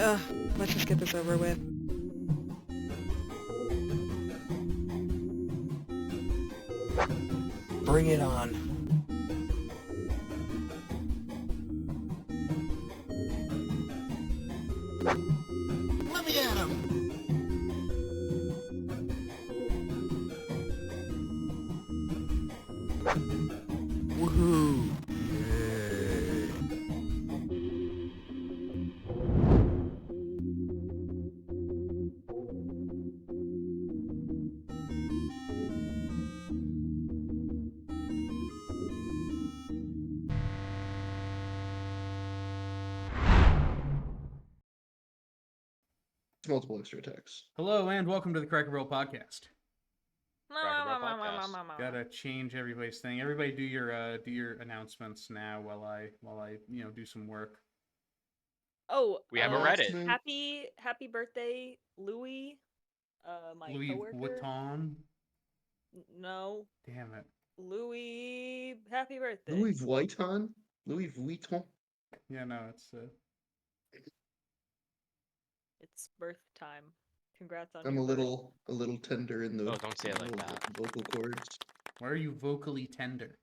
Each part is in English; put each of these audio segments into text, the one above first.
Let's just get this over with. Bring it on. Let me at him! Woohoo! Multiple extra attacks. Hello and welcome to the Cracker Barrel podcast. Podcast. Gotta change everybody's thing. Everybody do your announcements now while I do some work. Oh, We have a Reddit. Happy birthday, Louis. My Louis coworker. Vuitton. No, Damn it. Louis. Happy birthday. Louis Vuitton? Louis Vuitton? Yeah, no, it's It's birth time. Congrats on. I'm your a little tender in the Oh, don't say it like that. vocal cords. Why are you vocally tender?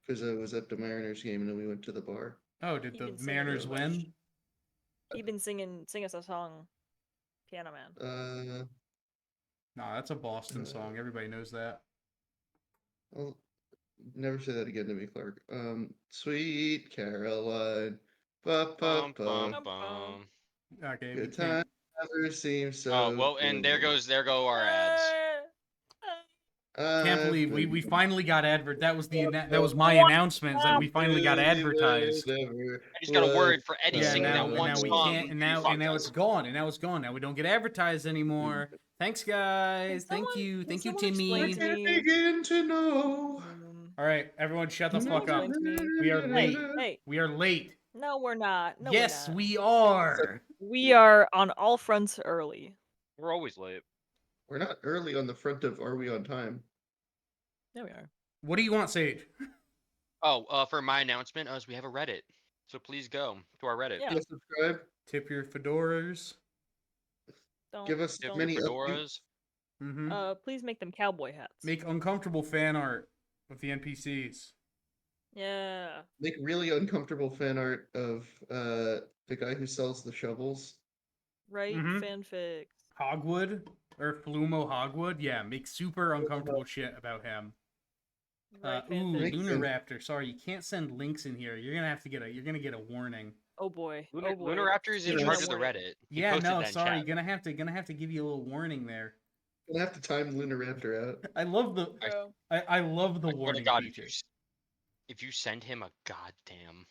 Because I was at the Mariners game and then we went to the bar. Oh, did You've the been singing Mariners too much. win? You've been sing us a song, Piano Man. Nah, that's a Boston song. Everybody knows that. I'll never say that again to me, Clark. Sweet Caroline. Ba, ba, ba. Okay, we Good can't. time never seems so. Oh well, and there go our ads. Can't believe we I've finally got that was my announcement that we finally got advertised. I just got a word for Eddie Yeah, singing now, that one now we song. can't, and now it's gone, Now we don't get advertised anymore. Thanks, guys. Thank you, Timmy. explain to me? begin to know. All right, everyone, shut the Someone fuck up. explain to me. We are late. Hey, We are late. no, we're not. No, Yes, we're not. we are. We are on all fronts early. We're always late. We're not early on the front of Are We On Time? There we are. What do you want, Sage? Oh, for my announcement, we have a Reddit, so please go to our Reddit. Yeah. Go subscribe. Tip your fedoras. Don't, Give us don't, many Fedoras. Mm-hmm. Please make them cowboy hats. Make uncomfortable fan art of the NPCs. Yeah. Make really uncomfortable fan art of the guy who sells the shovels. Right? Mhm. Fanfics. Hogwood or Flumo Hogwood. Yeah, make super uncomfortable shit about him. Right, Ooh, fanfics. Lunar Raptor. Sorry, you can't send links in here. You're gonna get a warning. Oh boy. Lunar, Oh boy. Lunar Raptor is in Yeah, charge that's of the Reddit. He Yeah, posted no, that in sorry. chat. Gonna have to give you a little warning there. Gonna have to time Lunar Raptor out. I love the Bro. I love the I swear to warning God, feature. if you send him a goddamn.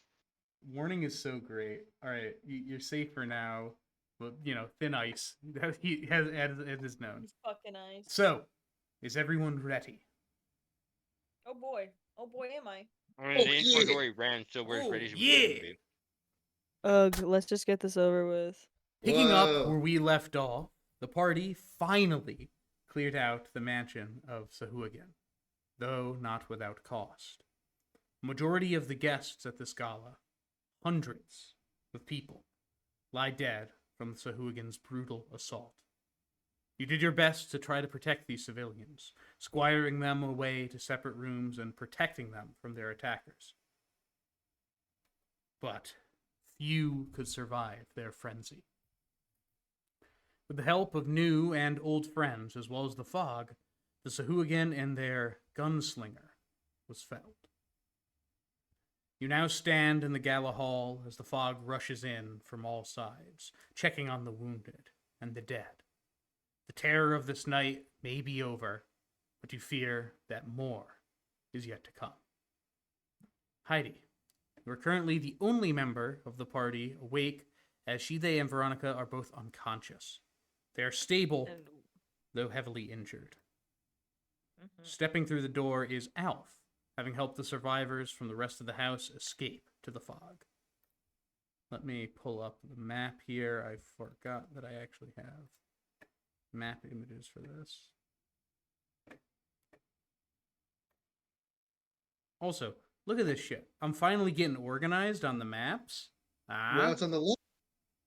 Warning is so great. All right, you're safe for now. But thin ice. He has his notes. It's fucking nice. So, is everyone ready? Oh boy. Oh boy, am I. I mean, Oh, the yeah. inventory ran, so we're as ready as we yeah. can be. Ugh, let's just get this over with. Picking up Whoa. where we left off, the party finally cleared out the mansion of Sahuagin, though not without cost. Majority of the guests at this gala, hundreds of people, lie dead from Sahuagin's brutal assault. You did your best to try to protect these civilians, squiring them away to separate rooms and protecting them from their attackers. But few could survive their frenzy. With the help of new and old friends, as well as the fog, the Sahuagin and their gunslinger was felled. You now stand in the gala hall as the fog rushes in from all sides, checking on the wounded and the dead. The terror of this night may be over, but you fear that more is yet to come. Heidi, you are currently the only member of the party awake, as Shide and Veronica are both unconscious. They are stable, And though heavily injured. mhm. Stepping through the door is Alf, having helped the survivors from the rest of the house escape to the fog. Let me pull up the map here. I forgot that I actually have map images for this. Also, look at this shit. I'm finally getting organized on the maps. Now it's on the left.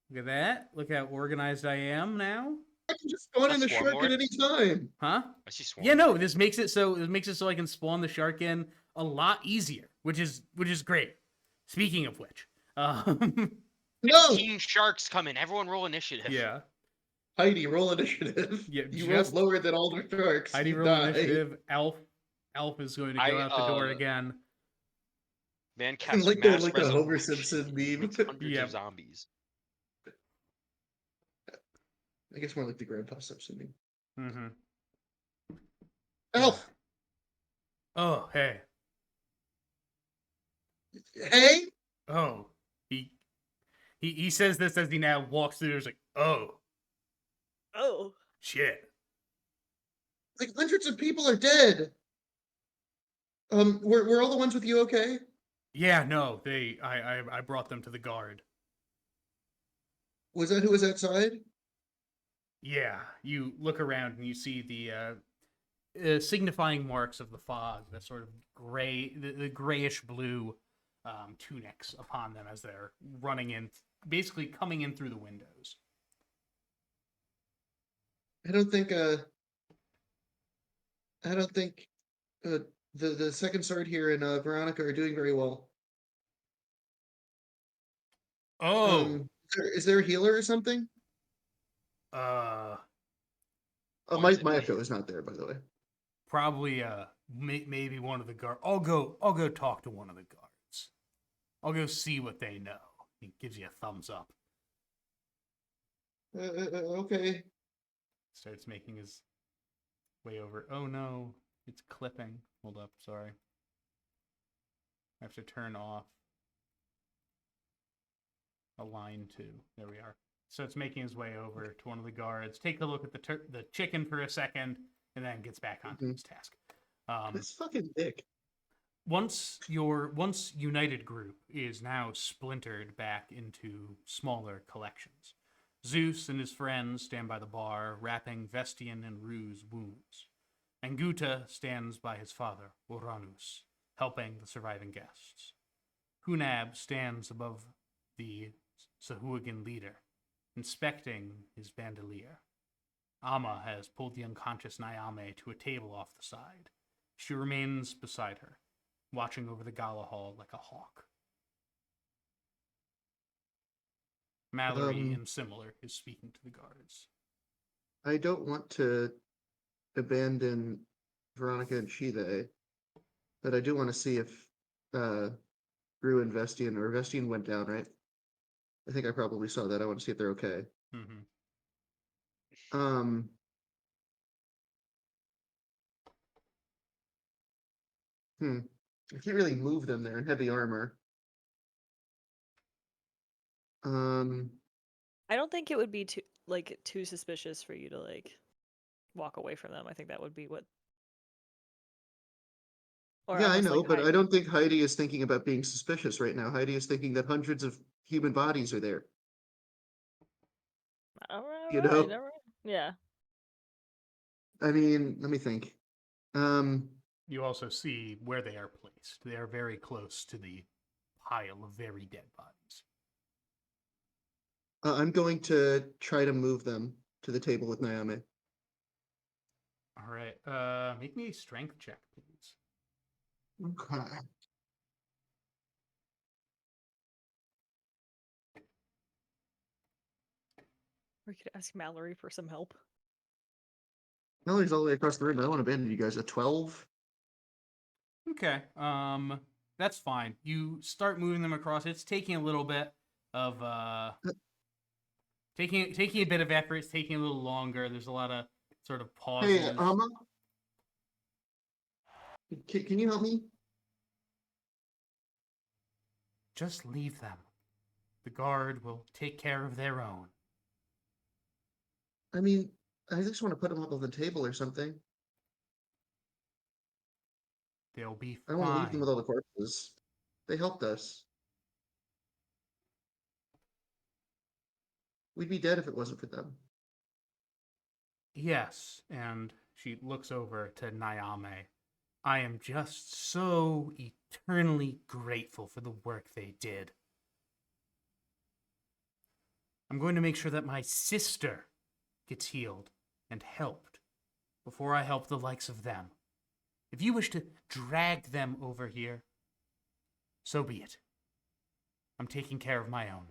Look at that. Look how organized I am now. I can just spawn in That's a one shark more. at any time. Huh? I see swarm. Yeah, no, this makes it so I can spawn the shark in a lot easier, which is great. Speaking of which, No! 15 sharks coming. Everyone roll initiative. yeah, Heidi, roll initiative. Yeah, You rolled just- lower than all the sharks. Heidi You roll die. initiative. Alf is going to go out the door again. Man cast Like mass the Homer resurrection Simpson meme. against hundreds Yep. of zombies. I guess more like the Grandpa Simpson meme. Mm-hmm. Elf! Oh, hey. Hey! Oh, he says this as he now walks through. There's like, oh, Oh. shit. Like, hundreds of people are dead! Were all the ones with you okay? Yeah, no, I brought them to the guard. Was that who was outside? Yeah, you look around and you see the signifying marks of the fog, that sort of gray, the grayish blue tunics upon them as they're running in, basically coming in through the windows. I don't think the second sword here and Veronica are doing very well. Oh, Is there a healer or something? uh, Oh, Poison my me. echo is not there, by the way. probably maybe one of the guard. I'll go talk to one of the guards. I'll go see what they know. He gives you a thumbs up. Okay. Starts making his way over. Oh no, it's clipping. Hold up, sorry. I have to turn off Align to. There we are. So it's making his way over to one of the guards. Take a look at the chicken for a second, and then gets back onto his task. This fucking dick. Once United Group is now splintered back into smaller collections. Zeus and his friends stand by the bar, wrapping Vestian and Rue's wounds. And Guta stands by his father, Uranus, helping the surviving guests. Hunab stands above the Sahuagin leader, inspecting his bandolier. Amma has pulled the unconscious Nyame to a table off the side. She remains beside her, watching over the gala hall like a hawk. Mallory, in similar, is speaking to the guards. I don't want to abandon Veronica and Shive, but I do want to see if Rue and Vestian went down, right? I think I probably saw that. I want to see if they're okay. Mm-hmm. I can't really move them. They're in heavy armor. I don't think it would be too suspicious for you to walk away from them. I think that would be what. Or Yeah, I unless, know, but I Heidi- don't think Heidi is thinking about being suspicious right now. Heidi is thinking that hundreds of human bodies are there. All right, you all know? right, all right. Yeah. I mean, let me think. You also see where they are placed. They are very close to the pile of very dead bodies. I'm going to try to move them to the table with Naomi. All right. Make me a strength check, please. Okay. We could ask Mallory for some help. Mallory's all the way across the room. I don't want to abandon you guys. A 12? Okay. That's fine. You start moving them across. It's taking a little bit of taking a bit of effort. It's taking a little longer. There's a lot of sort of pauses. Hey, Amma? Can you help me? Just leave them. The guard will take care of their own. I mean, I just want to put them up on the table or something. They'll be I don't want to leave them fine. with all the corpses. They helped us. We'd be dead if it wasn't for them. Yes, and she looks over to Nyame. I am just so eternally grateful for the work they did. I'm going to make sure that my sister gets healed and helped before I help the likes of them. If you wish to drag them over here, so be it. I'm taking care of my own.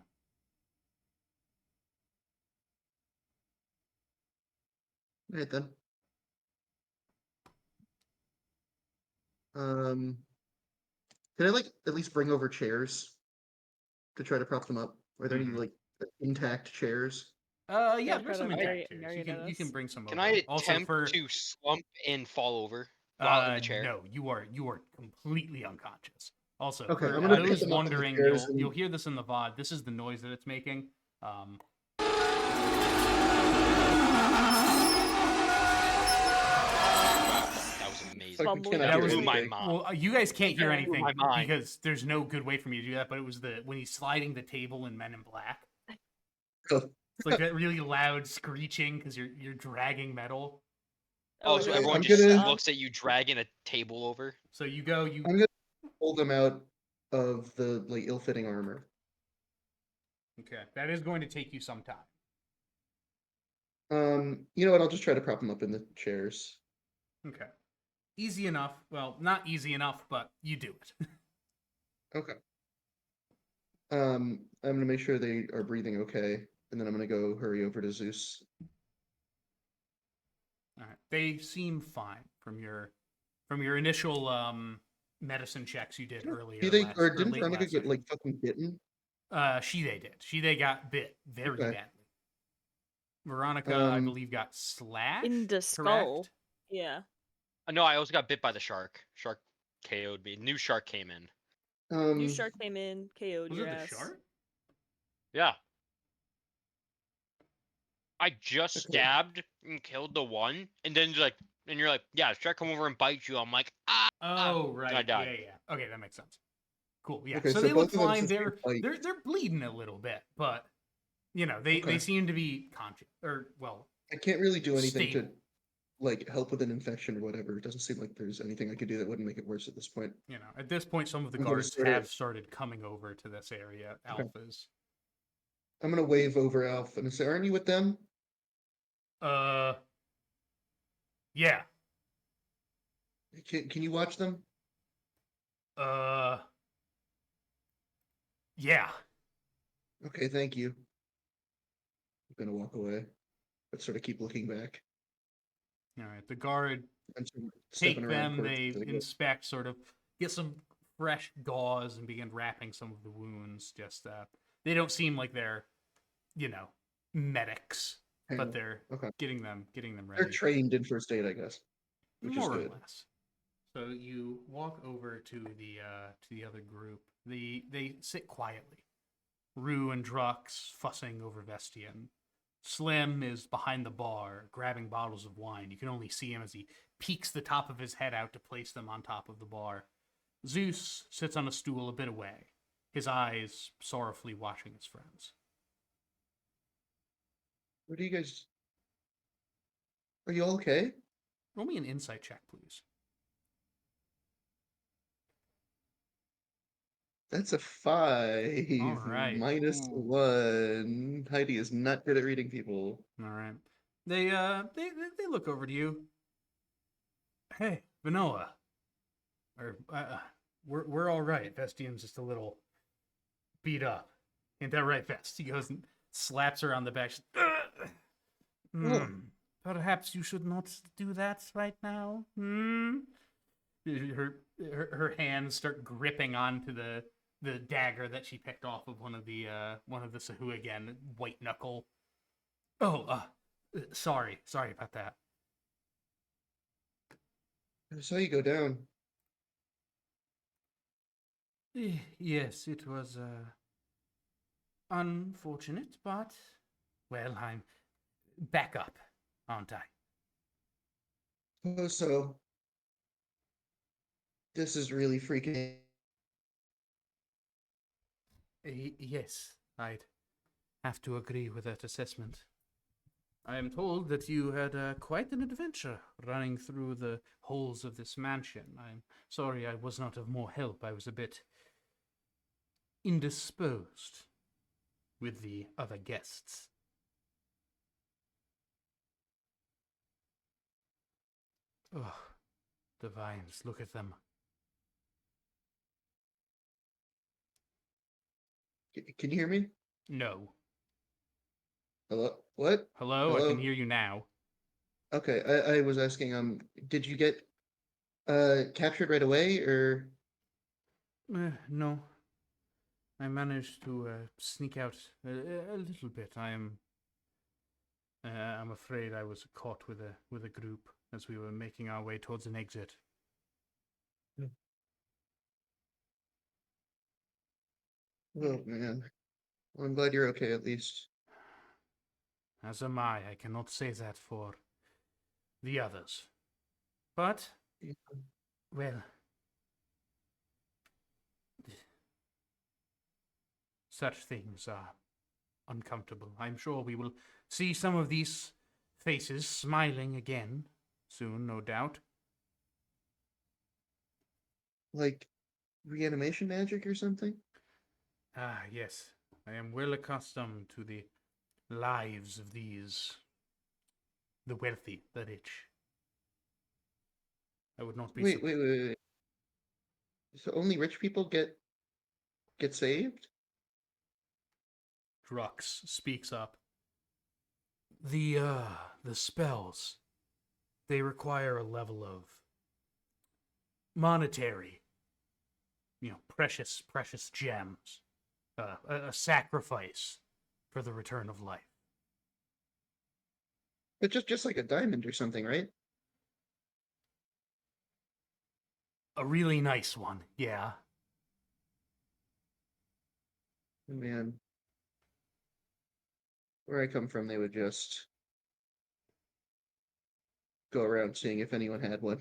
Right then. Can I like at least bring over chairs to try to prop them up? Are there any Mhm. like intact chairs? Yeah, Yeah, there's try some to intact chairs. You can marionette us. bring some Can over. I Also attempt for to slump and fall over while in the chair? no, you are completely unconscious. Also, Okay, for I'm gonna put those them up on the wondering, chairs you'll and hear this in the VOD. This is the noise that it's making. That was amazing. fucking Fumbling cannot That hear was blew my anything. mind. well, you guys can't hear Okay. Blew anything my mind. because there's no good way for me to do that. But it was when he's sliding the table in Men in Black. Oh, It's like that really loud screeching because you're dragging metal. Oh, is so it everyone I'm just gonna- looks at you dragging a table over? So you go, I'm gonna pull them out of the like ill-fitting armor. okay. That is going to take you some time. You know what? I'll just try to prop them up in the chairs. Okay. Easy enough. Well, not easy enough, but you do it. Okay. I'm gonna make sure they are breathing okay, and then I'm gonna go hurry over to Zeus. All right. They seem fine from your initial medicine checks you did earlier. Did they last, or or didn't late Veronica last get session. like fucking bitten? She did. She got bit very Okay. badly. Veronica, I Um, believe, got slashed. In the skull. correct? Yeah. No, I also got bit by the shark. Shark KO'd me. New shark came in. New shark came in, KO'd Was your it the ass. shark? Yeah. I just Okay. stabbed and killed the one, and then you're like, yeah, shark come over and bite you. I'm like, ah. Oh, I right. died. Yeah. Okay, that makes sense. Cool. Yeah. Okay, so so they look both of them fine. sustained They're bites. they're bleeding a little bit, but they Okay. seem to be conscious or well. I can't really do anything to stable. like help with an infection or whatever. It doesn't seem like there's anything I could do that wouldn't make it worse at this point. At this point, some of the I'm gonna guards sort of- have started coming over to this area. Okay. Alphas. I'm gonna wave over Alf and say, "Aren't you with them?" Yeah. Can you watch them? Yeah. Okay, thank you. I'm gonna walk away, but sort of keep looking back. All right. The guard And sort of take stepping around them. towards They the gate. inspect, sort of get some fresh gauze, and begin wrapping some of the wounds. Just they don't seem like they're, medics, Hang but on. they're Okay. getting them They're ready. trained in first aid, I guess, which More is or good. less. So you walk over to the other group. They sit quietly. Rue and Drux fussing over Vestian. Slim is behind the bar, grabbing bottles of wine. You can only see him as he peeks the top of his head out to place them on top of the bar. Zeus sits on a stool a bit away, his eyes sorrowfully watching his friends. What do you guys? Are you all okay? Roll me an insight check, please. That's a 5 All right. minus Ooh. 1. Heidi is not good at reading people. All right. They look over to you. Hey, Vanilla. Or we're all right. Vestian's just a little beat up. Ain't that right, Vest? He goes and slaps her on the back. Perhaps you should not do that right now. Her hands start gripping onto the dagger that she picked off of one of the Sahu again, white knuckle. Oh, sorry about that. I saw you go down. Yes, it was unfortunate, but well, I'm back up, aren't I? Oh, so this is really freaking. Yes, I'd have to agree with that assessment. I am told that you had quite an adventure running through the halls of this mansion. I'm sorry I was not of more help. I was a bit indisposed. with the other guests. Oh, the vines, look at them. Can you hear me? No. Hello? What? Hello, I Hello? can hear you now. Okay, I was asking, did you get captured right away, or No. I managed to sneak out a little bit. I'm afraid I was caught with a group as we were making our way towards an exit. oh man. Well, I'm glad you're okay at least. As am I. I cannot say that for the others. But, Yeah. well, such things are uncomfortable. I'm sure we will see some of these faces smiling again soon, no doubt. Like reanimation magic or something? Ah, yes. I am well accustomed to the lives of the wealthy, the rich. I would not be Wait. So only rich people get saved? Drux speaks up. The spells, they require a level of monetary, precious gems, a sacrifice for the return of life. But just like a diamond or something, right? A really nice one, yeah. Man, where I come from, they would just go around seeing if anyone had one.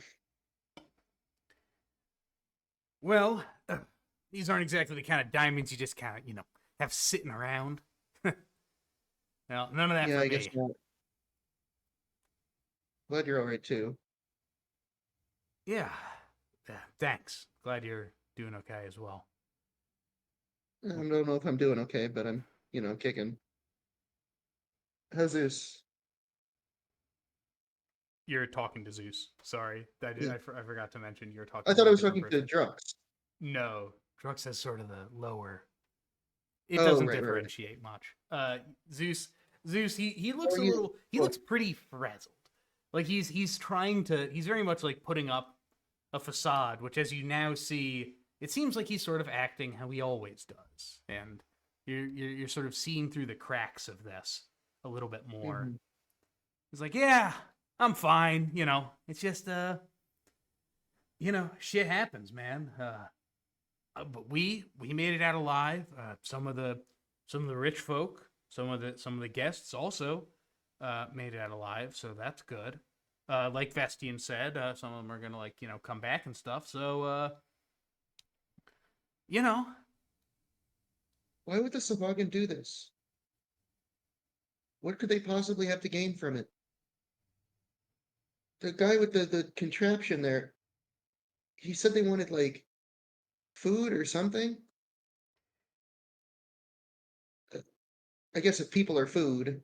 Well, these aren't exactly the kind of diamonds you just kind of, have sitting around. Well, none of that Yeah, for I guess me. not. Glad you're all right too. Yeah. Thanks. Glad you're doing okay as well. I don't know if I'm doing okay, but I'm, kicking. How's this? You're talking to Zeus. Sorry, Yeah. I forgot to mention you're talking I to thought a I was different talking to person. Drux. No, Drux has sort of the lower. It Oh, doesn't right. differentiate much. Zeus, he How looks are a you? little. He looks pretty frazzled. Like he's trying to. He's very much like putting up a facade, which, as you now see, it seems like he's sort of acting how he always does, and you're sort of seeing through the cracks of this a little bit more. Mhm. He's like, yeah, I'm fine. It's just shit happens, man. But we made it out alive. Some of the rich folk, some of the guests also made it out alive, so that's good. Like Vestian said, some of them are gonna come back and stuff. So you know, Why would the Savagan do this? What could they possibly have to gain from it? The guy with the contraption there, he said they wanted like food or something. Uh, I guess if people are food,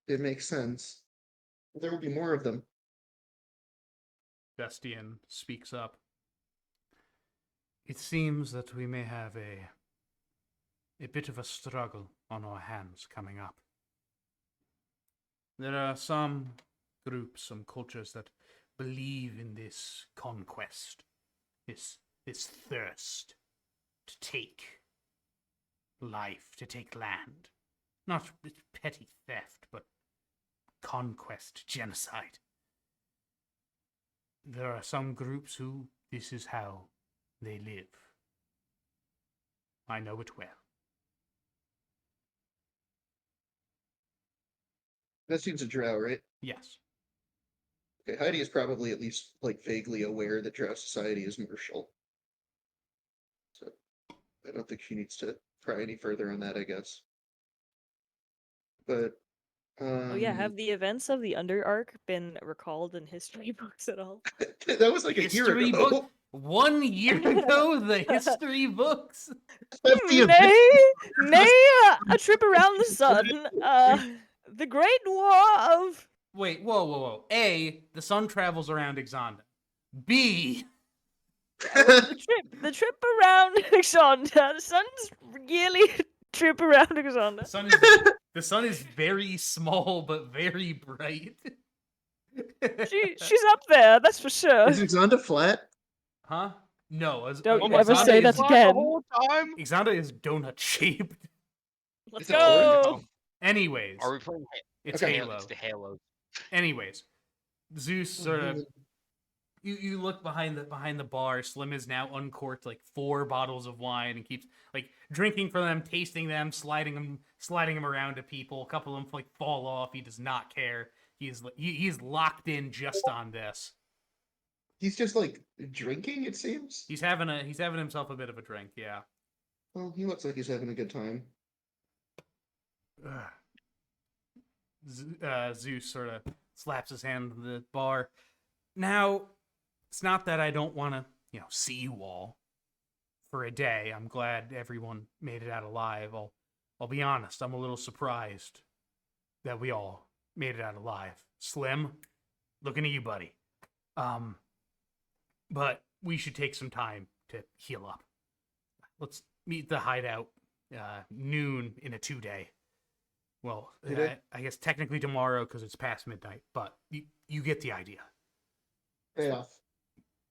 it makes sense. There will be more of them. Vestian speaks up. It seems that we may have a bit of a struggle on our hands coming up. There are some groups, some cultures that believe in this conquest, this thirst to take life, to take land. Not petty theft, but conquest, genocide. There are some groups who this is how they live. I know it well. That seems a drow, right? Yes. Okay, Heidi is probably at least like vaguely aware that drow society is martial. So I don't think she needs to pry any further on that, I guess. But Oh yeah, have the events of the Under Arc been recalled in history books at all? that was like a year History book. ago. 1 year ago, the history books. May a trip around the sun, the Great War of... Wait, whoa. A, the sun travels around Exanda. B, The trip around Alexander. The sun's yearly trip around Alexander. the sun is very small but very bright. She's up there, that's for sure. Is Exanda flat? Huh? No. Don't Oh ever my say God, that it's again. the whole time. Exanda is donut shaped. Let's Is it orange? go. Anyways, Are we playing? it's Okay. Halo. It's the Halo. Anyways, Zeus sort of you look behind the bar. Slim is now uncorked like 4 bottles of wine and keeps like drinking from them, tasting them, sliding them around to people. A couple of them like fall off. He does not care. He's locked in just on this. He's just like drinking, it seems. He's having himself a bit of a drink. Yeah. Well, he looks like he's having a good time. Zeus sort of slaps his hand on the bar. Now, it's not that I don't want to, see you all for a day. I'm glad everyone made it out alive. I'll be honest. I'm a little surprised that we all made it out alive. Slim, looking at you, buddy. But we should take some time to heal up. Let's meet the hideout noon in a 2-day. Well, I guess technically tomorrow because it's past midnight, but you get the idea. Payoff.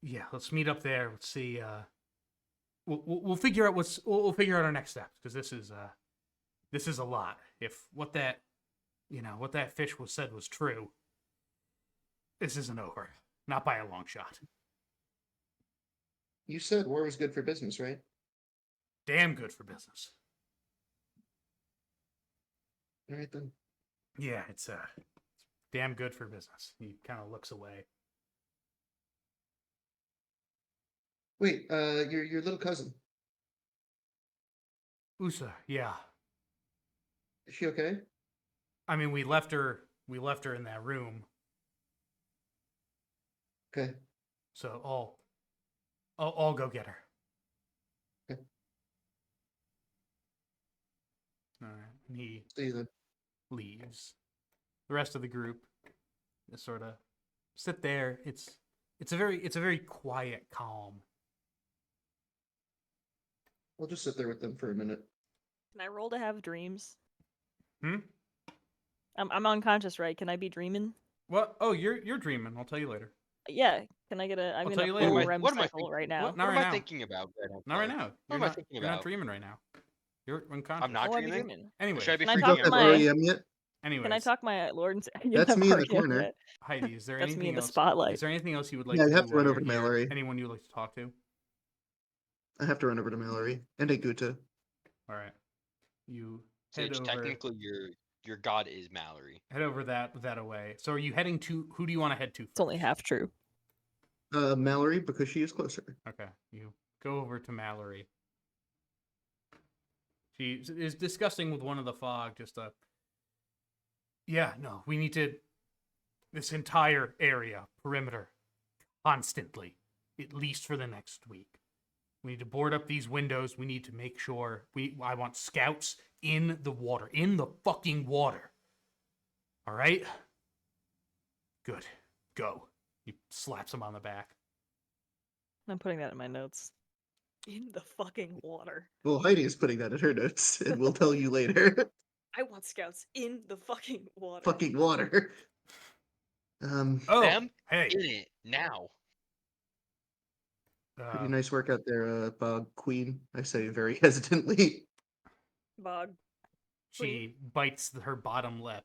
Yeah, let's meet up there. Let's see. We'll figure out we'll figure out our next steps because this is a lot. If what that fish said was true, this isn't over. Not by a long shot. You said war was good for business, right? Damn good for business. All right then. Yeah, it's damn good for business. He kind of looks away. Wait, your little cousin. Usa, yeah. Is she okay? I mean, we left her in that room. Okay. So I'll go get her. Okay. All right. And he See you then. leaves. The rest of the group just sort of sit there. It's a very quiet calm. We'll just sit there with them for a minute. Can I roll to have dreams? Hmm? I'm unconscious, right? Can I be dreaming? What? Oh, you're dreaming. I'll tell you later. Yeah. Can I get a? I'm I'll in tell a you later. full What REM am I cycle thinking? right now. What? Not What right am I now. thinking about right now? Not right now. What am I thinking You're not about? dreaming right now. You're unconscious. I'm not Oh, I'm dreaming. dreaming. Anyway. Should I be Can I We talk don't freaking have my- out? REM yet. Anyways. Can I talk my Lord? That's me in the corner. Heidi, is there That's anything me in the else? spotlight. Is there anything else you would like Yeah, to you have to run while over to you're here? Mallory. Anyone you'd like to talk to? I have to run over to Mallory and Aguta. All right. You So head it's over. technically your god is Mallory. Head over that away. So are you heading to? Who do you want to head to? It's only first? half true. Mallory, because she is closer. Okay, you go over to Mallory. She is discussing with one of the fog. Yeah, no, we need to. This entire area perimeter, constantly, at least for the next week. We need to board up these windows. We need to make sure I want scouts in the water, in the fucking water. All right. Good. Go. He slaps him on the back. I'm putting that in my notes. In the fucking water. Well, Heidi is putting that in her notes, and we'll tell you later. I want scouts in the fucking water. Fucking water. Oh, Them hey. in it now. Pretty nice work out there, Bog Queen. I say very hesitantly. Bog. She bites her bottom lip.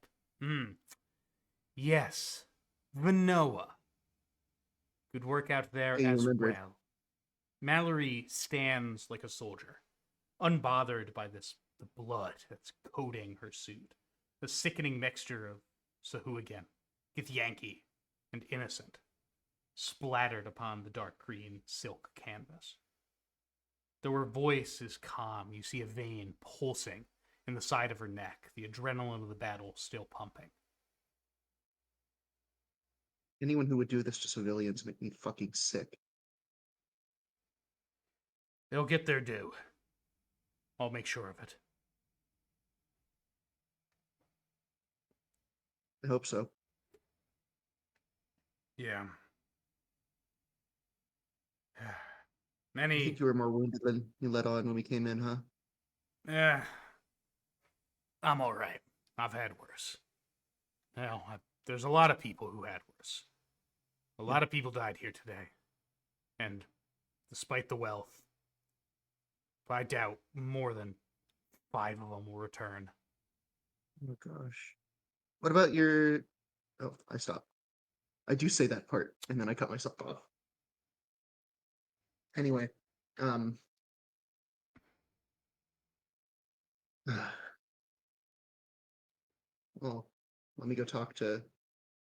Yes, Vanoa. Good work out there Hey, as remember. well. Mallory stands like a soldier, unbothered by the blood that's coating her suit. The sickening mixture of Sahuagin, Githyanki, and innocent, splattered upon the dark green silk canvas. Though her voice is calm, you see a vein pulsing in the side of her neck, the adrenaline of the battle still pumping. Anyone who would do this to civilians make me fucking sick. They'll get their due. I'll make sure of it. I hope so. Yeah. I Many. think you were more wounded than you let on when we came in, huh? I'm all right. I've had worse. Well, there's a lot of people who had worse. A lot of people died here today. And despite the wealth, I doubt more than 5 of them will return. Oh gosh. What about your? Oh, I stopped. I do say that part, and then I cut myself off. Anyway, um, well, let me go talk to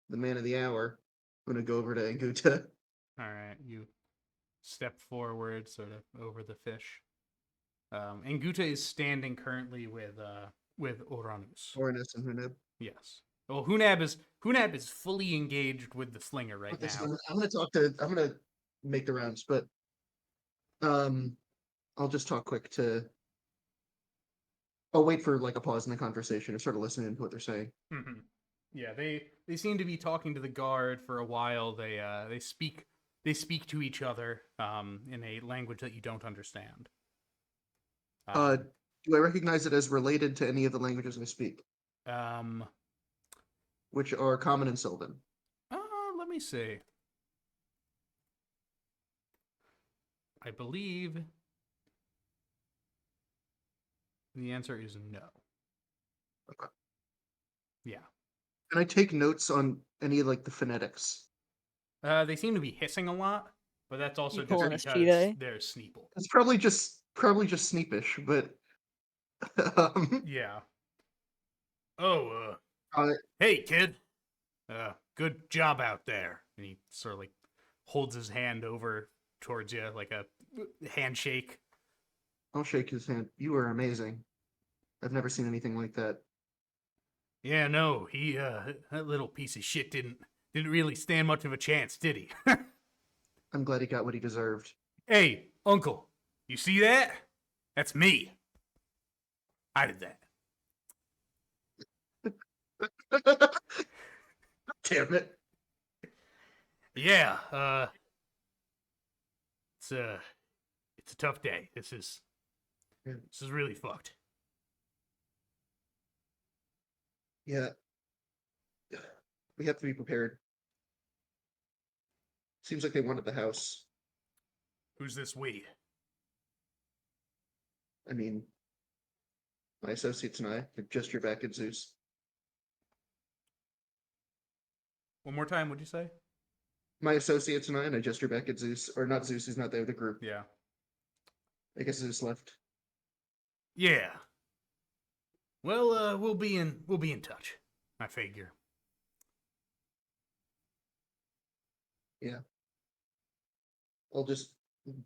the man of the hour. I'm gonna go over to Anguta. All right, you step forward, sort of over the fish. And Guta is standing currently with Oranus. Orinus and Huneb. Yes. Well, Hunab is fully engaged with the slinger right Okay, so now. I'm gonna talk to. I'm gonna make the rounds, but um, I'll just talk quick to. I'll wait for like a pause in the conversation and start listening to what they're saying. Mm-hmm. Yeah, they seem to be talking to the guard for a while. They speak to each other in a language that you don't understand. Do I recognize it as related to any of the languages I speak, Um, which are common in Sylvan? let me see. I believe the answer is no. Okay. Yeah. Can I take notes on any like the phonetics? They seem to be hissing a lot, but that's also You just pulling a because Cheetah? they're Sneeple. It's probably just sneapish, but Yeah. Oh, uh, hey, kid. Good job out there. And he sort of like holds his hand over towards you, like a handshake. I'll shake his hand. You are amazing. I've never seen anything like that. Yeah, no, he, that little piece of shit didn't really stand much of a chance, did he? I'm glad he got what he deserved. Hey, Uncle, you see that? That's me. I did that. Damn it. Yeah, it's a tough day. This is really fucked. Yeah. We have to be prepared. Seems like they wanted the house. Who's this we? I mean, my associates and I, just your back at Zeus. One more time, would you say? My associates and I just your back at Zeus, or not Zeus, he's not there, the group. Yeah. I guess Zeus left. Yeah. Well, we'll be in touch. I figure. Yeah. I'll just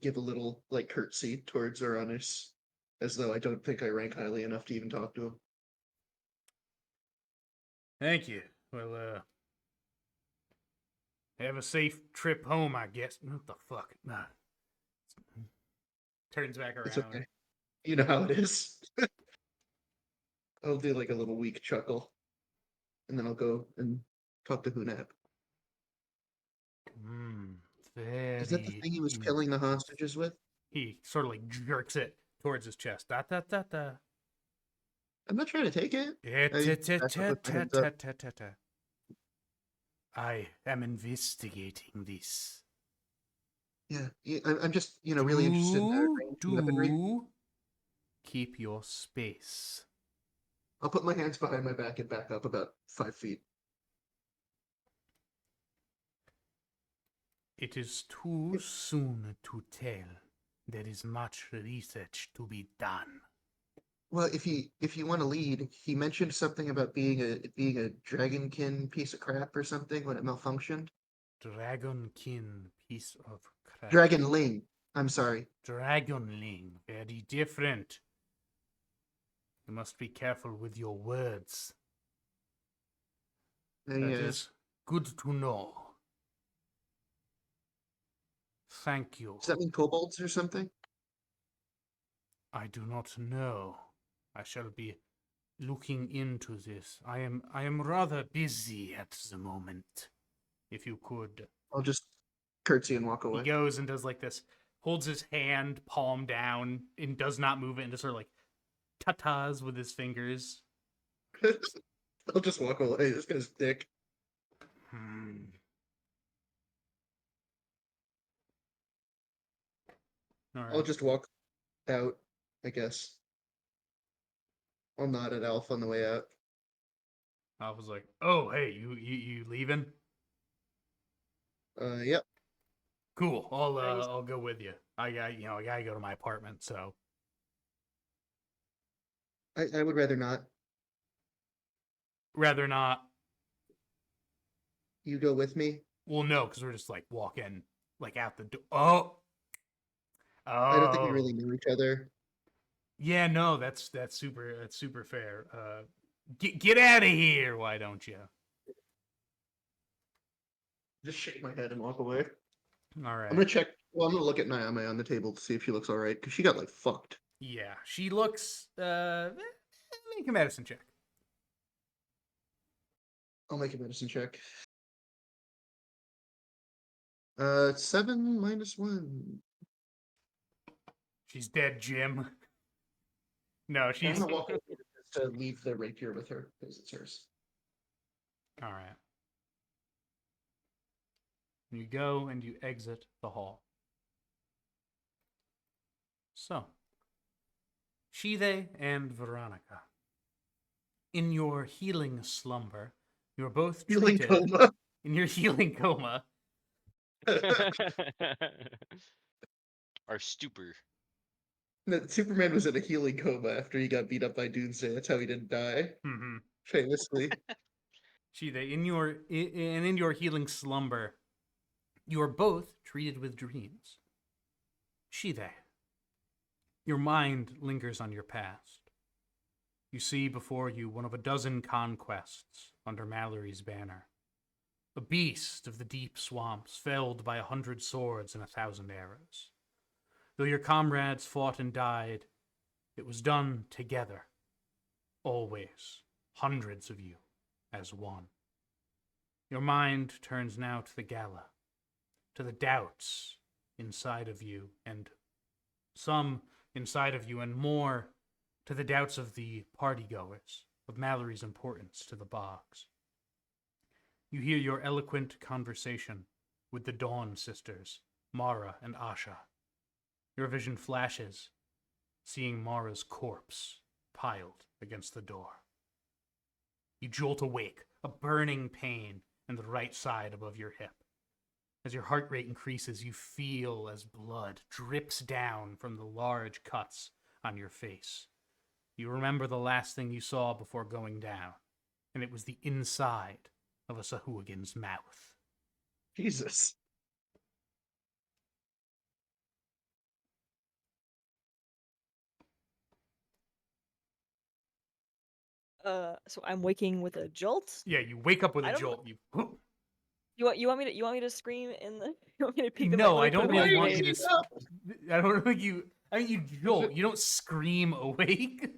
give a little like curtsy towards Uranus, as though I don't think I rank highly enough to even talk to him. Thank you. Well, have a safe trip home, I guess. What the fuck? Nah. Turns back around. It's okay. You know how it is. I'll do like a little weak chuckle, and then I'll go and talk to Hunab. Very. Is that the thing he was killing the hostages with? He sort of like jerks it towards his chest. Da da da da. I'm not trying to take it. I am investigating this. Yeah, I'm just really interested in the weaponry. Do keep your space. I'll put my hands behind my back and back up about 5 feet. It is too soon to tell. There is much research to be done. Well, if you want to lead, he mentioned something about being a dragonkin piece of crap or something when it malfunctioned. Dragonkin piece of crap. Dragonling. I'm sorry. Dragonling. Very different. You must be careful with your words. That is good to know. Thank you. Does that mean kobolds or something? I do not know. I shall be looking into this. I am rather busy at the moment. If you could. I'll just curtsy and walk He away. goes and does like this, holds his hand palm down and does not move it, and just sort of like tatas with his fingers. I'll just walk away. This guy's dick. All I'll right. just walk out, I guess. I'll nod at Alf on the way out. I was like, "Oh, hey, you leaving? Yep. Cool. Nice. I'll go with you. I gotta go to my apartment. So I would rather not. rather not. You go with me. Well, no, because we're just like walking like out the door. Oh, I don't think we oh, really know each other. yeah. No, that's super fair. Get out of here. Why don't you? Just shake my head and walk away. All right. I'm gonna check. Well, I'm gonna look at Naomi on the table to see if she looks all right because she got like fucked. Yeah, she looks. Make a medicine check. I'll make a medicine check. 7 minus 1. She's dead, Jim. No, I'm she's gonna walk over just to leave the rapier with her because it's hers. all right. You go and you exit the hall. So, Shide and Veronica. In your healing slumber, you're both Healing treated. coma. In your healing coma, Our stupor. No, Superman was in a healing coma after he got beat up by Doomsday. That's how he didn't die. Famously. Shide, in your healing slumber, you are both treated with dreams. Shide, your mind lingers on your past. You see before you one of a dozen conquests under Mallory's banner. A beast of the deep swamps, felled by 100 swords and 1,000 arrows. Though your comrades fought and died, it was done together. Always, hundreds of you, as one. Your mind turns now to the gala, to the doubts inside of you, and some inside of you, and more to the doubts of the partygoers, of Mallory's importance to the bogs. You hear your eloquent conversation with the Dawn sisters, Mara and Asha. Your vision flashes, seeing Mara's corpse piled against the door. You jolt awake, a burning pain in the right side above your hip. As your heart rate increases, you feel as blood drips down from the large cuts on your face. You remember the last thing you saw before going down, and it was the inside of a Sahuagin's mouth. Jesus. So I'm waking with a jolt. Yeah, you wake up with I a don't- jolt. You want me to scream in the? You want me to peek the No, let me I don't put it on really the want page. you to. I don't think you. I mean, you jolt. You don't scream awake.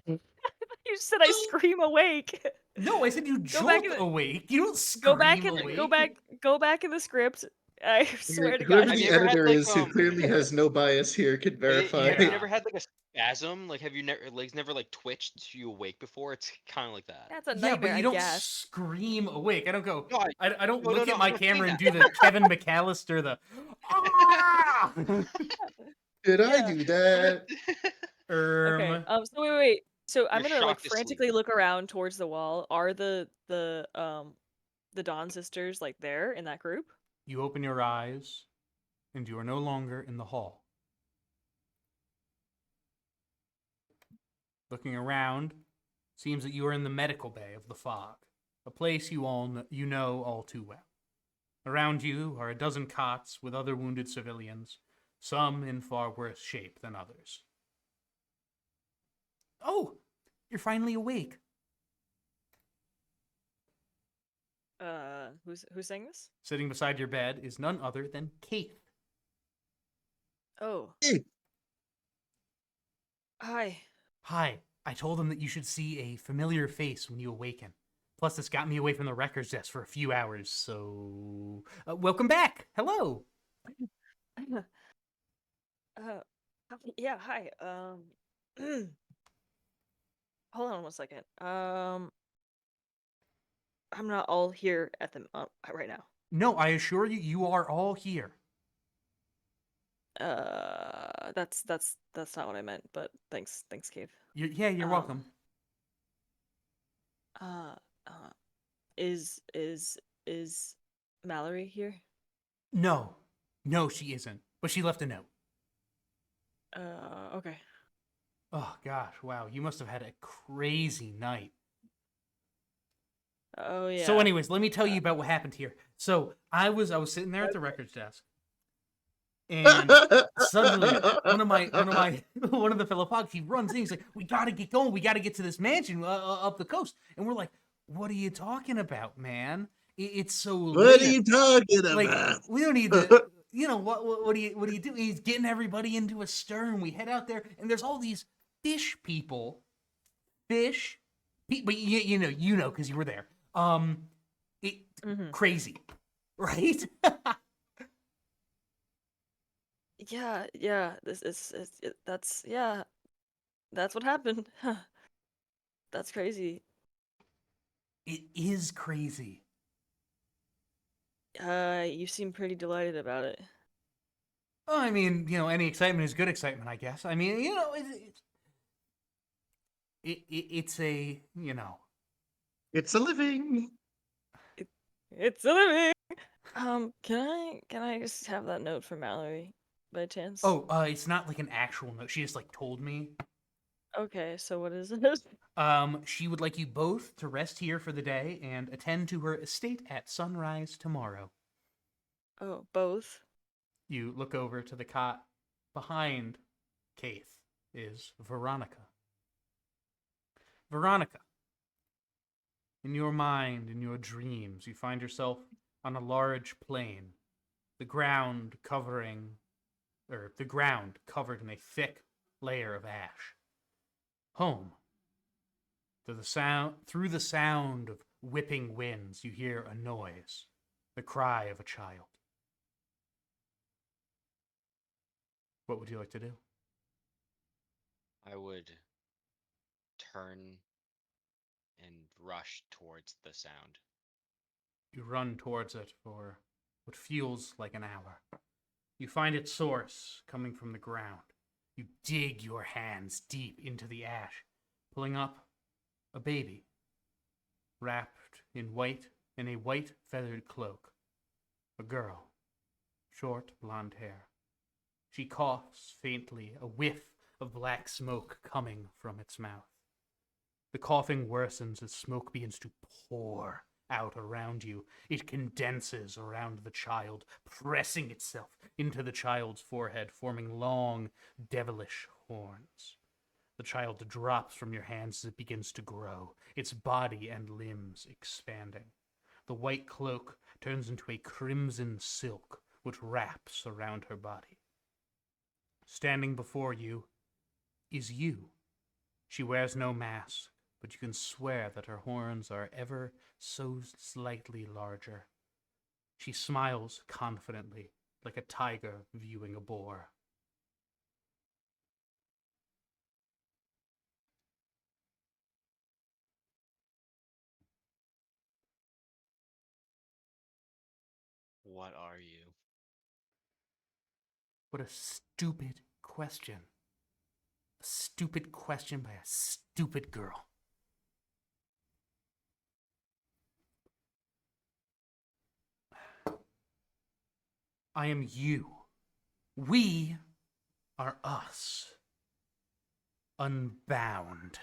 You said I scream awake. No, I said you Go back jolt in the- awake. You don't scream awake. Go back in the script. I swear to Whoever God. Have the you ever had, editor like, is who clearly has no bias here can verify. Have you Yeah. never had like a spasm? Like, have you never legs never like twitched so you awake before? It's kind of like that. That's a Yeah, nightmare, but you I don't guess. scream awake. I don't go. No, I don't no, look no, at I'm my not saying camera and that. do the Kevin McAllister, the. Ah! Did I Yeah. do that? Okay. So wait. So I'm You're gonna like shocked asleep. frantically look around towards the wall. Are the Dawn sisters like there in that group? You open your eyes, and you are no longer in the hall. Looking around, seems that you are in the medical bay of the fog, a place you know all too well. Around you are a dozen cots with other wounded civilians, some in far worse shape than others. Oh, you're finally awake. Who's saying this? Sitting beside your bed is none other than Kate. Oh. Hey. Hi. Hi. I told him that you should see a familiar face when you awaken. Plus, this got me away from the records desk for a few hours, so. Welcome back! Hello! Uh, yeah, hi. Hold on one second. I'm not all here at the right now. No, I assure you, you are all here. That's not what I meant, but thanks, Cave. You're Um, welcome. uh, uh, is Mallory here? No. No, she isn't. But she left a note. Okay. Oh, gosh, wow. You must have had a crazy night. Oh yeah. So, anyways, let me tell you about what happened here. So, I was sitting there at the records desk, and suddenly one of the fellow pogs, he runs in. He's like, "We gotta get going. We gotta get to this mansion up the coast." And we're like, "What are you talking about, man? It's so What are late. you talking Like, about? we don't need to." You know what do you do? He's getting everybody into a stern. We head out there, and there's all these fish people, but you know because you were there. It Mm-hmm. crazy, right? Yeah. That's yeah. That's what happened. That's crazy. It is crazy. You seem pretty delighted about it. Well, I mean, any excitement is good excitement, I guess. I mean, it's a, It's a living. It's a living. Can I just have that note from Mallory by chance? Oh, it's not like an actual note. She just like told me. Okay, so what is it? She would like you both to rest here for the day and attend to her estate at sunrise tomorrow. Oh, both. You look over to the cot behind Kaith is Veronica. Veronica, in your mind, in your dreams, you find yourself on a large plain, the ground the ground covered in a thick layer of ash. Home. Through the sound of whipping winds, you hear a noise, the cry of a child. What would you like to do? I would turn and rush towards the sound. You run towards it for what feels like an hour. You find its source coming from the ground. You dig your hands deep into the ash, pulling up a baby, wrapped in a white feathered cloak. A girl, short blonde hair. She coughs faintly, a whiff of black smoke coming from its mouth. The coughing worsens as smoke begins to pour out around you. It condenses around the child, pressing itself into the child's forehead, forming long, devilish horns. The child drops from your hands as it begins to grow, its body and limbs expanding. The white cloak turns into a crimson silk which wraps around her body. Standing before you is you. She wears no mask, but you can swear that her horns are ever so slightly larger. She smiles confidently, like a tiger viewing a boar. What are you? What a stupid question. A stupid question by a stupid girl. I am you. We are us. Unbound.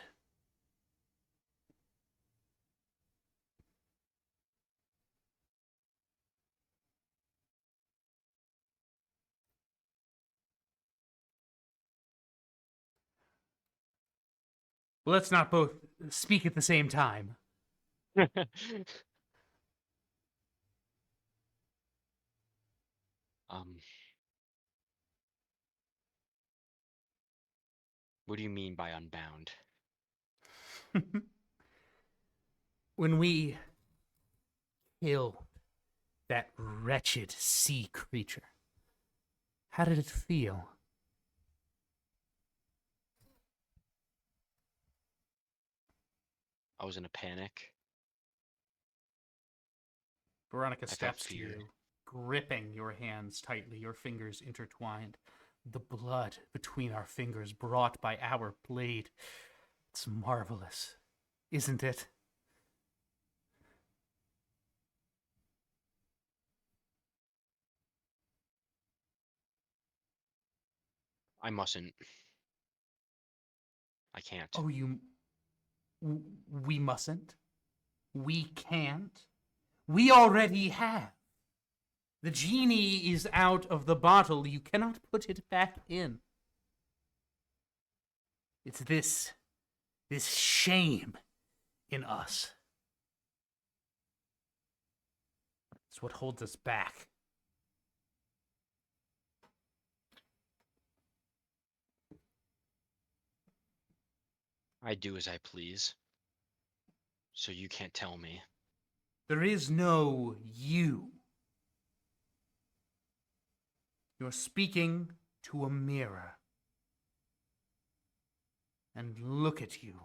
Let's not both speak at the same time. um, What do you mean by unbound? When we killed that wretched sea creature, how did it feel? I was in a panic. Veronica I felt steps to fear. you, gripping your hands tightly, your fingers intertwined. The blood between our fingers brought by our blade. It's marvelous, isn't it? I mustn't. I can't. Oh, we mustn't? We can't? We already have. The genie is out of the bottle. You cannot put it back in. It's this shame in us. It's what holds us back. I do as I please. So you can't tell me. There is no you. You're speaking to a mirror. And look at you.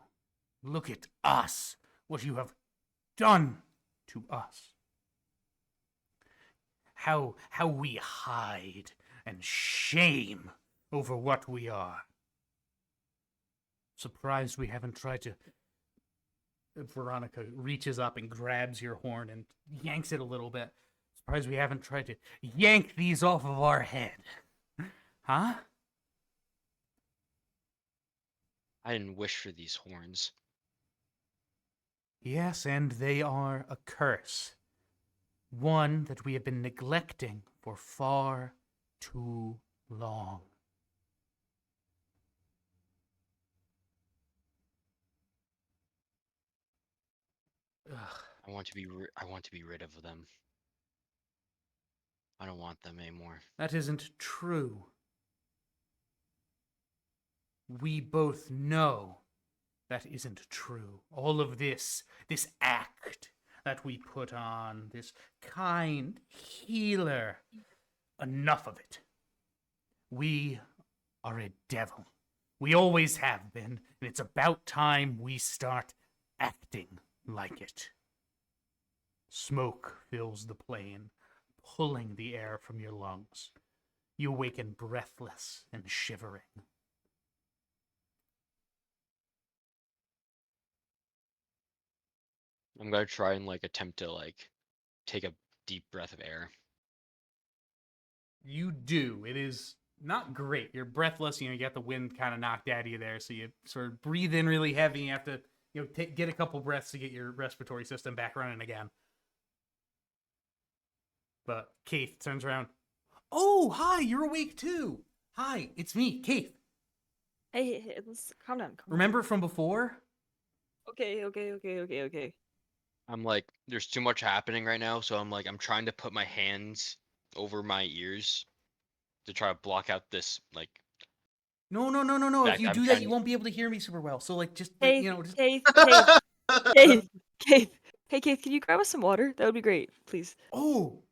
Look at us. What you have done to us. How we hide and shame over what we are. Surprised we haven't tried to... Veronica reaches up and grabs your horn and yanks it a little bit. Surprised we haven't tried to yank these off of our head. Huh? I didn't wish for these horns. Yes, and they are a curse. One that we have been neglecting for far too long. Ugh. I want to be rid of them. I don't want them anymore. That isn't true. We both know that isn't true. All of this act that we put on, this kind healer, enough of it. We are a devil. We always have been, and it's about time we start acting like it. Smoke fills the plain, pulling the air from your lungs. You awaken breathless and shivering. I'm gonna try and attempt to take a deep breath of air. You do. It is not great. You're breathless. You got the wind kind of knocked out of you there, so you sort of breathe in really heavy. You have to, get a couple breaths to get your respiratory system back running again. But Keith turns around. Oh, hi, you're awake too. Hi, it's me, Keith. Hey, let's calm down. Remember from before? Okay. I'm there's too much happening right now, so I'm trying to put my hands over my ears to try to block out this No. If you do that, you won't be able to hear me super well. So just Hey, just Keith. Hey, Keith, can you grab us some water? That would be great, please. Oh,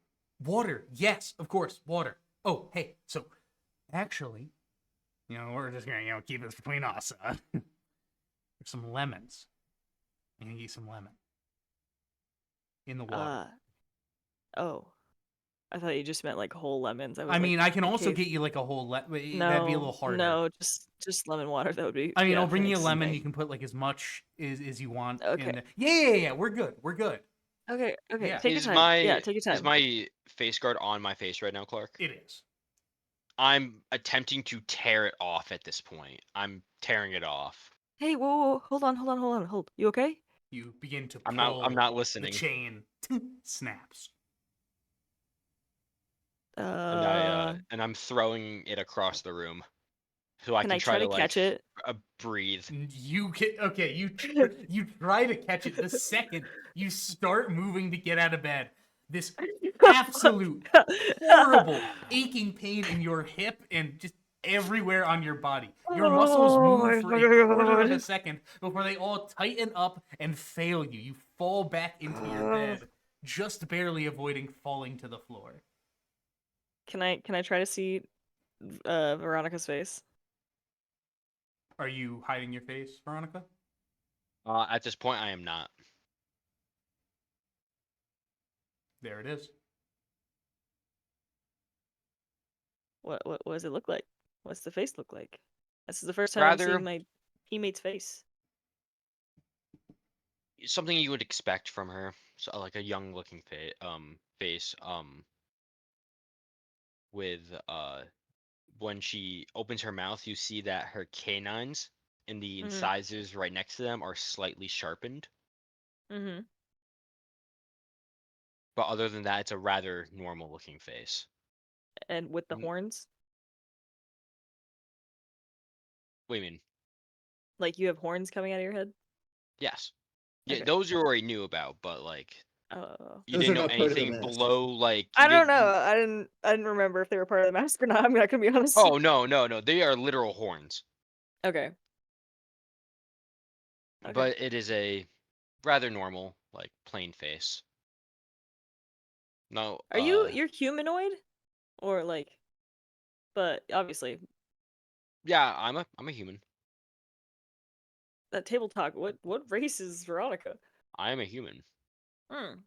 water. Yes, of course, water. Oh, hey, so actually, we're just gonna keep this between us. There's some lemons. I'm gonna get some lemon in the water. Oh. I thought you just meant whole lemons. I mean, I can hey, also Keith. get you a whole lemon. No, That'd be a little harder. No, just lemon water. That would be. I mean, yeah, I'll bring you a thanks, lemon. thanks. You can put as much as you want. Okay. Yeah. We're good. Okay. Yeah. Take your time. Yeah, take your time. Is my face guard on my face right now, Clark? It is. I'm attempting to tear it off at this point. I'm tearing it off. Hey, whoa. Hold on. You okay? You begin to I'm pull. not listening. The chain snaps. And I'm throwing it across the room, so I Can can I try to catch it? breathe. You can. Okay, you try to catch it the second you start moving to get out of bed. This absolute horrible aching pain in your hip and just everywhere on your body. Your muscles Oh my move for a fucking quarter of a God. second before they all tighten up and fail you. You fall back into your bed, just barely avoiding falling to the floor. Can I try to see Veronica's face? Are you hiding your face, Veronica? At this point, I am not. There it is. What does it look like? What's the face look like? This is the first time I'm Rather seeing my teammate's face. something you would expect from her, so like a young-looking face. With when she opens her mouth, you see that her canines and the Mm-hmm. incisors right next to them are slightly sharpened. Mm-hmm. But other than that, it's a rather normal-looking face. And with the Mm. horns? What do you mean? Like you have horns coming out of your head? Yes. Yeah, Okay. those you already knew about, but like you Those didn't are know not part of the anything mask. below like I you don't know. didn't. I didn't remember if they were part of the mask or not. I'm not gonna be honest. Oh no, they are literal horns. Okay. Okay. But it is a rather normal, like plain face. No, Are you're humanoid? Or like but obviously yeah, I'm a human. that table talk, what race is Veronica? I am a human. Hmm.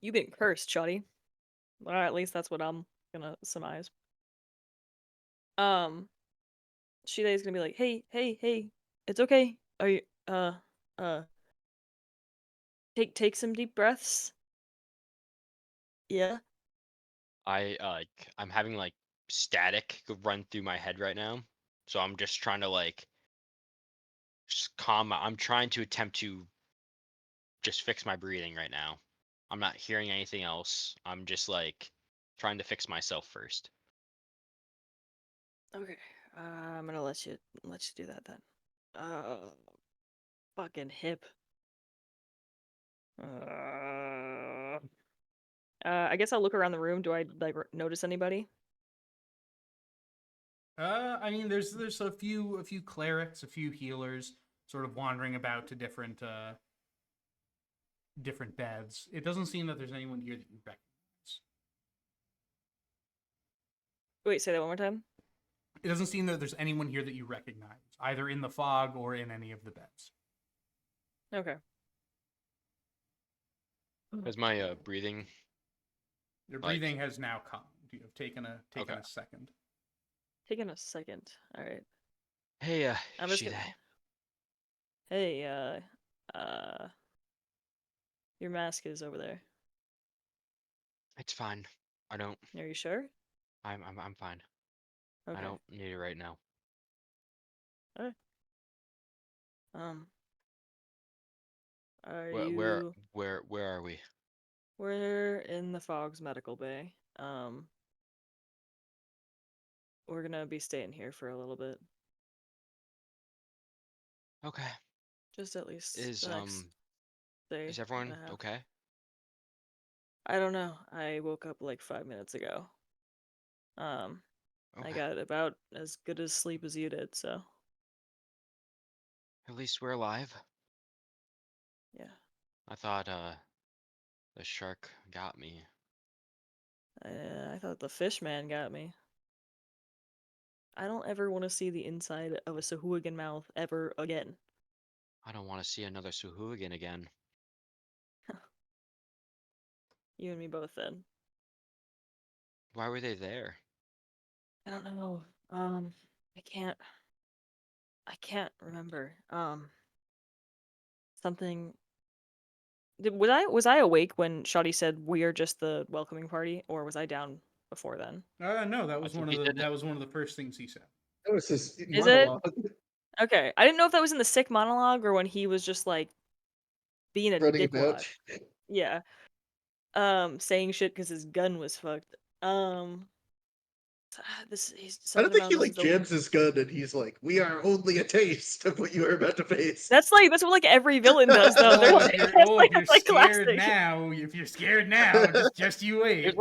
You've been cursed, Shoddy. Or at least that's what I'm gonna surmise. Shide's gonna be like, hey, it's okay. Are you uh take some deep breaths? Yeah. I'm having like static run through my head right now. So I'm just trying to like just I'm trying to attempt to just fix my breathing right now. I'm not hearing anything else. I'm just like trying to fix myself first. Okay. I'm gonna let you do that then. Fucking hip. I guess I'll look around the room. Do I like notice anybody? I mean, there's a few clerics, a few healers, sort of wandering about to different beds. It doesn't seem that there's anyone here that you recognize. Wait, say that one more time. It doesn't seem that there's anyone here that you recognize, either in the fog or in any of the beds. Okay. Is my breathing? Your Like- breathing has now calmed. You have taken a Okay. second. Taking a second. All right. Hey, I'm just Shide. gonna. Hey, your mask is over there. It's fine. I don't. Are you sure? I'm fine. Okay. I don't need it right now. Are Where you? where are we? We're in the Fog's medical bay. We're gonna be staying here for a little bit. Okay. Just at least Is the next day. is and everyone a half. okay? I don't know. I woke up like 5 minutes ago. I Okay. got about as good a sleep as you did, so At least we're alive. yeah. I thought the shark got me. I thought the fish man got me. I don't ever want to see the inside of a Sahuagin mouth ever again. I don't want to see another Suhugan again. You and me both then. Why were they there? I don't know. I can't remember. Something. Was I awake when Shoddy said we are just the welcoming party, or was I down before then? No, that was think one he of said it. that was one of the first things he said. That was his Is it? monologue. Okay, I didn't know if that was in the sick monologue or when he was just like being a Running about. dickwad. Yeah. Saying shit because his gun was fucked. He's I don't something think about he this like is the jams his gun and he's like, "We are only a taste of what you are about to face." That's what like every villain does though. They're Oh, like, if you're, that's if you're that's, like, scared classic. now, just you wait. There's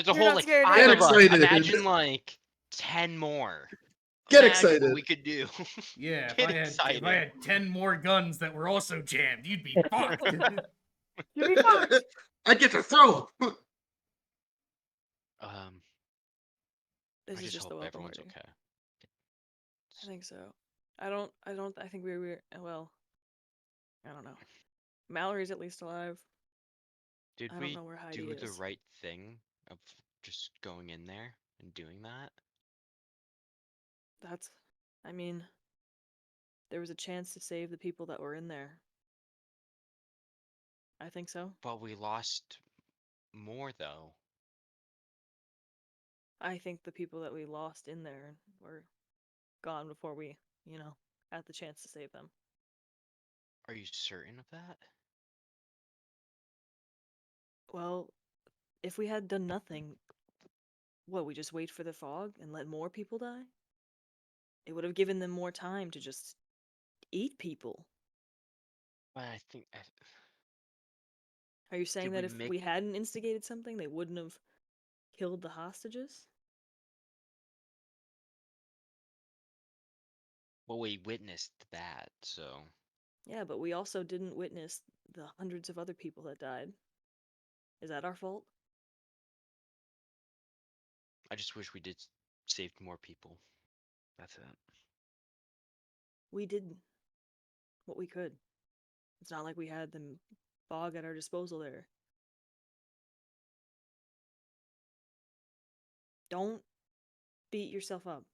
a You're whole not like scared five Get of us. excited. Imagine like 10 more. Get Imagine excited. what we could do. Yeah, Get if excited. I had 10 more guns that were also jammed, you'd be fucked. You'll be fucked. I get to throw. Um, This I is just just the hope welcome everyone's party. okay. I think so. I think we're well. I don't know. Mallory's at least alive. Did I don't we know where Heidi do the is. right thing of just going in there and doing that? That's, I mean, there was a chance to save the people that were in there. I think so. But we lost more though. I think the people that we lost in there were gone before we, had the chance to save them. Are you certain of that? Well, if we had done nothing, what, we just wait for the fog and let more people die? It would have given them more time to just eat people. But I think Are you saying did that we if make we hadn't instigated something, they wouldn't have killed the hostages? well we witnessed that, so Yeah, but we also didn't witness the hundreds of other people that died. Is that our fault? I just wish we did saved more people. That's it. We did what we could. It's not like we had the fog at our disposal there. Don't beat yourself up.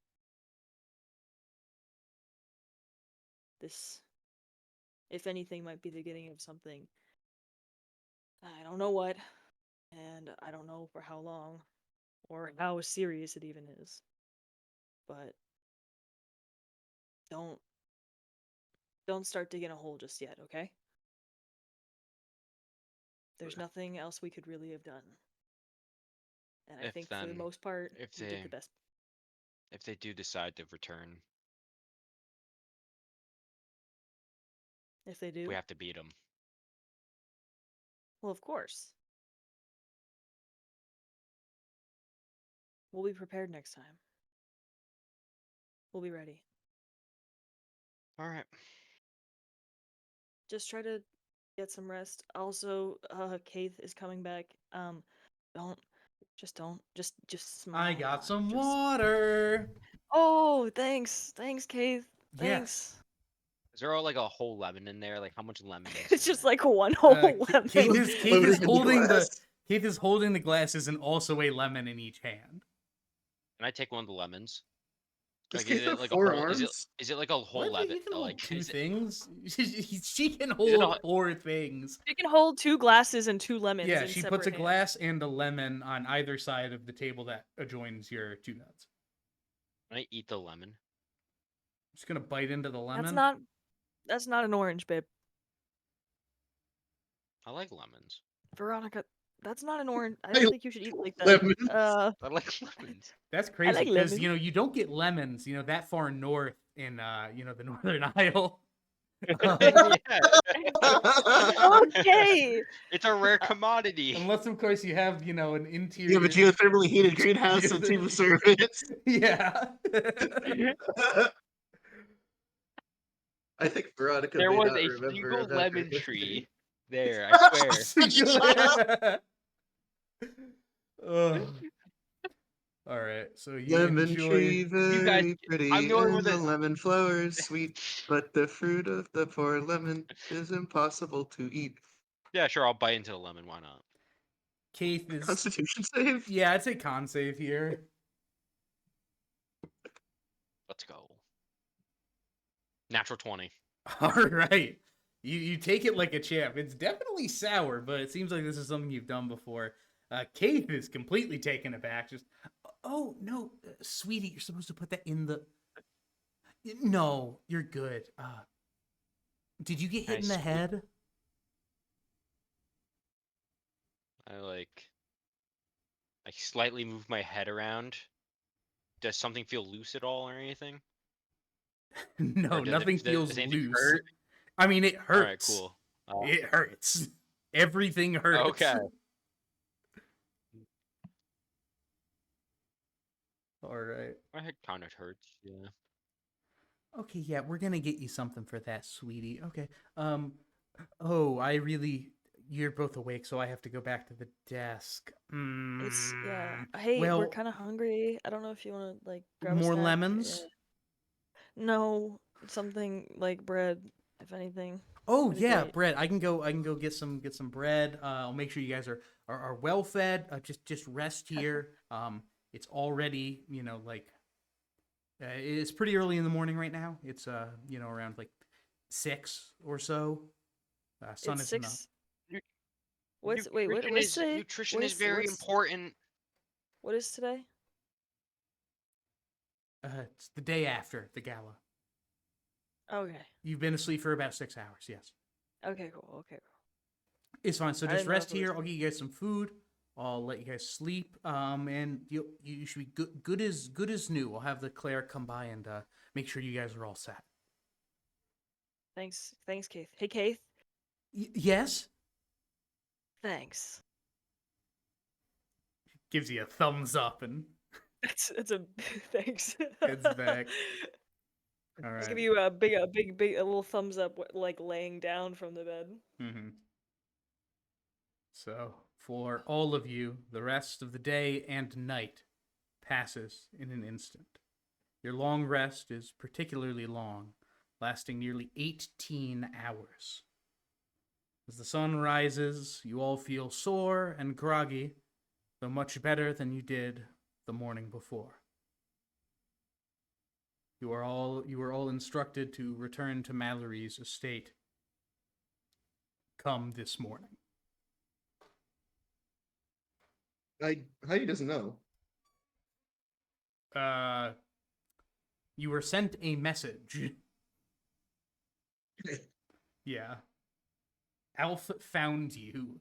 This, if anything, might be the beginning of something. I don't know what, and I don't know for how long, or how serious it even is. But don't start digging a hole just yet, okay? There's nothing else we could really have done. And I If think for the then most part, if we did they the best. if they do decide to return, If they we do, have to beat them. well, of course. We'll be prepared next time. We'll be ready. All right. Just try to get some rest. Also, Kaith is coming back. Don't, just I smile a got lot. some Just. water. Oh, thanks, Kaith. Yes. Thanks. Is there like a whole lemon in there? Like how much lemon is It's in just there? like one whole lemon. Keith Loading is in the holding glass. Keith is holding the glasses and also a lemon in each hand. Can I take one of the lemons? Does Like is Keith it have like a 4 whole arms? is it like a whole What? lemon? You can hold Like two is it things. She can is it a hold 4 things. You can hold 2 glasses and 2 lemons Yeah, in she separate puts a hands. glass and a lemon on either side of the table that adjoins your 2 nuts. can I eat the lemon? Just gonna bite into the lemon. That's not an orange, babe. I like lemons. Veronica, that's not an orange. I I don't think you should eat it like that. lemons. I like lemons. That's I crazy like because lemons. you don't get lemons that far north in the Northern Isle. Yeah, Okay. it's a rare Uh, commodity. Unless of course you have an You have a interior. geothermally heated greenhouse and team of servants. Yeah. I think Veronica There may was not a remember single about your lemon history. tree there, I swear. Ugh. All right, so you Lemon enjoy. tree, You guys, very I'm pretty, the only one and the that. lemon flowers sweet, but the fruit of the poor lemon is impossible to eat. Yeah, sure, I'll bite into the lemon. Why not? Keith is. Constitution save? Yeah, I'd say con save here. Let's go. Natural 20. All right. You take it like a champ. It's definitely sour, but it seems like this is something you've done before. Keith is completely taken aback. Just, oh no, sweetie, you're supposed to put that in the. No, you're good. Did you get hit in the Nice. head? I slightly move my head around. Does something feel loose at all or anything? No, Or nothing does feels anything loose. hurt? I mean, it All right, hurts. cool. It hurts. Everything hurts. Okay. All right. My head kind of hurts. Yeah. Okay, yeah, we're gonna get you something for that, sweetie. Okay. Oh, I really. You're both awake, so I have to go back to the desk. It's yeah. Hey, we're Well, kind of hungry. I don't know if you want to like grab a more snack. lemons? No, something like bread, if anything. Oh That'd be yeah, great. bread. I can go get some bread. I'll make sure you guys are well fed. Just rest here. It's already like it's pretty early in the morning right now. It's around like 6 or so. Sun It's isn't up. 6. What's today? Nutrition is very What's important. what is today? It's the day after the gala. Okay. You've been asleep for about 6 hours. Yes, Okay, cool. Okay, cool. it's fine. So I just didn't know rest if it was here. I'll get you guys some food. I'll let you guys sleep. And you should be good as new. I'll have the cleric come by and make sure you guys are all set. Thanks, Keith. Hey, Keith. Yes. Thanks. Gives you a thumbs up and It's a thanks. heads back. All Just give right. you a little thumbs up, like laying down from the bed. Mm-hmm. So for all of you, the rest of the day and night passes in an instant. Your long rest is particularly long, lasting nearly 18 hours. As the sun rises, you all feel sore and groggy, though much better than you did the morning before. You were all instructed to return to Mallory's estate come this morning. Heidi doesn't know. You were sent a message. Yeah. Alf found you.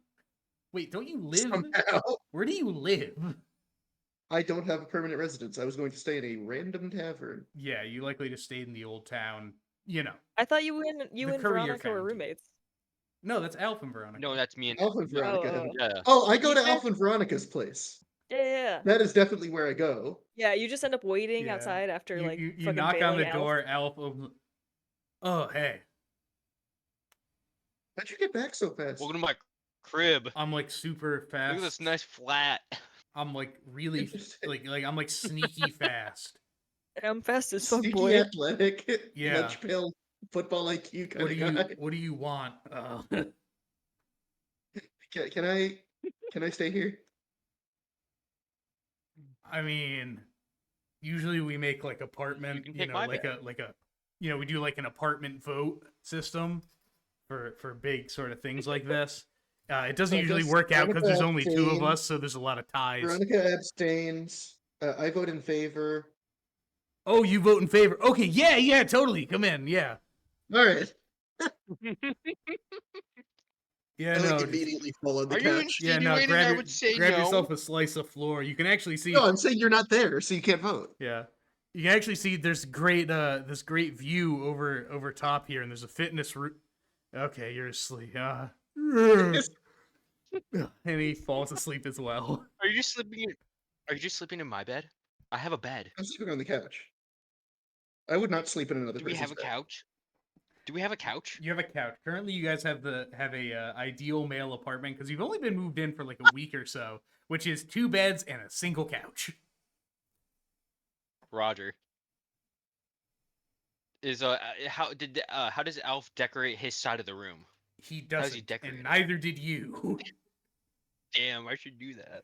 Wait, don't you live? Somehow. Where do you live? I don't have a permanent residence. I was going to stay in a random tavern. Yeah, you likely just stayed in the old town. I thought you The and courier Veronica were found you. roommates. No, that's Alf and Veronica. No, that's me and Alpha and yeah. Veronica. Oh. Yeah. Oh, I go to Ethan? Alpha and Veronica's place. Yeah. That is definitely where I go. Yeah, you just end up waiting Yeah. outside after You, like you, you fucking knock on bailing the Alf. door, Alf opens. Oh, hey. How'd you get back so fast? Welcome to my crib. I'm like super fast. Look at this nice flat. I'm like really Interesting. like I'm like sneaky fast. I'm fast as fuck, Sneaky boy. athletic, Yeah. lunch pail, football IQ kind What of do you guy. what do you want? Can I stay here? I mean, usually we make like apartment, can take my like bed. we do like an apartment vote system for big sort of things like this. It doesn't So I usually guess work out because there's only 2 of Veronica us, so there's a lot of ties. Veronica abstains. I vote in favor. Oh, you vote in favor? Okay, yeah, totally. Come in, yeah. All right. Yeah, I no, like just- immediately fall on the Are you couch. yeah, no. insinuating I would say Grab no? yourself a slice of floor. You can actually see. No, I'm saying you're not there, so you can't vote. Yeah, you can actually see there's this great view over top here, and there's a fitness room. Okay, you're asleep. And he falls asleep as well. Are you just sleeping in my bed? I have a bed. I'm sleeping on the couch. I would not sleep in another Do we have a person's bed. couch? Do we have a couch? You have a couch. Currently, you guys have a ideal male apartment because you've only been moved in for like a week or so, which is 2 beds and a single couch. Roger. Is how does Alf decorate his side of the room? He How does he doesn't, decorate and it? neither did you. Damn, I should do that.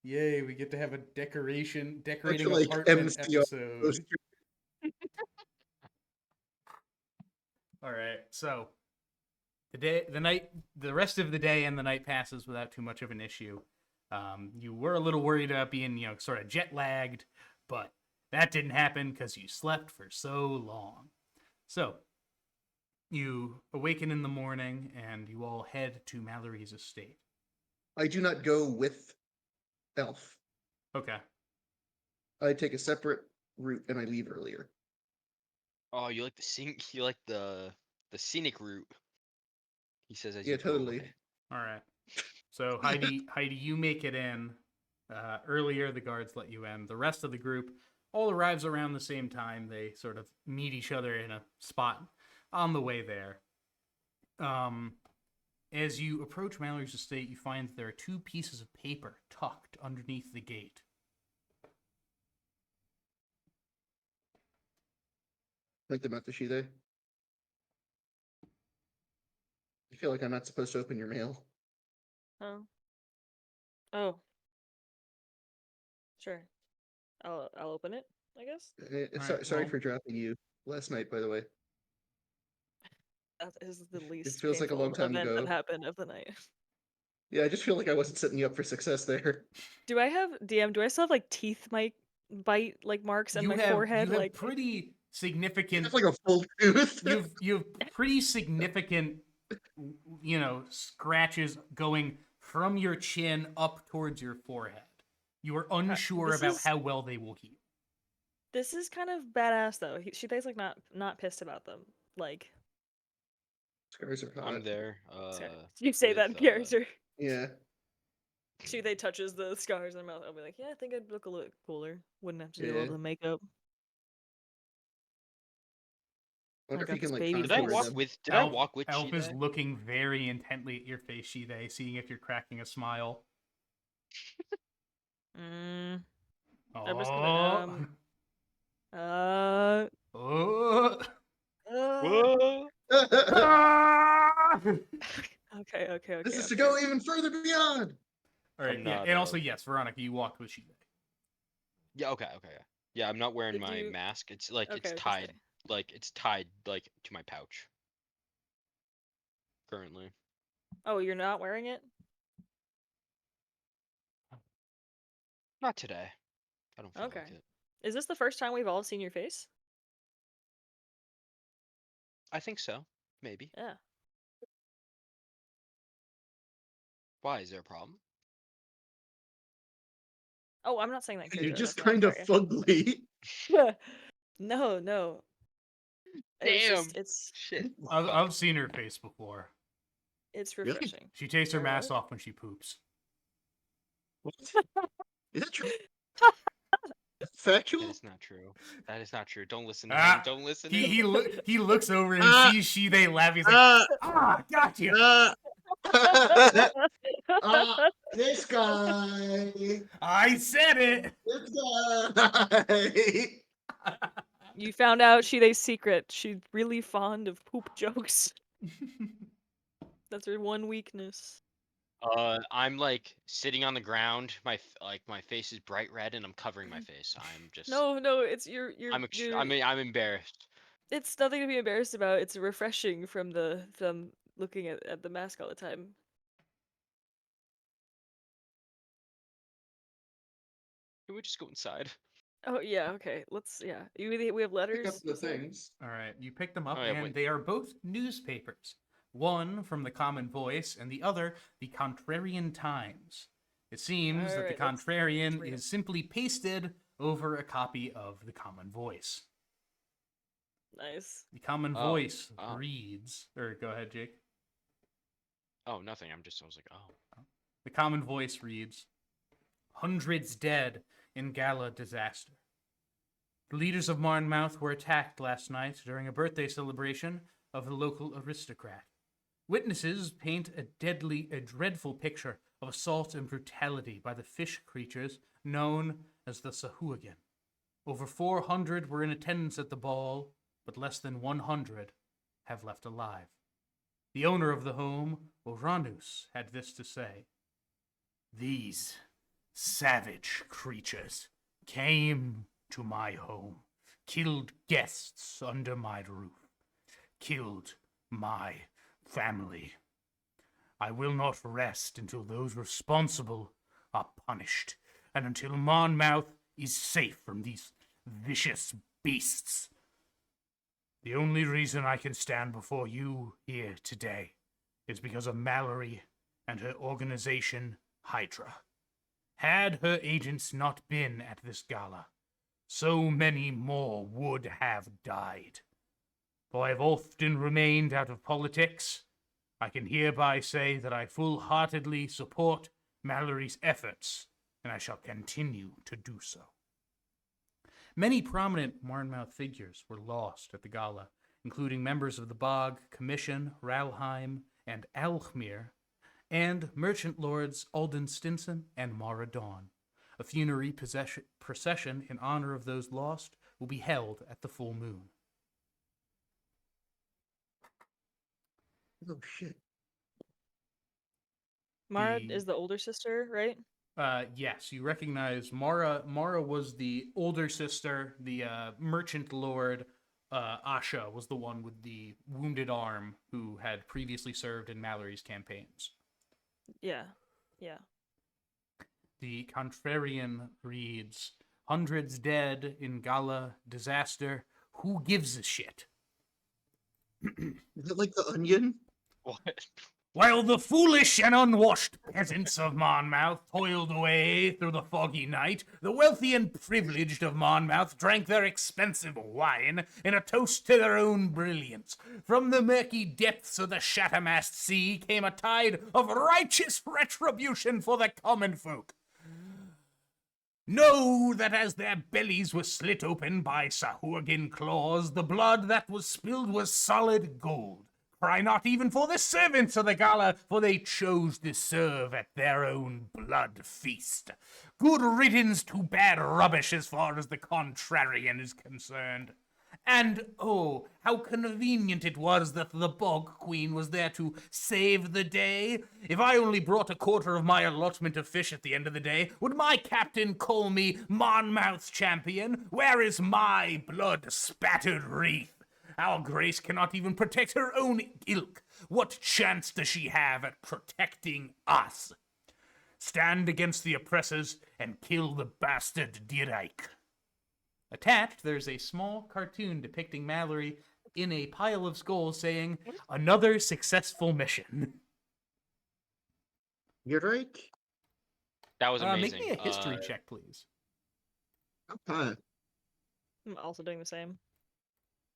Yay, we get to have a decorating like apartment MCR episode. poster. All right, so the rest of the day and the night passes without too much of an issue. You were a little worried about being, sort of jet lagged, but that didn't happen because you slept for so long. So you awaken in the morning and you all head to Mallory's estate. I do not go with Elf. Okay. I take a separate route and I leave earlier. Oh, you like the scenic route. He says as Yeah, you go totally. away. All right. So Heidi, you make it in. Earlier, the guards let you in. The rest of the group all arrives around the same time. They sort of meet each other in a spot on the way there. As you approach Mallory's estate, you find that there are 2 pieces of paper tucked underneath the gate. Like them out to Shide. I feel like I'm not supposed to open your mail. Oh. Oh. Sure. I'll open it, I guess. Alright, Sorry well- for dropping you last night, by the way. That is the least feels like a painful long time event ago. that happened of the night. Yeah, I just feel like I wasn't setting you up for success there. Do I have DM? Do I still have like teeth bite like marks on my forehead? You have Like pretty significant. It's like a full tooth. You've pretty significant, scratches going from your chin up towards your forehead. You are unsure this about is- how well they will heal. this is kind of badass though. She thinks like not pissed about them. Like Scars are hot. I'm there. you say that in with, character. Yeah. They touches the scars in her mouth. I'll be like, yeah, I think I'd look a little cooler. Wouldn't have to do all Yeah. the makeup. Wonder I if you got can this like baby Did I face. walk them. with? Did I walk with Elf is Shide? looking very intently at your face, Shide, seeing if you're cracking a smile. I'm Oh. just gonna Oh. Whoa! Ah! okay. This is to go even further beyond. All right, I'm yeah, not, and also yes, Veronica, you walked with Shide. Yeah. Okay. Yeah, I'm not wearing Did my you- mask. It's like Okay, it's I was gonna tied. say. Like it's tied like to my pouch. Currently. Oh, you're not wearing it? Not today. I don't feel Okay. like it. Is this the first time we've all seen your face? I think so. Maybe. Yeah. Why? Is there a problem? Oh, I'm not saying that. in You're character, just that's why I'm kind of sorry. fugly. No. Damn. It's Shit. I've seen her face before. Really? refreshing. She takes her Or mask what? off when she poops. Is that true? That Factual? is not true. That is not true. Don't listen to Ah, him. Don't listen to him. He looks over and Ah. sees Shide laugh. He's like, got you. This guy. I said it. This guy. You found out Shide's secret. She's really fond of poop jokes. That's her one weakness. I'm like sitting on the ground. My face is bright red, and I'm covering my face. I'm just. No, it's you're I'm embarrassed. it's nothing to be embarrassed about. It's refreshing from looking at the mask all the time. Can we just go inside? Oh yeah, okay. We have letters. Pick up the you said? things. All right, you pick them up, Oh, yeah, and wait. they are both newspapers. One from the Common Voice, and the other the Contrarian Times. It seems that the Alright, let's Contrarian read 'em. is simply pasted over a copy of the Common Voice. Nice. The Common Oh, Voice oh. reads, or go ahead, Jake. Oh, nothing. I was like, oh. The Common Voice reads, hundreds dead in gala disaster. The leaders of Monmouth were attacked last night during a birthday celebration of the local aristocrat. Witnesses paint a dreadful picture of assault and brutality by the fish creatures known as the Sahuagin. Over 400 were in attendance at the ball, but less than 100 have left alive. The owner of the home, Uranus, had this to say. These savage creatures came to my home, killed guests under my roof, killed my family. I will not rest until those responsible are punished, and until Monmouth is safe from these vicious beasts. The only reason I can stand before you here today is because of Mallory and her organization, Hydra. Had her agents not been at this gala, so many more would have died. Though I have often remained out of politics, I can hereby say that I full-heartedly support Mallory's efforts and I shall continue to do so. Many prominent Marnmouth figures were lost at the gala, including members of the Bog, Commission, Ralheim, and Alchmere, and merchant lords Alden Stinson and Mara Dawn. A funerary procession in honor of those lost will be held at the full moon. Oh shit. Mara The- is the older sister, right? Yes, you recognize Mara. Mara was the older sister. The merchant lord, Asha, was the one with the wounded arm who had previously served in Mallory's campaigns. Yeah. Yeah. The contrarian reads, "Hundreds dead in Gala disaster. Who gives a shit?" Is it like the Onion? What? While the foolish and unwashed peasants of Monmouth toiled away through the foggy night, the wealthy and privileged of Monmouth drank their expensive wine in a toast to their own brilliance. From the murky depths of the Shattermast Sea came a tide of righteous retribution for the common folk. Know that as their bellies were slit open by Sahuagin claws, the blood that was spilled was solid gold. Cry not even for the servants of the gala, for they chose to serve at their own blood feast. Good riddance to bad rubbish as far as the contrarian is concerned. And, oh, how convenient it was that the Bog Queen was there to save the day. If I only brought a quarter of my allotment of fish at the end of the day, would my captain call me Monmouth's champion? Where is my blood-spattered wreath? Our Grace cannot even protect her own ilk. What chance does she have at protecting us? Stand against the oppressors and kill the bastard Dirike. Attached, there's a small cartoon depicting Mallory in a pile of skulls saying, "Another successful mission." You're right. That was Make amazing. me a history check, please. Okay. I'm also doing the same.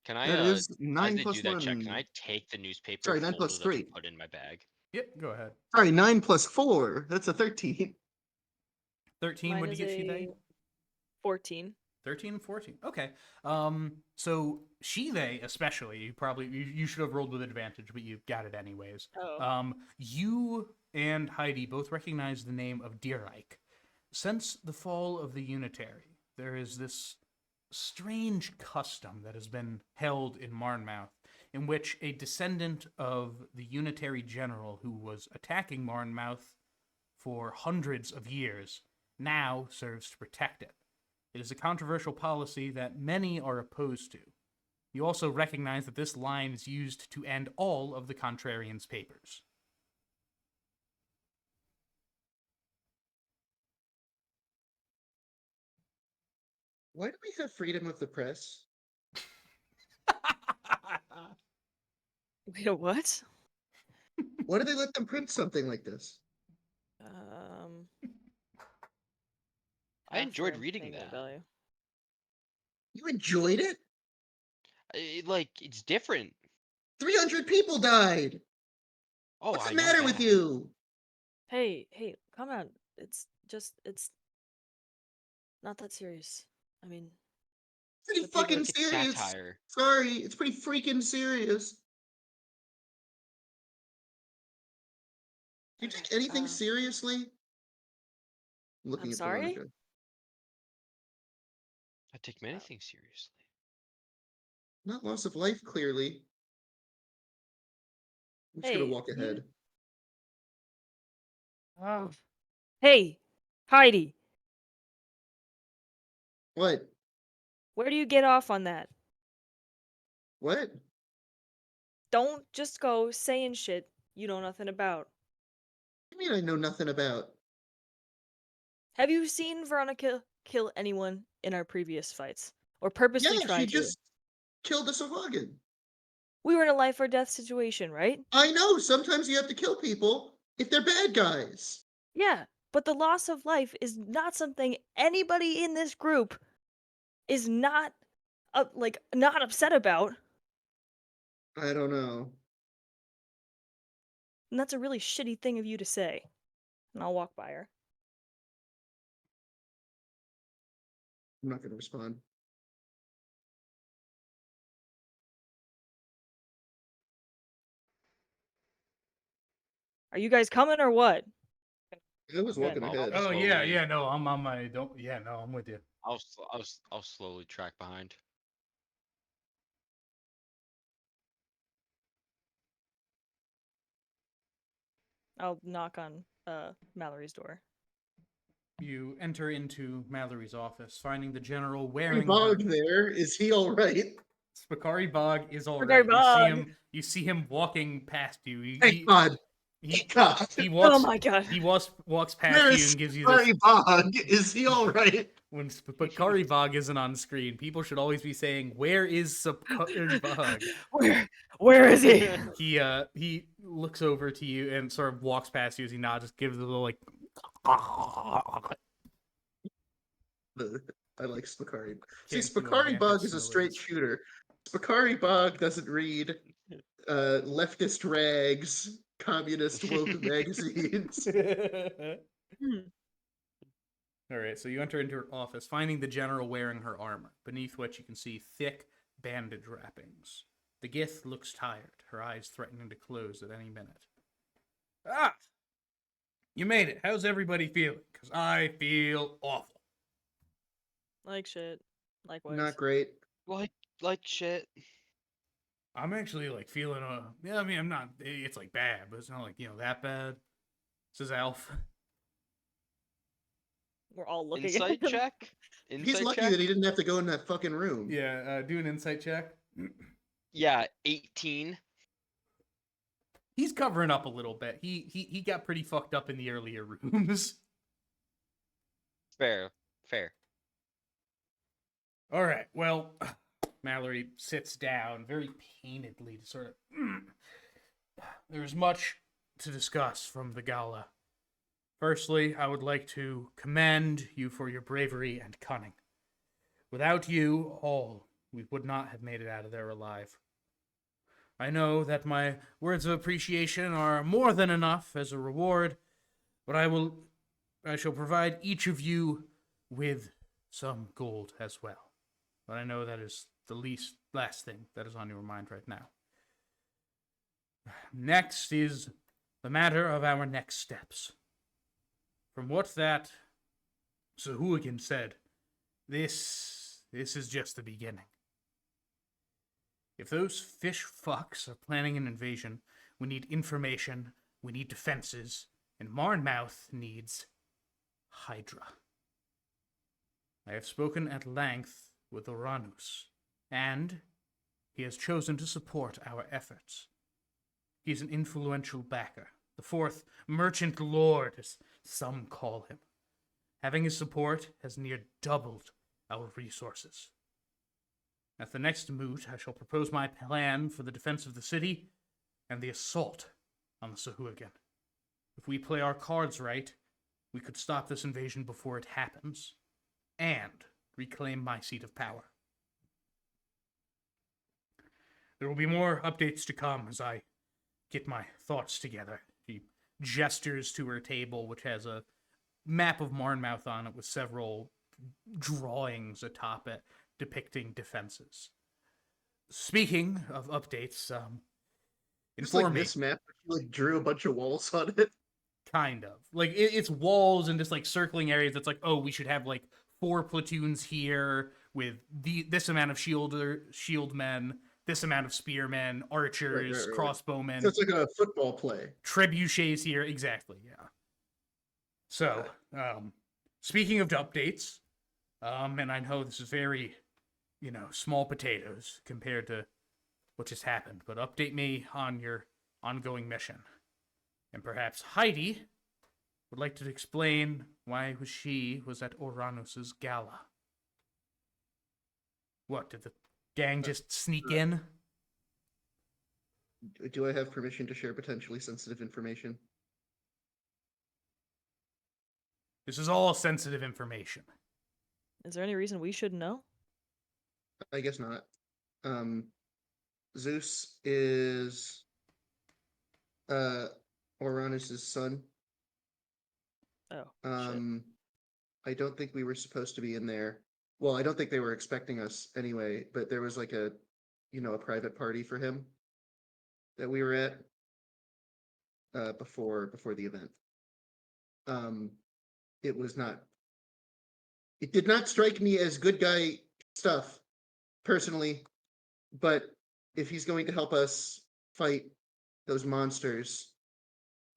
Can I, That is as 9 they plus do that check, 1. can I take the newspaper Sorry, 9 folded plus up 3. and put it in my bag? Yep, go ahead. Sorry, 9 plus 4. That's a 13. 13, Mine what is did you get, She-They? 14. 13 and 14. Okay. So She-They, especially, you should have rolled with advantage, but you got it anyways. Oh. You and Heidi both recognize the name of Dirike. Since the fall of the Unitary, there is this strange custom that has been held in Marnmouth, in which a descendant of the Unitary general who was attacking Marnmouth for hundreds of years now serves to protect it. It is a controversial policy that many are opposed to. You also recognize that this line is used to end all of the Contrarians' papers. Why do we have freedom of the press? Wait, what? Why do they let them print something like this? I have enjoyed for reading entertainment that. value. You enjoyed it? It's different. 300 people died! Oh, What's I the know matter with that. you? Hey, come on. It's not that serious. I mean, Pretty the people- fucking Look, it's serious. satire. Sorry, it's pretty freaking serious. Do you take anything seriously? I'm looking I'm at sorry? Veronica. I take many things seriously. Not loss of life, clearly. I'm just gonna Hey, walk ahead. Oh. Hey, Heidi, What? where do you get off on that? What? Don't just go saying shit you know nothing about. What do you mean I know nothing about? Have you seen Veronica kill anyone in our previous fights? Or purposely Yeah, try she to? just killed a Sahuagin. We were in a life or death situation, right? I know, sometimes you have to kill people if they're bad guys. Yeah, but the loss of life is not something anybody in this group is not not upset about. I don't know. And that's a really shitty thing of you to say. And I'll walk by her. I'm not going to respond. Are you guys coming or what? I was walking Good. ahead. Oh yeah, Slowly. yeah. No, I'm on my. Don't. Yeah, no, I'm with you. I'll slowly track behind. I'll knock on Mallory's door. You enter into Mallory's office, finding the general Hey, wearing Bog her. there. Is he all right? Spicari Bog is all Spicari right. You see Bog! him. You see him walking past you. Thank God. He Thank God. he Oh walks. my god. He walks past Where you is and gives you this. Sorry, Bog? Is he all right? When Spicari Bog isn't on screen, people should always be saying, "Where is Spicari Bog?" Where is he? He looks over to you and sort of walks past you as he nods, just gives a little like. I like Spicari. See, Can't do Spicari a Bog Mantis is a straight noise. shooter. Spicari Bog doesn't read leftist rags, communist woke magazines. Hmm. All right, so you enter into her office, finding the general wearing her armor, beneath which you can see thick bandage wrappings. The Gith looks tired, her eyes threatening to close at any minute. Ah! You made it. How's everybody feeling? Because I feel awful. Like shit. Likewise. Not great. Like shit. I'm actually like feeling yeah, I mean I'm not it's like bad, but it's not like, that bad. Says Alf. We're all looking Insight at him. check. He's Insight lucky check. that he didn't have to go in that fucking room. Yeah, do an insight check. Yeah, 18. He's covering up a little bit. He got pretty fucked up in the earlier rooms. Fair. All right. Well, Mallory sits down very painedly to sort of. There's much to discuss from the gala. Firstly, I would like to commend you for your bravery and cunning. Without you all, we would not have made it out of there alive. I know that my words of appreciation are more than enough as a reward, but I shall provide each of you with some gold as well. But I know that is the last thing that is on your mind right now. Next is the matter of our next steps. From what that Sahuagin said, this is just the beginning. If those fish fucks are planning an invasion, we need information, we need defenses, and Marnmouth needs Hydra. I have spoken at length with Uranus, and he has chosen to support our efforts. He is an influential backer, the fourth merchant lord, as some call him. Having his support has near doubled our resources. At the next moot, I shall propose my plan for the defense of the city and the assault on the Sahuagin. If we play our cards right, we could stop this invasion before it happens and reclaim my seat of power. There will be more updates to come as I get my thoughts together. She gestures to her table, which has a map of Marnmouth on it with several drawings atop it depicting defenses. Speaking of updates, Just like inform me. this map, he like drew a bunch of walls on it. Kind of. Like, it's walls and just, like, circling areas that's like, oh, we should have, like, 4 platoons here with this amount of shield men, this amount of spearmen, archers, Right. crossbowmen. So it's like a football play. Trebuchets here. Exactly, yeah. So, speaking of updates, and I know this is very, small potatoes compared to what just happened, but update me on your ongoing mission. And perhaps Heidi would like to explain why she was at Uranus's gala. What, did the gang just sneak in? Do I have permission to share potentially sensitive information? This is all sensitive information. Is there any reason we should know? I guess not. Zeus is Uranus's son. Oh, shit. I don't think we were supposed to be in there. Well, I don't think they were expecting us anyway, but there was like a, a private party for him that we were at before the event. Um, it was not. It did not strike me as good guy stuff personally, but if he's going to help us fight those monsters,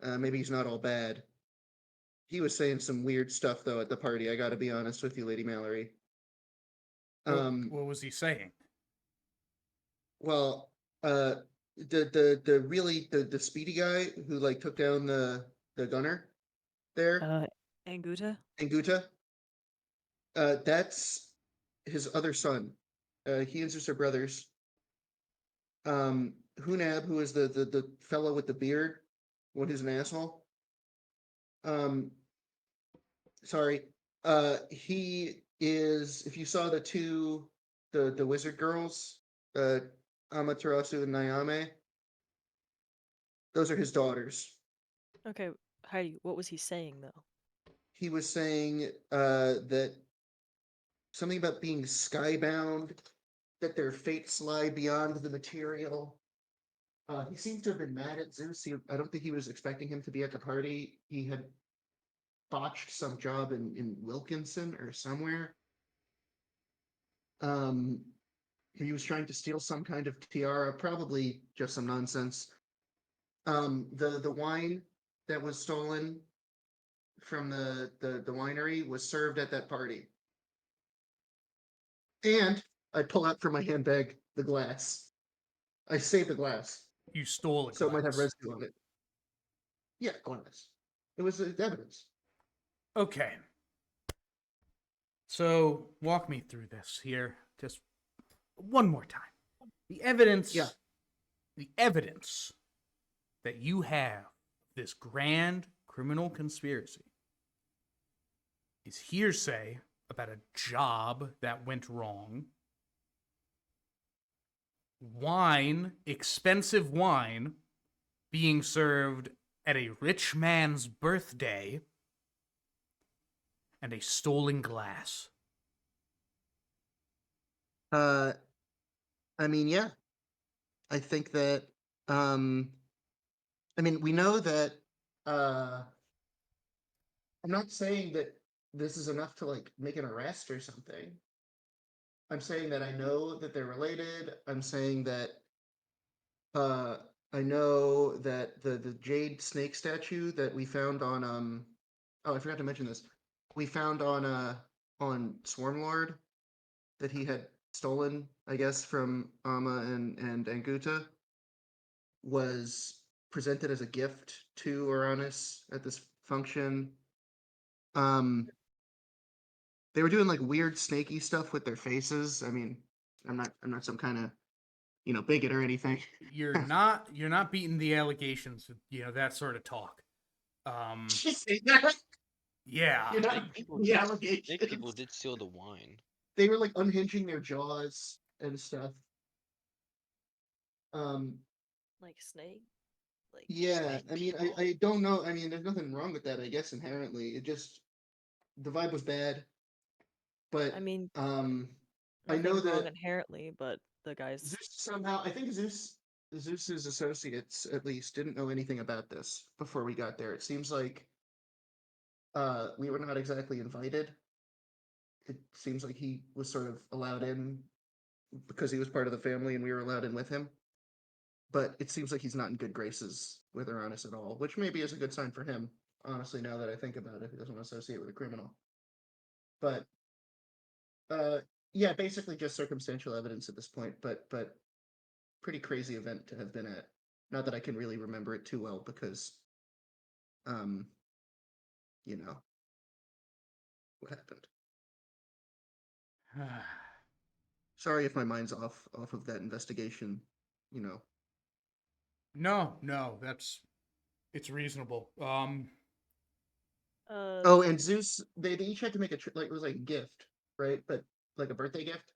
maybe he's not all bad. He was saying some weird stuff though at the party. I got to be honest with you, Lady Mallory. What was he saying? Well, uh, the really the speedy guy who like took down the gunner there, Anguta? Anguta. That's his other son. He and Zeus are brothers. Hunab, who is the fellow with the beard, when he's an asshole. Um, sorry. He is. If you saw the two, the wizard girls, Amaterasu and Nayame, those are his daughters. Okay, Heidi, what was he saying though? He was saying that something about being skybound, that their fates lie beyond the material. He seems to have been mad at Zeus. I don't think he was expecting him to be at the party. He had botched some job in Wilkinson or somewhere. Um, he was trying to steal some kind of tiara, probably just some nonsense. The wine that was stolen from the winery was served at that party. And I pull out from my handbag the glass. I saved the glass, You stole a so it might have glass. residue on it. Yeah, glass. It was evidence. Okay. So walk me through this here, just one more time. The evidence. Yeah. The evidence that you have this grand criminal conspiracy is hearsay about a job that went wrong, wine, expensive wine, being served at a rich man's birthday, and a stolen glass. I mean, yeah. I think that we know that I'm not saying that this is enough to like make an arrest or something. I'm saying that I know that they're related. I'm saying that uh I know that the jade snake statue that we found on oh, I forgot to mention this. We found on Swarmlord that he had stolen, I guess, from Amma and Anguta, was presented as a gift to Uranus at this function. Um, they were doing like weird snaky stuff with their faces. I mean, I'm not some kind of bigot or anything. You're not beating the allegations with, that sort of talk. Yeah. You're not I think people, the I think people allegations. did steal the wine. They were like unhinging their jaws and stuff. Um, Like snake? Like yeah, Snake I mean, people. I don't know. I mean, there's nothing wrong with that, I guess, inherently. It just the vibe was bad, but I mean, I know nothing wrong that inherently, but the guy's Zeus somehow, I think Zeus's associates at least didn't know anything about this before we got there. It seems like we were not exactly invited. It seems like he was sort of allowed in because he was part of the family and we were allowed in with him. But it seems like he's not in good graces with Uranus at all, which maybe is a good sign for him, honestly, now that I think about it. He doesn't want to associate with a criminal. But uh yeah, basically just circumstantial evidence at this point, but pretty crazy event to have been at. Not that I can really remember it too well because, um, you know, what happened. Sorry if my mind's off of that investigation. You know. No, it's reasonable. Oh, and Zeus, they each had to make like it was like a gift, right? But like a birthday gift,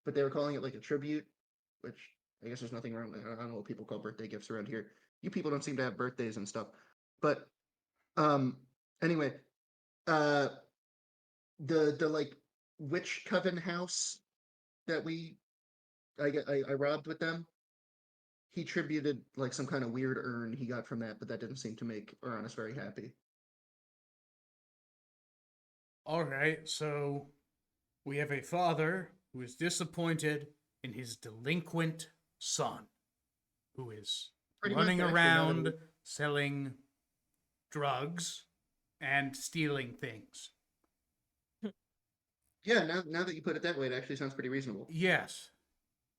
but they were calling it like a tribute, which I guess there's nothing wrong with. I don't know what people call birthday gifts around here. You people don't seem to have birthdays and stuff, but um, anyway, uh, the like witch coven house that I robbed with them, he tributed like some kind of weird urn he got from that, but that didn't seem to make Uranus very happy. All right, so we have a father who is disappointed in his delinquent son, who is Pretty running much, actually, now that around we- selling drugs and stealing things. Yeah, now that you put it that way, it actually sounds pretty reasonable. Yes.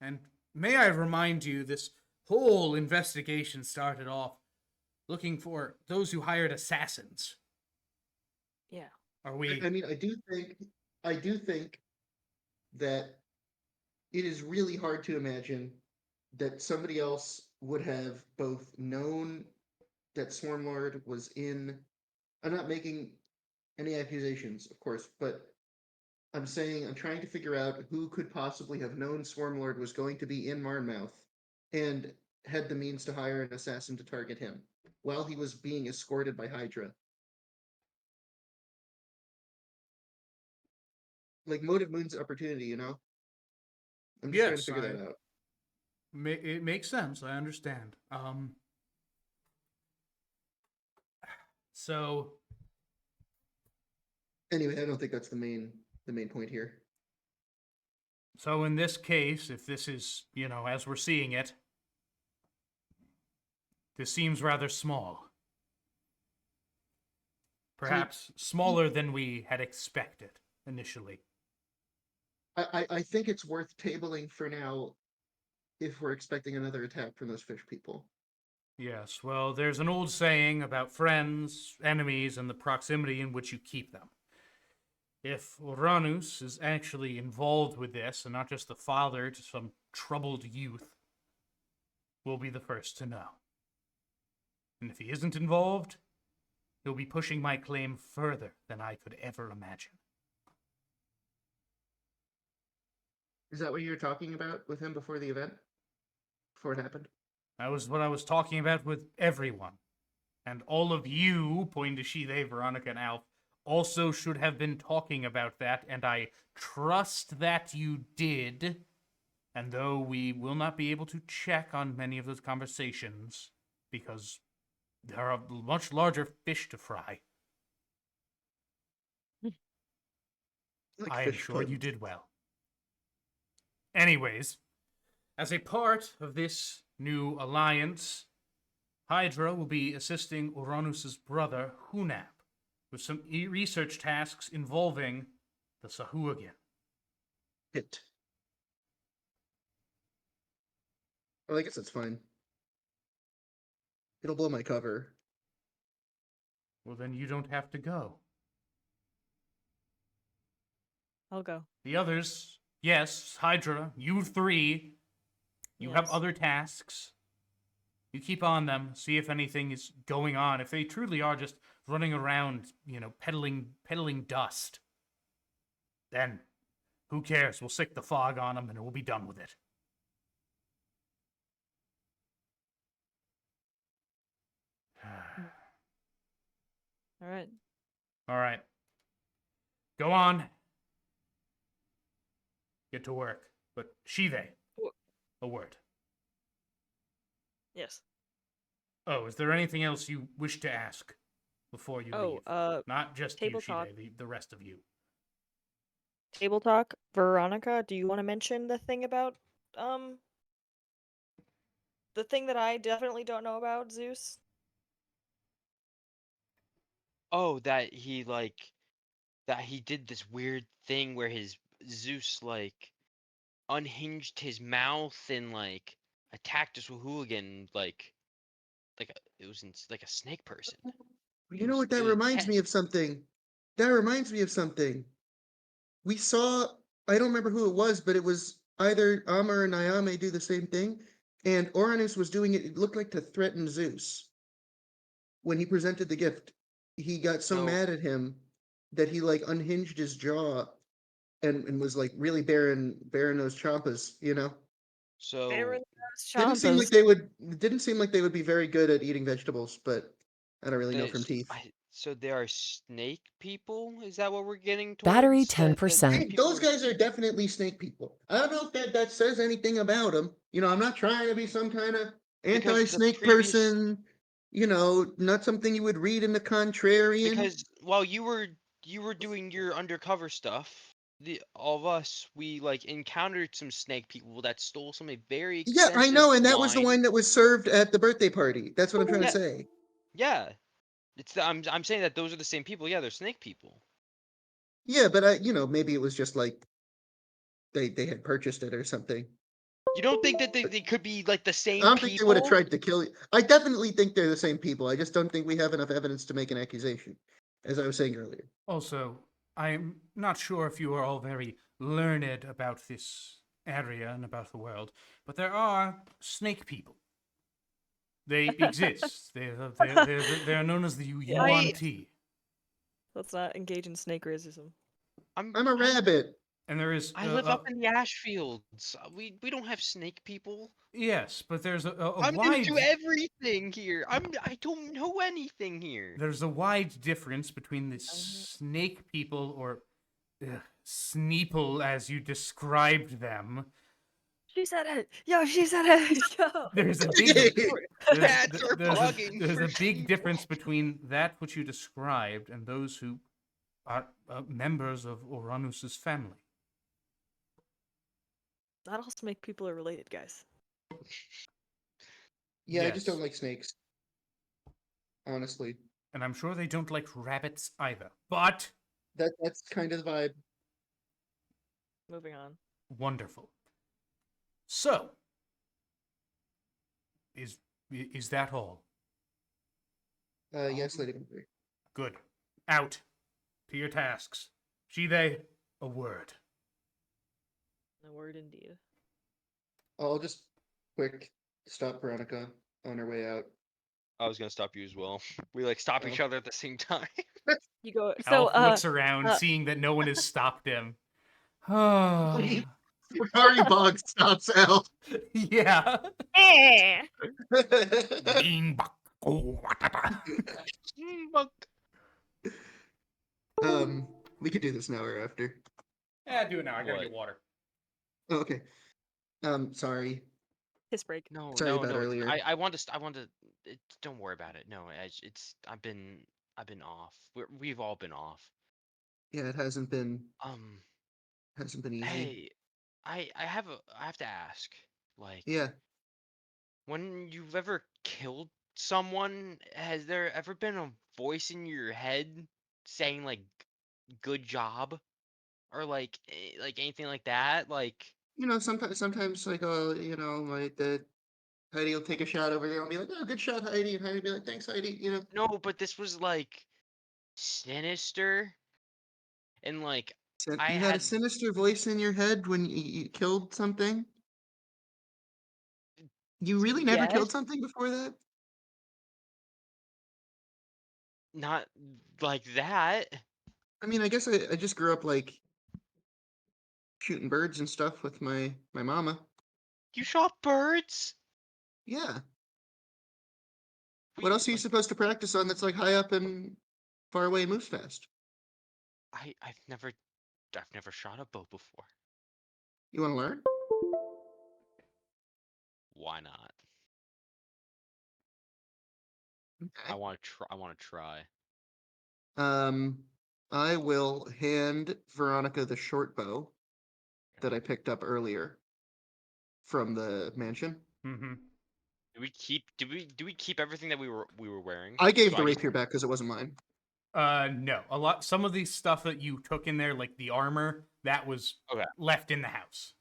And may I remind you, this whole investigation started off looking for those who hired assassins. Yeah. Are we? I mean, I do think that it is really hard to imagine that somebody else would have both known that Swarmlord was in. I'm not making any accusations, of course, but I'm saying I'm trying to figure out who could possibly have known Swarmlord was going to be in Marnmouth and had the means to hire an assassin to target him while he was being escorted by Hydra. Like Motive Moon's opportunity, you know? I'm just trying to Yes, figure that out. it makes sense. I understand. So Anyway, I don't think that's the main point here. So in this case, if this is, as we're seeing it, this seems rather small. Perhaps smaller than we had expected initially. I think it's worth tabling for now if we're expecting another attack from those fish people. Yes, well, there's an old saying about friends, enemies, and the proximity in which you keep them. If Uranus is actually involved with this, and not just the father to some troubled youth, we'll be the first to know. And if he isn't involved, he'll be pushing my claim further than I could ever imagine. Is that what you were talking about with him before the event? Before it happened? That was what I was talking about with everyone. And all of you, pointing to she, they, Veronica, and Alf, also should have been talking about that, and I trust that you did. And though we will not be able to check on many of those conversations, because there are much larger fish to fry, Like I am fish sure you puns. did well. Anyways, as a part of this new alliance, Hydra will be assisting Uranus's brother, Hunap, with some research tasks involving the Sahuagin. Hit. Well, I guess that's fine. It'll blow my cover. Well, then you don't have to go. I'll go. The others, yes, Hydra, you three, you have Yes. other tasks. You keep on them, see if anything is going on. If they truly are just running around, peddling dust, then who cares? We'll sick the fog on them and we'll be done with it. All right. All right. Go on. Get to work. But they, a word. Yes. Oh, is there anything else you wish to ask before you leave? Not just you, table talk. the rest of you. Table talk. Veronica, do you want to mention the thing about the thing that I definitely don't know about, Zeus? Oh, that he did this weird thing where his Zeus unhinged his mouth and attacked us with hooligan it was like a snake person. You know what? That It was reminds me intense. of something. That reminds me of something. We saw, I don't remember who it was, but it was either Amar or Nyame do the same thing. And Uranus was doing it, it looked like to threaten Zeus. When he presented the gift, he got so No. mad at him that he unhinged his jaw and was really bearing those chompas, you know? So Didn't seem like they would be very good at eating vegetables, but I don't really know the from teeth. So there are snake people? Is that what we're getting Battery towards? That these 10%. Hey, people those are guys are definitely snake people. I don't know if that says anything about them. You know, I'm not trying to be some kind of because the anti-snake previous person. You know, not something you would read in the Contrarian. because while you were doing your undercover stuff, the all of us we like encountered some snake people that stole some very Yeah, I expensive know, and that was the wine. wine that was served at the birthday party. That's what I'm trying to Yeah, say. yeah. I'm saying that those are the same people. Yeah, they're snake people. Yeah, but maybe it was just like they had purchased it or something. You don't think that they could be like the I same don't think they would have people? tried to kill you. I definitely think they're the same people. I just don't think we have enough evidence to make an accusation, as I was saying earlier. Also, I'm not sure if you are all very learned about this area and about the world, but there are snake people. They exist. They're known as the Yeah, I Yuan-Ti. let's not engage in snake racism. I'm I'm a rabbit. And there is I live up in the ash fields. We don't have snake people. yes, but there's a I'm new wide to everything here. I don't know anything here. there's a wide difference between the Um, snake people or Sneeple as you described them. She said it. Yo, she said it. Yo. There's a big Cats are blogging there's for a big difference people. between that which you described and those who are members of Uranus's family. Not all snake people are related, guys. Yeah, I just Yes, don't like snakes. Honestly, and I'm sure they don't like rabbits either. But that's kind of the vibe. Moving on. wonderful. So, is that all? Yes, Lady Murphy. Good. Out to your tasks. She they a word. No word indeed. I'll just quick stop Veronica on her way out. I was gonna stop you as well. We like stop each Oh. other at the same time. You go. So, Alf looks around, uh, seeing that no one has stopped him. yeah. Ferrari Bog stops out. Bean buck. Oh, watata. Fuck. We could do this now or after. Yeah, do it now. I gotta What? get water. Oh, okay. Sorry. piss break. No, Sorry no, about no. earlier. I want to. I want to. Don't worry about it. No, I've been off. We've all been off. Yeah, it hasn't been Um. easy. Hey, I have to ask. Like, Yeah. when you've ever killed someone, has there ever been a voice in your head saying like "good job" or like anything like that? Like, Sometimes like like the Heidi will take a shot over there and be like, "Oh, good shot, Heidi," and Heidi will be like, "Thanks, Heidi." no, but this was like sinister and like I You had a had sinister voice in your head when you killed something. You really never yes, killed something before that? not like that. I mean, I guess I just grew up like shooting birds and stuff with my mama. You shot birds? Yeah. What We else are you like supposed to practice on that's like high up and far away and moves fast? I've never shot a bow before. You want to learn? Why not? I Okay. want to try. I want to try. Um, I will hand Veronica the short bow that I picked up earlier from the mansion. Mm-hmm. Do we keep everything that we were wearing? I gave So the I just rapier back because it wasn't mine. No. Some of the stuff that you took in there, like the armor, that was okay, left in the house.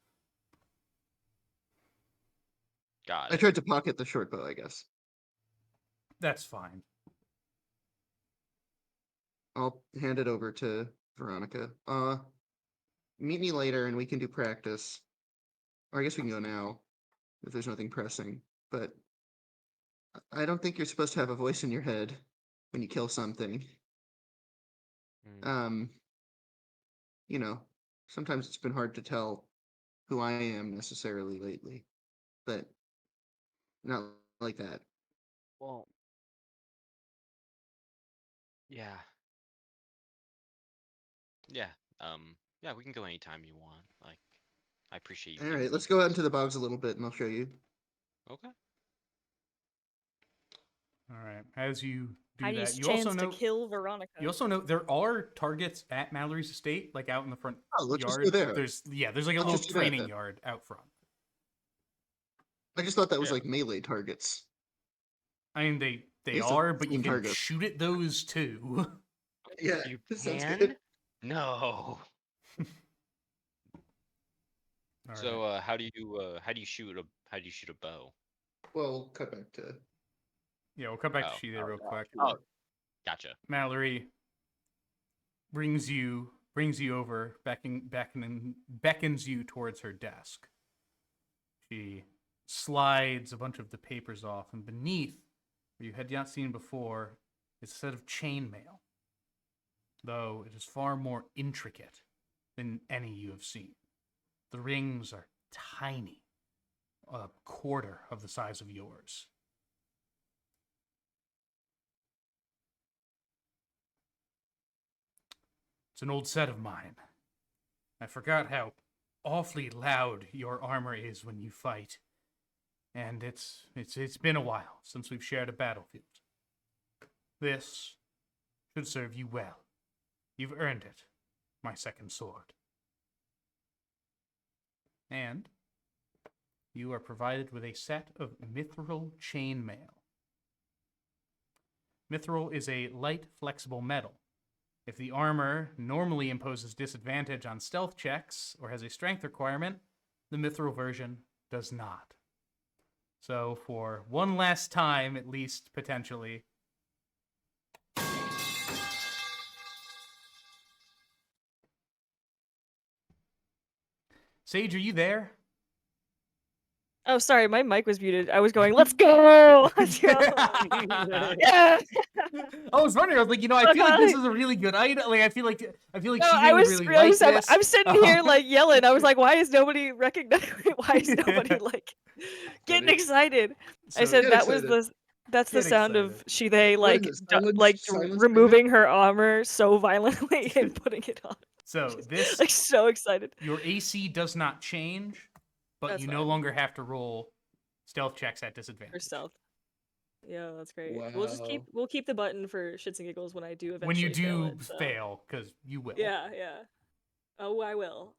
got I it. tried to pocket the short bow, I guess. That's fine. I'll hand it over to Veronica. Meet me later and we can do practice. Or I guess we can go now if there's nothing pressing. But I don't think you're supposed to have a voice in your head when you kill something. Mm, Um, you know, sometimes it's been hard to tell who I am necessarily lately, but not like that. Well, Yeah. Yeah. Yeah, we can go anytime you want. Like, I appreciate you All giving right, me let's go out this. into the bogs a little bit, and I'll show you. Okay. All right. As you do Heidi's that, you also chance to know kill Veronica. there are targets at Mallory's estate, like out in the front Oh, let's just go yard. there. There's like a Let's little just do that training then. yard out front. I just thought that was Yeah. like melee targets. I mean, they It's the are, but you same can target. shoot at those too. Yeah, You this sounds can? good. No. All So, right. how do you shoot a bow? Well, cut back to. Yeah, we'll come back to Oh. she there real quick. Oh, gotcha. Mallory brings you over, beckons you towards her desk. She slides a bunch of the papers off, and beneath, where you had not seen before, is a set of chainmail, though it is far more intricate than any you have seen. The rings are tiny, a quarter of the size of yours. It's an old set of mine. I forgot how awfully loud your armor is when you fight. And it's been a while since we've shared a battlefield. This should serve you well. You've earned it, my second sword. And you are provided with a set of mithril chainmail. Mithril is a light, flexible metal. If the armor normally imposes disadvantage on stealth checks or has a strength requirement, the mithril version does not. So, for one last time, at least potentially, Sage, are you there? Oh, sorry, my mic was muted. I was going, let's go! Let's go! Yeah! I was wondering. I was like, I feel like this Okay. is a really good item. Like, I feel like No, Shide would really like this. I'm sitting here like yelling. I was like, why is nobody recognizing? Why is nobody like getting Funny. excited? I So, said Get that was excited. that's the Get sound of excited. Shide What is like it? Silence, silence removing her armor so violently and putting it on. So this, Like so excited. your AC does not change, but That's you no fine. longer have to roll stealth checks at disadvantage. For stealth. Yeah, that's great. Wow. We'll keep the button for shits and giggles when I do eventually When you fail do it. So. fail, because you will. Yeah, yeah. Oh, I will.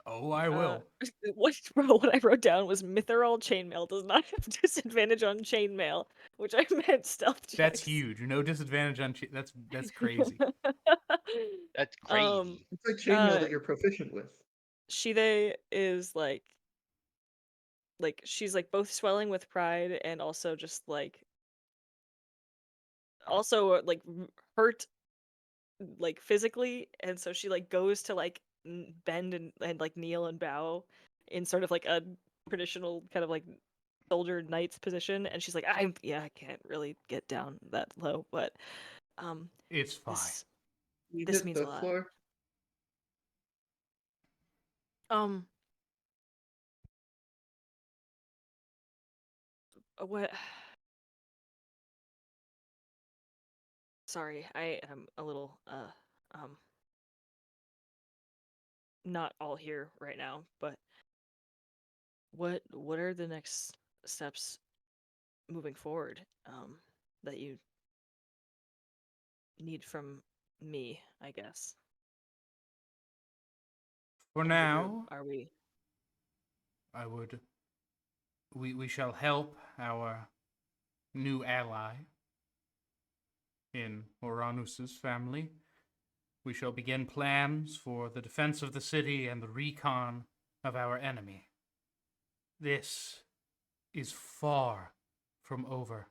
Oh, I will. What I wrote down was mithril chainmail does not have disadvantage on chainmail, which I meant stealth checks. That's huge. No disadvantage on. That's crazy. That's Um, crazy. It's like chainmail uh, that you're proficient with. Shide is like she's like both swelling with pride and also just like hurt like physically, and so she like goes to like bend and like kneel and bow in sort of like a traditional kind of like soldier knight's position, and she's like, I can't really get down that low, but It's fine. You this hit means a the lot. floor. What? Sorry, I am a little not all here right now, but what are the next steps moving forward that you need from me, I guess? For And now, are we I would. We shall help our new ally in Uranus's family. We shall begin plans for the defense of the city and the recon of our enemy. This is far from over,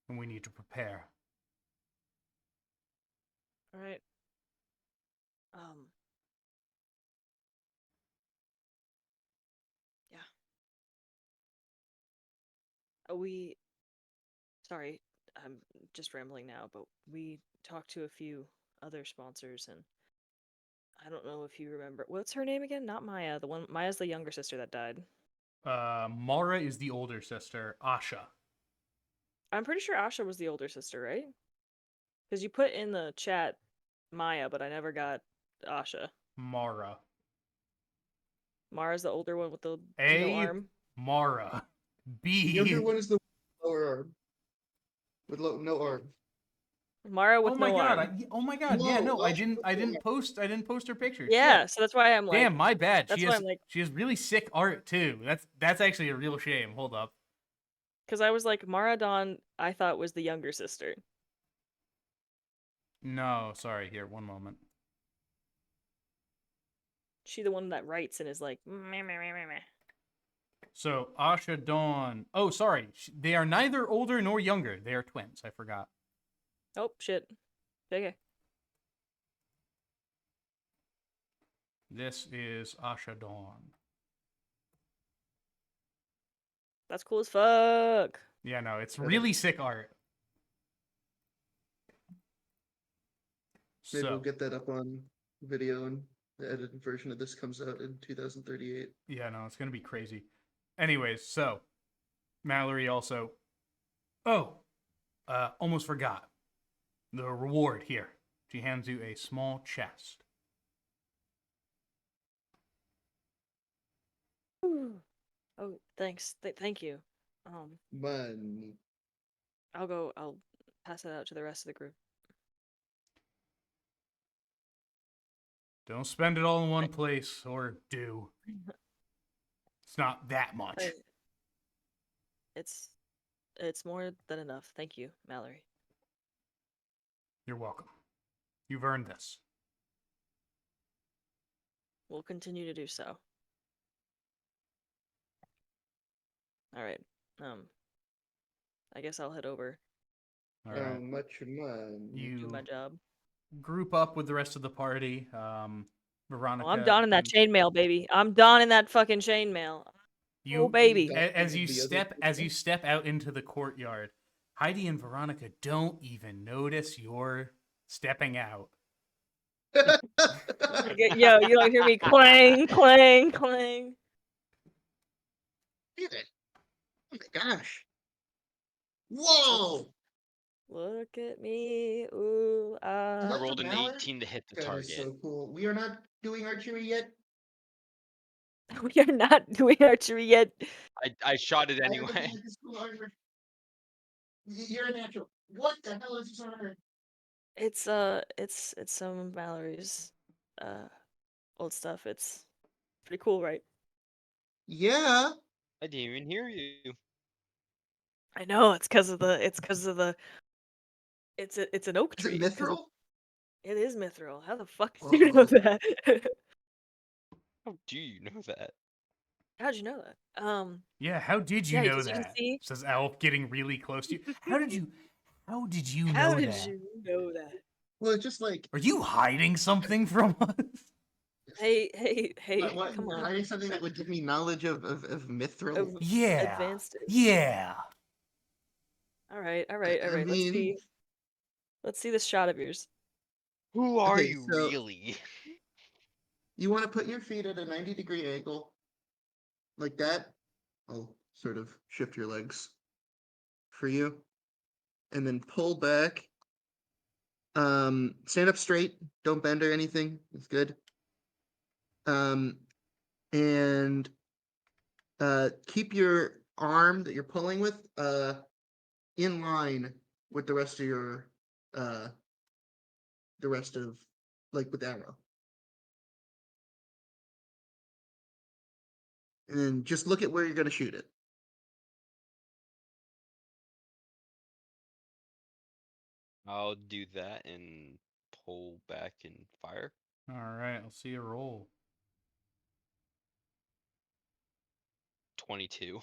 and we need to prepare. all right? Um, yeah. We sorry, I'm just rambling now, but we talked to a few other sponsors, and I don't know if you remember. What's her name again? Not Maya. The one Maya's the younger sister that died. Mara is the older sister. Asha. I'm pretty sure Asha was the older sister, right? Because you put in the chat Maya, but I never got Asha. Mara. Mara's the older one with the A. no arm. Mara. The younger B. one is the lower arm. With no arm. Mara with Oh my no god! arm. Oh my god! Yeah, No, no, I Asha didn't. with I no didn't arm. post. I didn't post her picture. Yeah, Shit. so that's why I'm like, Damn, my bad. that's She why has. I'm like, She has really sick art too. That's actually a real shame. Hold up. because I was like, Mara Dawn, I thought was the younger sister. No, sorry. Here, one moment. She the one that writes and is like, meh, meh, meh, meh, meh. So Asha Dawn. Oh, sorry. They are neither older nor younger. They are twins. I forgot. Oh shit. Okay. This is Asha Dawn. That's cool as fuck. Yeah, no, it's really sick art. Maybe we'll So, get that up on video and the edited version of this comes out in 2038. yeah, no, it's gonna be crazy. Anyways, so Mallory also. Oh, almost forgot the reward here. She hands you a small chest. Oh, thanks. Thank you. Money. I'll pass it out to the rest of the group. Don't spend it all in one place, or do. It's not that much. It's more than enough. Thank you, Mallory. You're welcome. You've earned this. We'll continue to do so. All right. I guess I'll head over All right. How much money? to my You job. group up with the rest of the party. Veronica. Oh, I'm donning that and chainmail, baby. I'm donning that fucking chainmail. You, Oh, baby. as you The other step out into the courtyard, Heidi and Veronica don't even notice you're stepping out. Yo, you don't hear me clang, clang, clang. Get it. Oh my gosh. Whoa! Look at me. Ooh, I that rolled the an mallet? 18 to hit the That is target. so cool. We are not doing archery yet. We are not doing archery yet. I shot it I have to anyway. be this cool armor. You're a natural. What the hell is this armor? It's some of Mallory's old stuff. It's pretty cool, right? Yeah. I didn't even hear you. I know, it's because of the it's an oak Is it tree. mithril? It is mithril. How the fuck did you know that? How do you know that? How'd you know that? Yeah, how did you Yeah, know 'cause you can that? see- Says Elf, getting really close to you. How did you How know did that? you know that? Well, it's just like Are you hiding something from us? Hey, what, come on. hiding something that would give me knowledge of mithril. Of Yeah. advanced. Yeah. All right. I Let's mean, see. Let's see this shot of yours. Who are Okay, you so- really? you want to put your feet at a 90-degree angle, like that. I'll sort of shift your legs for you, and then pull back. Stand up straight. Don't bend or anything. It's good. And keep your arm that you're pulling with in line with the rest of your the rest of like with the arrow. And then just look at where you're gonna shoot it. I'll do that and pull back and fire. All right, I'll see you roll. 22.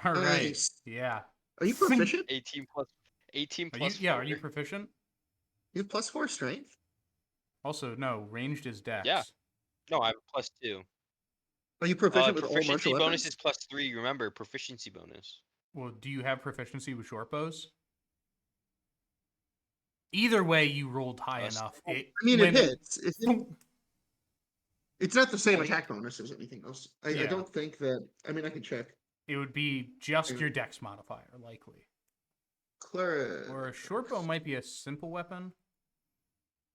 All right. Nice. Yeah. Are you proficient? 18 plus 18 Are you, plus yeah, 4. are you proficient? You have +4 strength. Also, no, ranged is dex. Yeah. No, I have a +2. Are you proficient with all Proficiency martial bonus weapons? is +3. Remember, proficiency bonus. Well, do you have proficiency with short bows? Either way, you rolled high enough. I mean, it when hits. It's not the same Oh, attack bonus as anything else. I Yeah. don't think that. I mean, I can check. It would be just your dex modifier, likely. Clara. Or a short bow might be a simple weapon.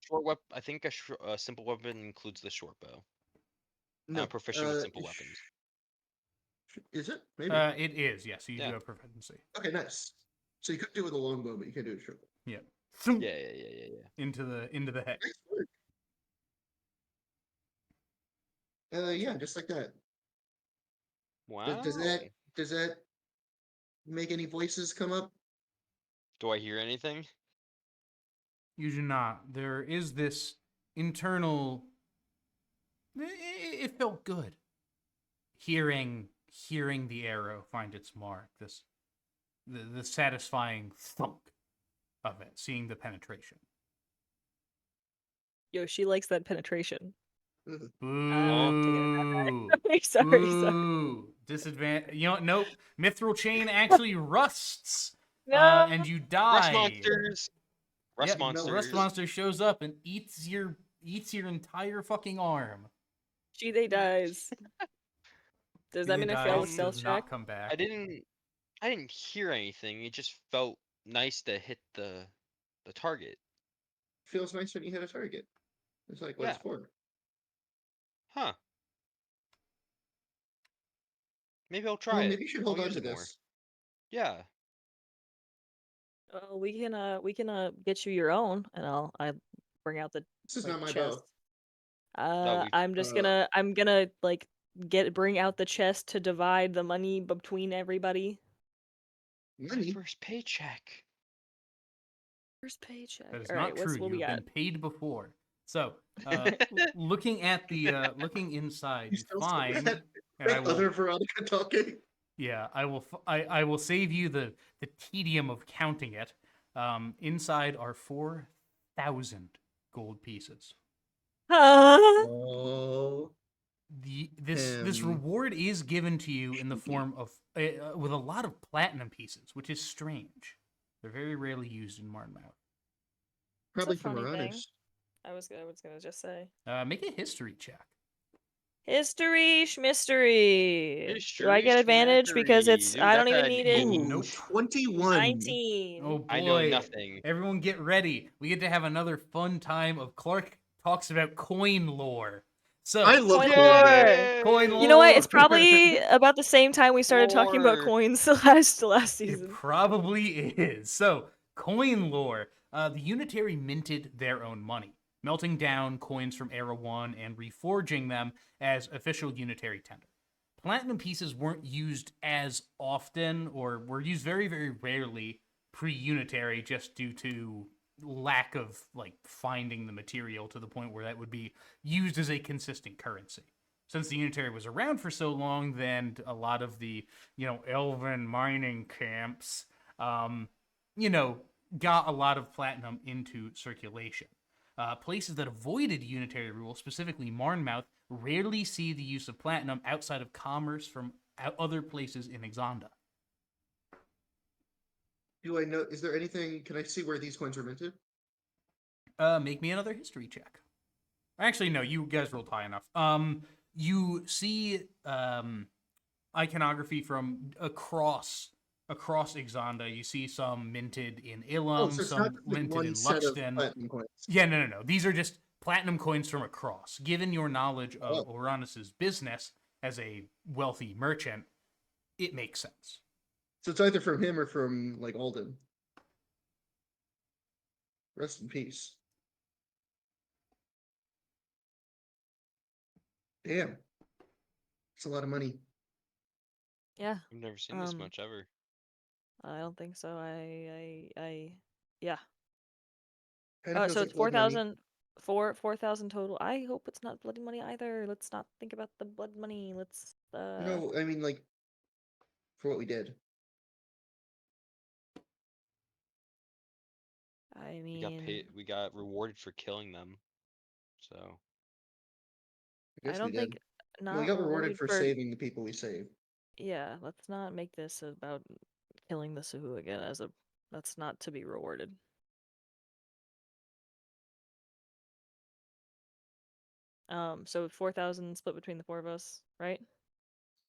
Short weapon. I think a simple weapon includes the short bow. No. I'm proficient with simple weapons. Is it? Maybe. It is, yes. You do Yeah. have proficiency. Okay, nice. So you could do it with a longbow, but you can't do it with a short bow. Yeah. Yeah. Into the head. Nice work. Yeah, just like that. Wow. Does that make any voices come up? Do I hear anything? You do not. There is this internal. It felt good. Hearing the arrow find its mark. The satisfying thunk of it. Seeing the penetration. Yo, she likes that penetration. Ugh. Boo. Sorry. Boo. Disadvantage. You know what? Nope. Mithril chain actually rusts. No. And you Rust die. monsters. Rust Yep, monsters. Rust monster shows up and eats your entire fucking arm. They dies. Does that She mean I dies, failed a does stealth does check? not come back. I didn't hear anything. It just felt nice to hit the target. Feels nice when you hit a target. It's like what it's Yeah. for. Huh. Maybe I'll try Well, it. maybe you should I'll hold on use to it more. this. Yeah. We can get you your own, and I bring out the This is like, not my chest. bow. I'm just uh, gonna like bring out the chest to divide the money between everybody. My Money. first paycheck. First paycheck. That is All not right, true. what we You've got? been paid before. So, looking at the looking inside, You you still find, that and I will, other Veronica talking. yeah, I will save you the tedium of counting it. Inside are 4,000 gold pieces. Oh. This reward is given to you in the form of with a lot of platinum pieces, which is strange. They're very rarely used in Marnmouth. Probably It's a from funny thing. Marauders. I was gonna just say Make a history check. history schmistery. Do I History get advantage because schmattery. it's Dude, I that's don't even an need it? eight. Nope. 21. 19. Oh boy! I know nothing. Everyone, get ready. We get to have another fun time of Clark talks about coin lore. So I love Coin coin lore. lore. Coin You know what? lore. It's probably about the same time we started talking about Lore. coins the last It season. probably is. So, coin lore. The Unitary minted their own money, melting down coins from Era 1 and reforging them as official Unitary tender. Platinum pieces weren't used as often, or were used very, very rarely pre-Unitary, just due to lack of finding the material to the point where that would be used as a consistent currency. Since the Unitary was around for so long, then a lot of the elven mining camps got a lot of platinum into circulation. Places that avoided Unitary rule, specifically Marnmouth, rarely see the use of platinum outside of commerce from other places in Exanda. Do I know? Is there anything? Can I see where these coins were minted? Make me another history check. Actually, no, you guys rolled high enough. You see iconography from across Exanda. You see some minted in Ilum, So it's some not just, like, minted one in set of Luxton. platinum coins. Yeah, no. These are just platinum coins from across. Given your knowledge of Oh. Uranus's business as a wealthy merchant, it makes sense. So it's either from him or from like Alden. Rest in peace. Damn. It's a lot of money. Yeah. I've never seen this Um, much ever. I don't think so. Yeah. Kind of feels So like it's blood money. 4,000 total. I hope it's not blood money either. Let's not think about the blood money. Let's No, I mean like for what we did. I We got mean, paid. We got rewarded for killing them. So I I guess we don't did. think No, we not got rewarded rewarded for for saving the people we saved. yeah, let's not make this about killing the Suhu again as a that's not to be rewarded. So 4,000 split between the four of us, right?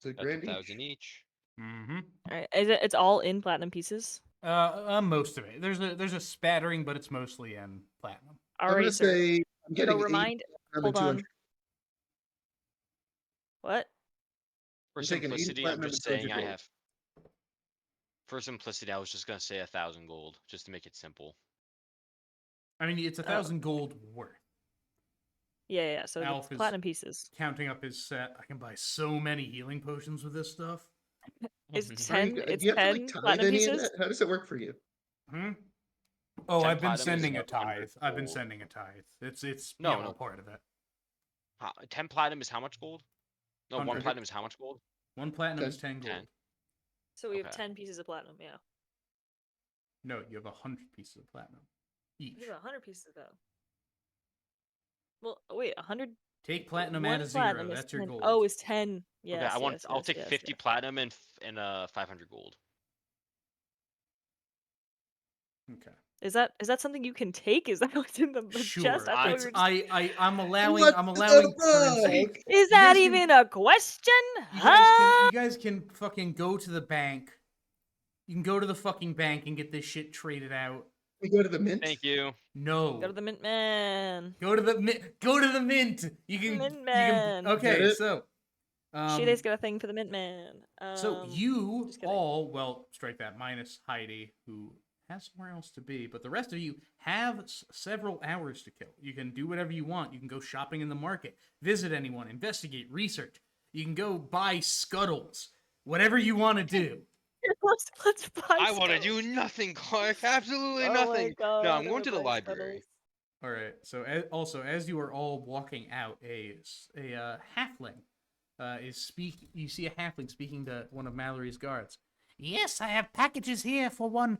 So that's grand 1,000 each. each. Mm-hmm. All right. It's all in platinum pieces. Most of it. There's a spattering, but it's mostly in platinum. I'm gonna Alrighty, sir. say I'm getting So 80 remind. platinum Hold and on. 200. What? For I'm taking 80 simplicity, I'm platinum just and 200 saying I gold. have. For simplicity, I was just gonna say 1,000 gold, just to make it simple. I mean, it's 1,000 gold worth. Yeah. So Alf the is platinum pieces. counting up his set. I can buy so many healing potions with this stuff. It's Are you, 10. do It's you have to like 10 tithe platinum any of pieces. that? How does it work for you? Hmm? Oh, 10 I've been platinum is sending a 100 tithe. I've been gold. sending a tithe. It's No, a no. part of it. 10 platinum is how much gold? No, 1 100. platinum is how much gold? One platinum is 10. 10 gold. 10. So we have Okay. 10 pieces of platinum. Yeah. No, you have 100 pieces of platinum each. We have 100 pieces though. Well, wait, 100. Take platinum, One add a 0. platinum is That's your 10. gold. Oh, it's 10. Okay, Yes, I'll take 50 yes. platinum and 500 gold. Okay. Is that something you can take? Is that what's in the Sure. chest? I thought we It's, were just... I'm allowing What I'm the allowing currency. fuck? Is You that guys can- even a question? You Huh? guys can fucking go to the bank. You can go to the fucking bank and get this shit traded out. We go to the mint. Thank you. No. Go to the mint man. Go to the mint. Go to the mint. Mint man. Okay, Get it? so Shide's got a thing for the mint man. so you just kidding. all, well, strike that minus Heidi, who has somewhere else to be, but the rest of you have several hours to kill. You can do whatever you want. You can go shopping in the market, visit anyone, investigate, research. You can go buy scuttles, whatever you want to do. Let's buy I want to Scuttles. do nothing, Clark. Absolutely Oh my nothing. God, No, I I'm going wanna to the buy library. Scuttles. All right. So also, as you are all walking out, a halfling You see a halfling speaking to one of Mallory's guards. Yes, I have packages here for one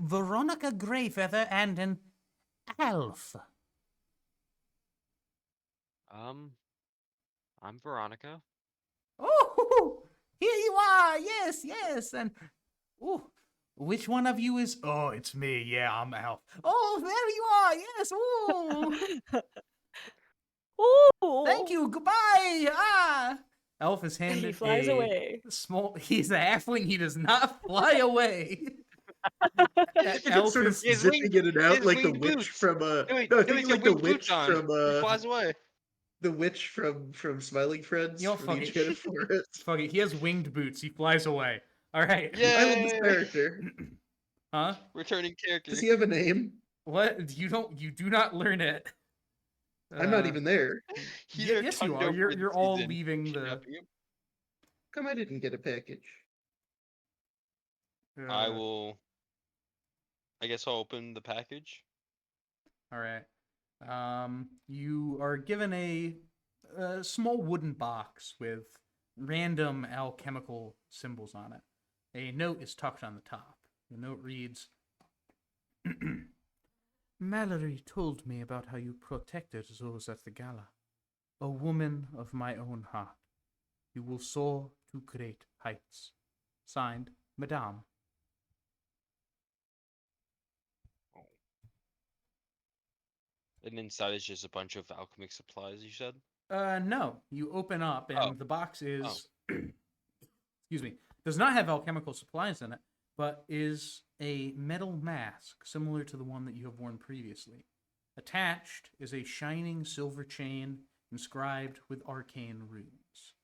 Veronica Greyfeather and an elf. I'm Veronica. Oh, here you are. Yes, yes, and which one of you is? Oh, it's me. Yeah, I'm Alf. Oh, there you are. Yes. Oh. Ooh. Thank you. Goodbye. Ah. Elf is handed He flies away. small. He's a halfling. He does not fly away. Elf sort of He has zipping in and out has like the winged witch boots. from No, no, I no, think he's like got the winged witch boots on. from He flies away. the witch from Smiling Friends Yo, from fuck the it. Enchanted Forest. Fuck it. He has winged boots. He flies away. All right. I love this Yay! character. Huh? Returning character. Does he have a name? What? You do not learn it. I'm not even there. He's our yes, you Tundo are. for the You're all season. leaving the. Kidnapping him. Come, I didn't get a package. I will. I guess I'll open the package. All right. You are given a small wooden box with random alchemical symbols on it. A note is tucked on the top. The note reads, Mallory told me about how you protected those at the gala. A woman of my own heart. You will soar to great heights. Signed, Madame. And inside is just a bunch of alchemic supplies, you said? No. You open up and Oh. the box is, excuse me, does not have alchemical supplies in it, but is a metal mask similar to the one that you have worn previously. Attached is a shining silver chain inscribed with arcane runes.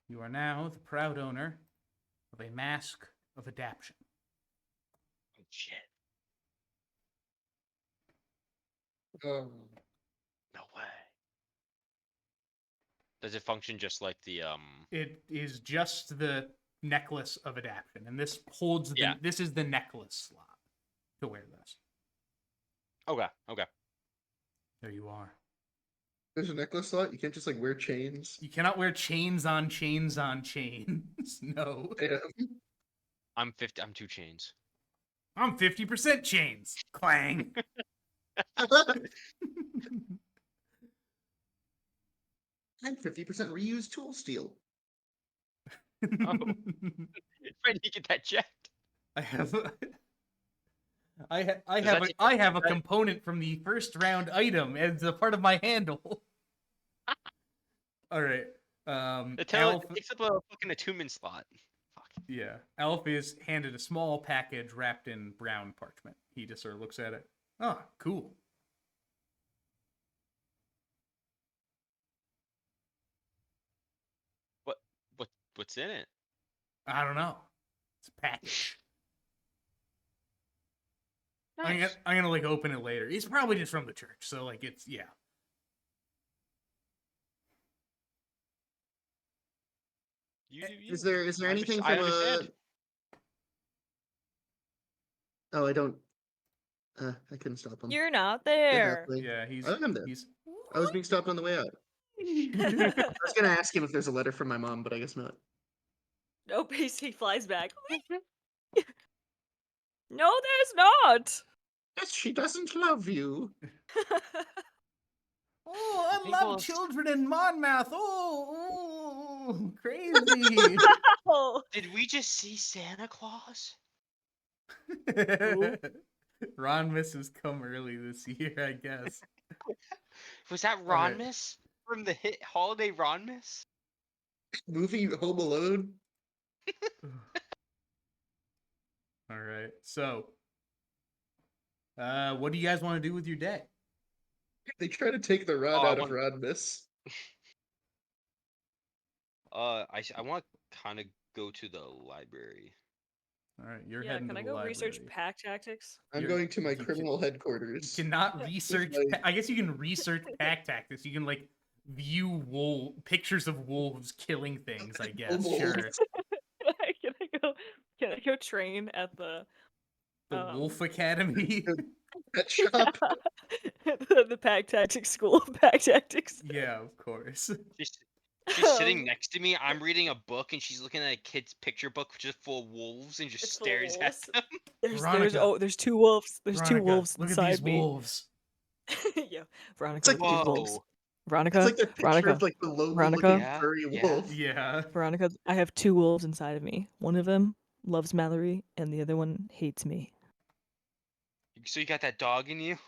You are now the proud owner of a mask of adaption. Oh, shit. Oh. No way. Does it function just like the It is just the necklace of adaption, and this holds the. Yeah. This is the necklace slot to wear this. Okay. There you are. There's a necklace slot. You can't just like wear chains. You cannot wear chains on chains on chains. No. Yeah. I'm 2 chains. I'm 50% chains. Clang. I'm 50% reused tool steel. Oh. When did you get that checked? I have. I Does have that a, take- I have a that- component from the first round item as a part of my handle. All right. Elf, It takes up a fucking attunement slot. Fuck. yeah, Elf is handed a small package wrapped in brown parchment. He just sort of looks at it. Oh, cool. What what's in it? I don't know. It's a package. Nice. I'm gonna like open it later. It's probably just from the church, so like it's yeah. You do you. Is there I anything I from understand. Oh, I don't. I couldn't stop him. You're not They're there. halfway. Yeah, I am there. he's I was being stopped on the way out. I was gonna ask him if there's a letter from my mom, but I guess not. Nope, he flies back. No, there's not. Yes, she doesn't love you. Oh, I People- love children in Monmouth. Oh, crazy. Oh. Did we just see Santa Claus? Ron misses come early this year, I guess. Was that Alright. Ronmas from the hit holiday Ronmas? Movie Home Alone. All right. So, what do you guys want to do with your day? They try to take the rod Oh, I out of want- Rodmas. I want to kind of go to the library. All right, you're Yeah, heading can to I the go library. research pack tactics? I'm You're- going to my you can- criminal headquarters. Cannot research. my- I guess you can research pack tactics. You can like view pictures of wolves killing things. I guess Wolves. sure. Can I go train at the The Wolf Academy. Pet shop. the pack tactics school of pack tactics? Yeah, of course. She's sitting next to me. I'm reading a book, and she's looking at a kid's picture book, just full of wolves, and just It's full of stares at wolves. them. Veronica. There's two wolves. There's two Veronica, wolves look inside at these me. wolves. Yeah, Veronica, It's look at these wolves. Whoa. Veronica, It's like the picture Veronica, of like the lonely Veronica? looking Yeah, furry yeah. wolf. Yeah. Veronica, I have two wolves inside of me. One of them loves Mallory, and the other one hates me. So you got that dog in you?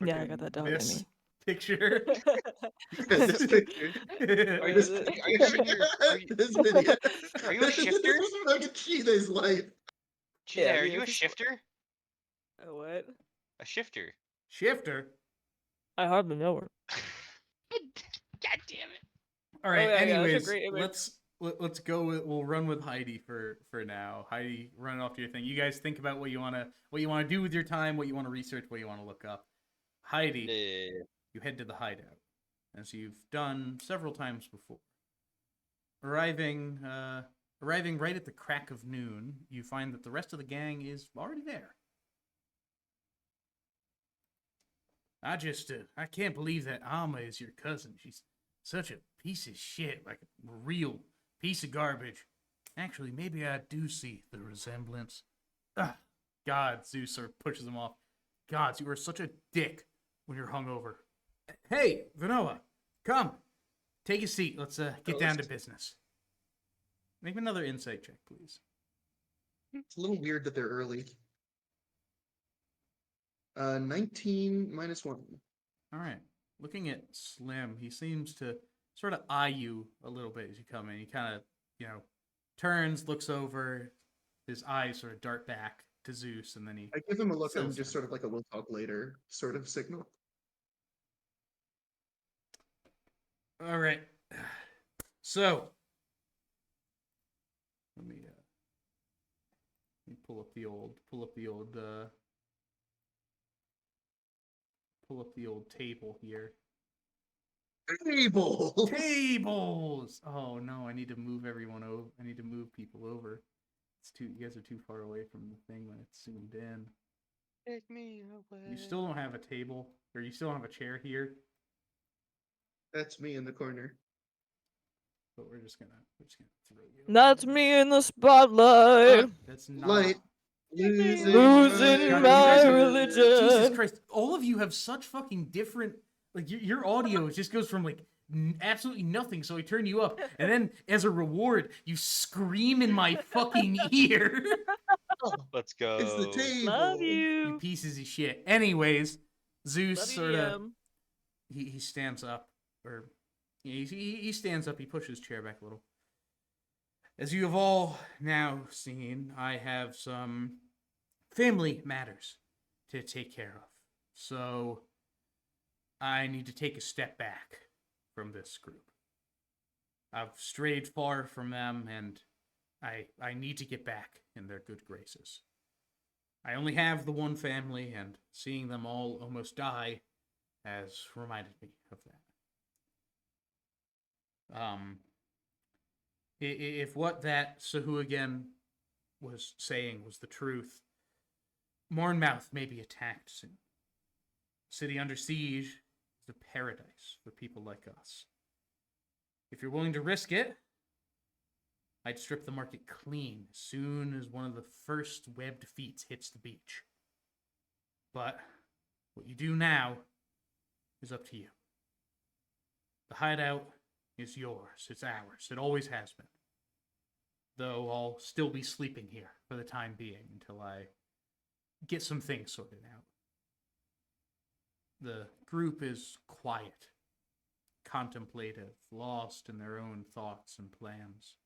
Yeah, I Fucking got that dog in this me. picture. This picture. Are you, This are picture. you sure you're- are you- This video. Are you a shifter? This is fucking Chide's life. Gee, Yeah, are yeah, you a this- shifter? A what? A shifter. Shifter. I hardly know her. God damn it. All right. yeah, that's a anyways, great image. let's go. We'll run with Heidi for now. Heidi, run off to your thing. You guys think about what you wanna do with your time, what you want to research, what you want to look up. Heidi, you head to the hideout, as you've done several times before. Arriving right at the crack of noon, you find that the rest of the gang is already there. I can't believe that Alma is your cousin. She's such a piece of shit, like a real piece of garbage. Actually, maybe I do see the resemblance. Ugh. God, Zeus sort of pushes him off. God, you are such a dick when you're hungover. Hey, Vanoa, come. Take a seat. Let's get down to business. Make me another insight check, please. It's a little weird that they're early. 19 minus 1. All right. Looking at Slim, he seems to sort of eye you a little bit as you come in. He kind of, turns, looks over. His eyes sort of dart back to Zeus, and then he. I give him a look and Sells just her. sort of like a we'll talk later sort of signal. All right. So, let me pull up the old table here. Table! Tables. Oh no, I need to move everyone over. I need to move people over. You guys are too far away from the thing when it's zoomed in. Take me away. You still don't have a table, or you still don't have a chair here. That's me in the corner. But we're just gonna throw you. That's over. me in the spotlight. That's not. Light. Losing God, my you guys religion. Jesus Christ! All of you have such fucking different. Like your audio just goes from like absolutely nothing. So I turn you up, and then as a reward, you scream in my fucking ear. Let's go. It's the table. Love You you. pieces of shit. Anyways, Zeus Love you, sort of DM. he stands up, or He stands up. He pushes his chair back a little. As you have all now seen, I have some family matters to take care of. So I need to take a step back from this group. I've strayed far from them, and I need to get back in their good graces. I only have the one family, and seeing them all almost die has reminded me of that. If what that Sahuagin was saying was the truth, Mornmouth may be attacked soon. City under siege is a paradise for people like us. If you're willing to risk it, I'd strip the market clean as soon as one of the first webbed feet hits the beach. But what you do now is up to you. The hideout is yours. It's ours. It always has been. Though I'll still be sleeping here for the time being until I get some things sorted out. The group is quiet, contemplative, lost in their own thoughts and plans.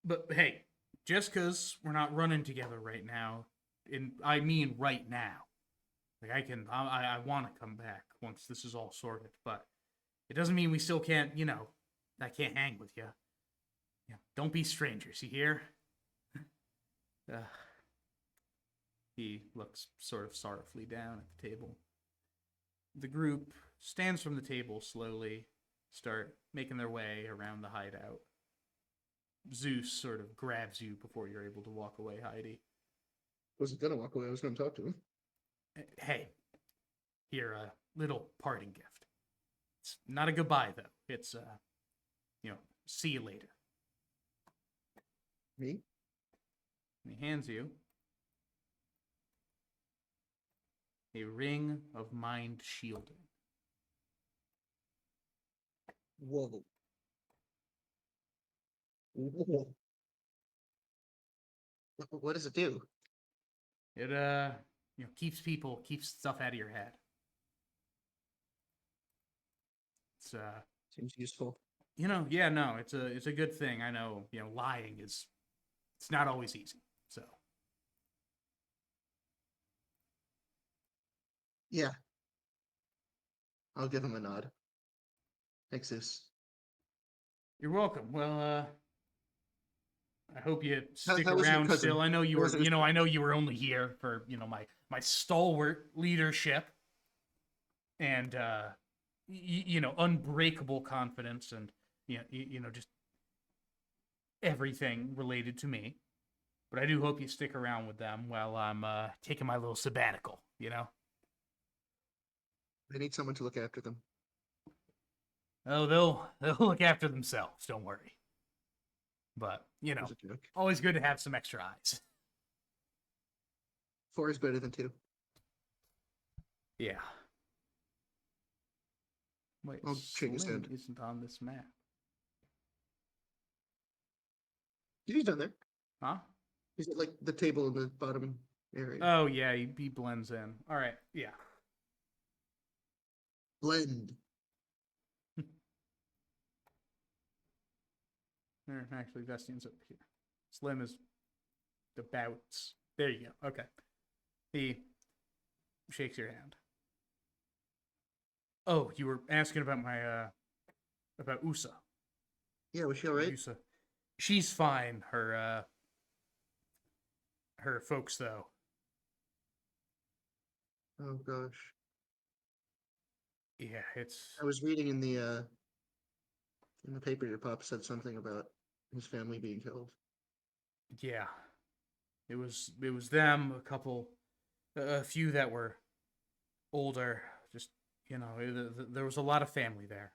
But hey, just because we're not running together right now, and I mean right now, like I want to come back once this is all sorted, but it doesn't mean we still can't, I can't hang with you. Yeah, don't be strangers, you hear? He looks sort of sorrowfully down at the table. The group stands from the table slowly, start making their way around the hideout. Zeus sort of grabs you before you're able to walk away, Heidi. Wasn't gonna walk away. I was gonna talk to him. Hey, here, a little parting gift. It's not a goodbye, though. It's, see you later. Me? And he hands you a ring of mind shielding. Whoa. Whoa. What does it do? It, keeps stuff out of your head. It's, Seems useful. yeah, no, it's a good thing. I know, lying it's not always easy, so. Yeah. I'll give him a nod. Thanks, Zeus. You're welcome. Well, I hope you stick how was your around cousin? still. I know you How were, was his I know you were only here for, my stalwart leadership and, unbreakable confidence and, just everything related to me. But I do hope you stick around with them while I'm taking my little sabbatical, They need someone to look after them. Oh, they'll look after themselves, don't worry. But, It was a joke. always good to have some extra eyes. 4 is better than 2. Yeah. Wait, I'll shake his Slim hand. isn't on this map. He's down there. Huh? He's at like the table in the bottom area. Oh, yeah, he blends in. All right, yeah. Blend. Actually, Vestian's up here. Slim is about. There you go. Okay. He shakes your hand. Oh, you were asking about my about Usa. Yeah, was she alright? Usa. She's fine. Her folks though. Oh gosh. Yeah, it's I was reading in the paper your pop said something about his family being killed. yeah. It was them, a few that were older. Just there was a lot of family there,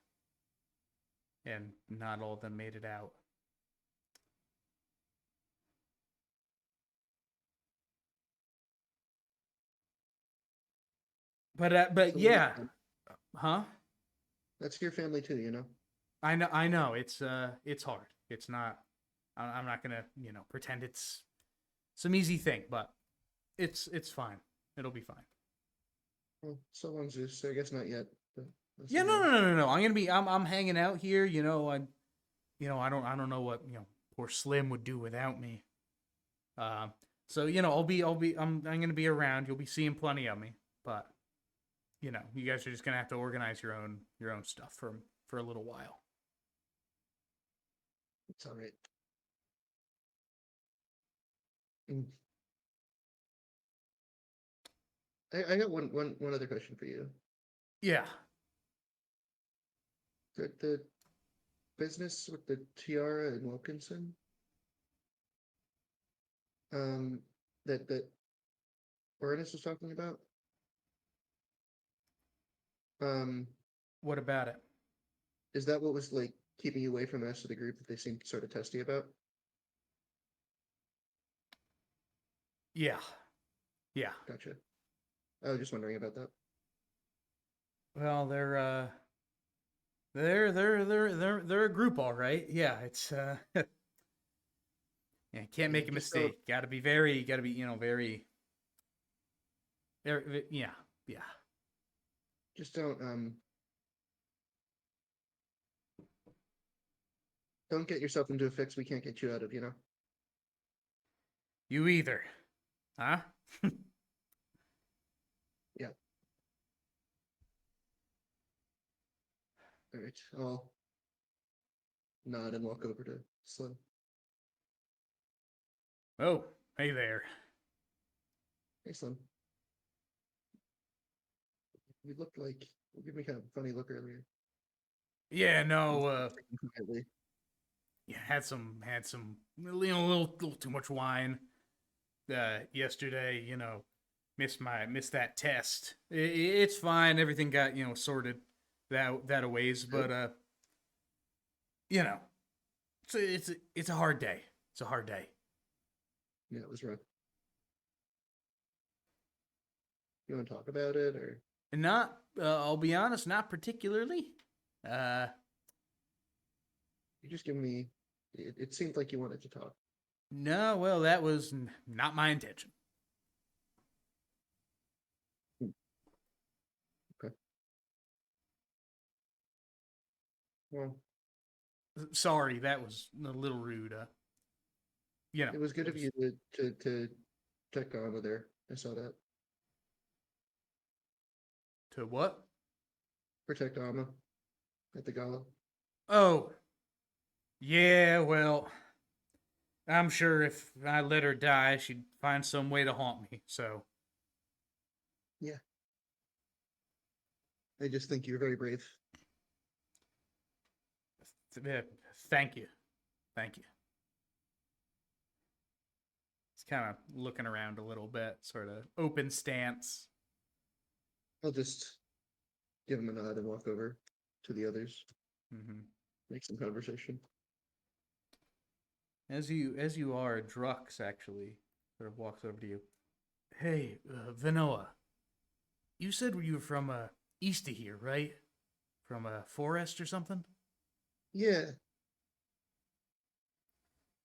and not all of them made it out. But So yeah, huh? That's your family too, you know. I know it's hard. It's not. I'm not gonna pretend it's some easy thing, but it's fine. It'll be fine. Well, so long, Zeus. I guess not yet. But Yeah, no. I'm hanging out here. I don't know what poor Slim would do without me. So I'm gonna be around. You'll be seeing plenty of me, but you guys are just gonna have to organize your own stuff for a little while. It's all right. Mm. I got one other question for you. Yeah. The business with the Tiara and Wilkinson, that Ernest was talking about. What about it? Is that what was like keeping you away from the rest of the group that they seemed sort of testy about? Yeah. Yeah. Gotcha. I was just wondering about that. Well, they're a group, all right. Yeah, it's yeah, can't make a Just don't- mistake. Got to be very, yeah, yeah. Just don't get yourself into a fix we can't get you out of, you know? You either, huh? Yeah. All right. I'll nod and walk over to Slim. Oh, hey there. Hey, Slim. You looked like you gave me kind of a funny look earlier. Yeah, no, Quietly. yeah, had some, a little too much wine. Yesterday, missed that test. It's fine. Everything got sorted that a ways, but it's a hard day. It's a hard day. Yeah, it was rough. You want to talk about it, or And not, I'll be honest, not particularly. you just give me? It seemed like you wanted to talk. No, well, that was not my intention. Okay. Well, Sorry, that was a little rude. it was good of you to check on over there. I saw that. To what? Protect Alma at the gala. Oh, yeah, well, I'm sure if I let her die, she'd find some way to haunt me, so. Yeah. I just think you're very brave. Thank you. Thank you. He's kind of looking around a little bit, sort of open stance. I'll just give him a nod and walk over to the others. Mm-hmm. Make some conversation. As you are, Drux actually sort of walks over to you. Hey, Vanoa, you said you were from east of here, right? From a forest or something? Yeah.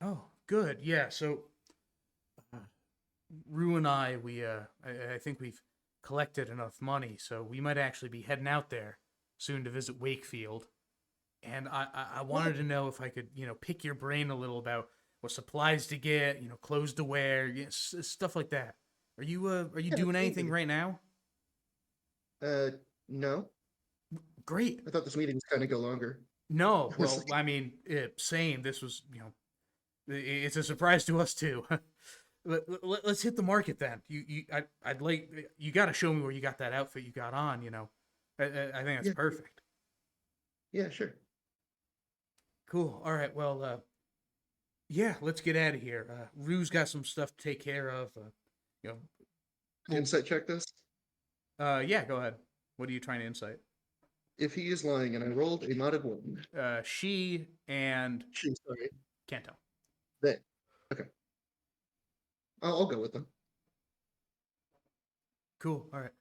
Oh, good. Yeah. So, Rue and I think we've collected enough money, so we might actually be heading out there soon to visit Wakefield. And I wanted to know if I could, pick your brain a little about what supplies to get, clothes to wear, stuff like that. Are you doing anything right now? No. Great. I thought this meeting was kind of go longer. No, well, I mean, same. This was, it's a surprise to us too. Let's hit the market then. I'd like you got to show me where you got that outfit you got on. I think that's perfect. Yeah, sure. Cool. All right. Well, yeah, let's get out of here. Rue's got some stuff to take care of. Insight check this. Yeah, go ahead. What are you trying to insight? If he is lying, and I rolled a modded 1. She and Sorry. can't tell. They. Okay. I'll go with them. Cool. All right.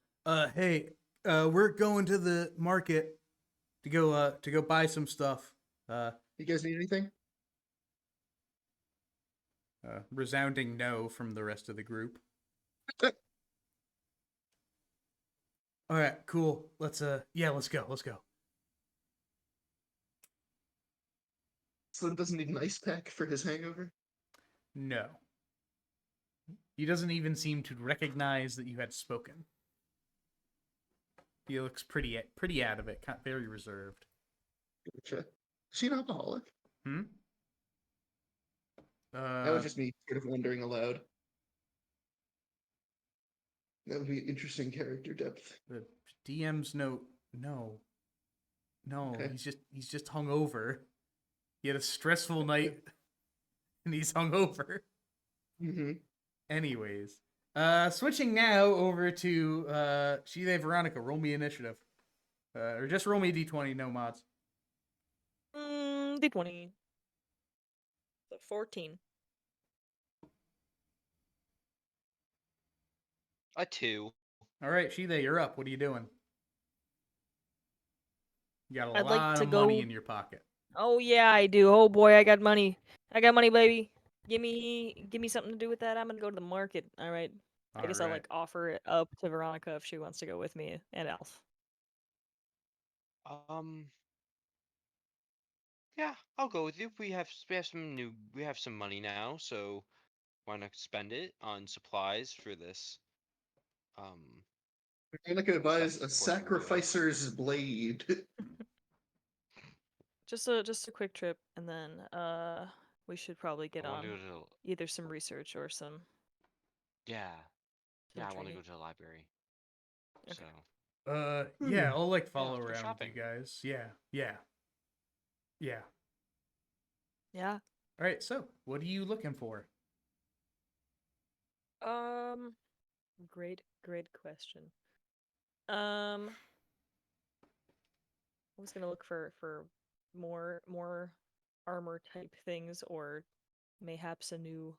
Hey, we're going to the market to go buy some stuff. You guys need anything? Resounding no from the rest of the group. All right, cool. Let's go. Let's go. Slim doesn't need an ice pack for his hangover. No. He doesn't even seem to recognize that you had spoken. He looks pretty out of it, very reserved. Gotcha. Is she an alcoholic? Hmm? That was just me sort of wondering aloud. That would be interesting character depth. The DM's note, no. No, Okay. he's just hungover. He had a stressful night and he's hungover. Mm-hmm. Anyways. Switching now over to Shide Veronica, roll me initiative. Or just roll me a D20, no mods. D20. So 14. A 2. Alright, Shide, you're up. What are you doing? You got a I'd like lot to of money go- in your pocket. Oh yeah, I do. Oh boy, I got money. I got money, baby. Give me something to do with that. I'm gonna go to the market. All right. I guess I'll Alright. like offer it up to Veronica if she wants to go with me and Elf. Yeah, I'll go with you. We have some money now, so why not spend it on supplies for this? Veronica buys a Portion sacrificer's blade. Just a quick trip, and then we should probably get I want on to go to either some research or some yeah, some I want to training. go to the library. Okay. So Yeah, I'll like yeah, follow let's go around with shopping. you guys. Yeah. Yeah. Alright, so what are you looking for? Great question. I was gonna look for more armor type things, or mayhaps a new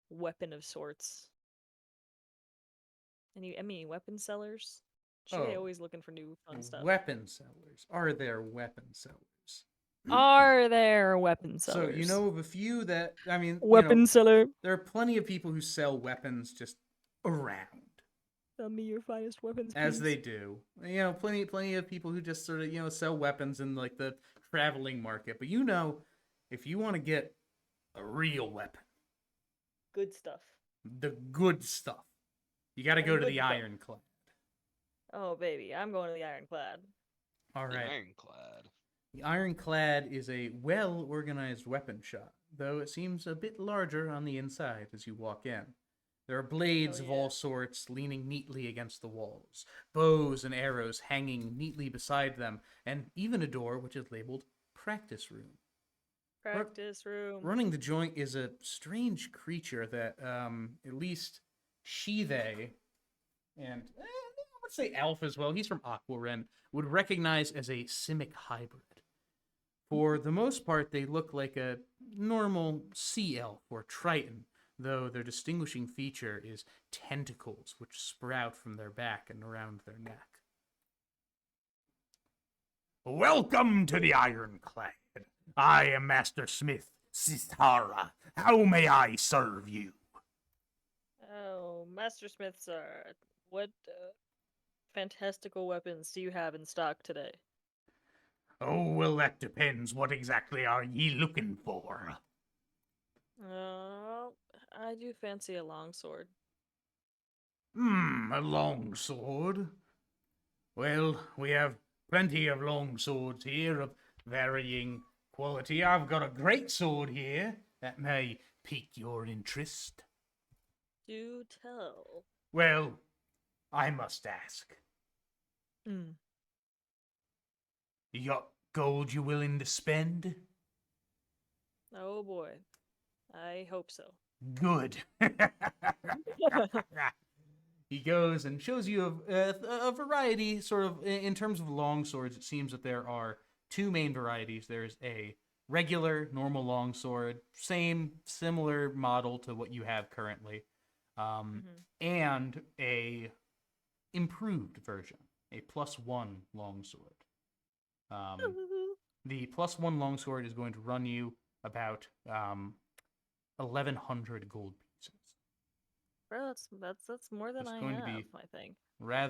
weapon of sorts. Any weapon sellers? She Oh. always looking for new fun stuff. Weapon sellers. Are there weapon sellers? Are there weapon So sellers? you know of a few that Weapon seller. there are plenty of people who sell weapons just around. Sell me your finest weapons, As please. they do. Plenty of people who just sort of, sell weapons in like the traveling market. But if you want to get a real weapon, Good stuff. the good stuff, you got to go to Good the stuff. Ironclad. Oh baby, I'm going to the Ironclad. All the right. ironclad. The Ironclad is a well-organized weapon shop, though it seems a bit larger on the inside as you walk in. There are blades Oh, of yeah. all sorts leaning neatly against the walls, bows and arrows hanging neatly beside them, and even a door which is labeled Practice Room. Practice room. Running the joint is a strange creature that, at least they and I would say Alf as well, he's from Aquarin, would recognize as a simic hybrid. For the most part, they look like a normal sea elf or triton, though their distinguishing feature is tentacles which sprout from their back and around their neck. Welcome to the Ironclad. I am Master Smith, Sistara. How may I serve you? Oh, Master Smith, sir. What fantastical weapons do you have in stock today? Oh, well, that depends. What exactly are ye looking for? I do fancy a longsword. A long sword. Well, we have plenty of long swords here of varying quality. I've got a great sword here that may pique your interest. Do tell. Well, I must ask. Hmm. You got gold you willing to spend? Oh boy. I hope so. Good. He goes and shows you a variety, sort of, in terms of long swords. It seems that there are two main varieties. There's a regular, normal longsword, similar model to what you have currently, and a improved version, a +1 longsword. The +1 longsword is going to run you about 1,100 gold pieces. Bro, that's more than It's I going to have, be I think. Going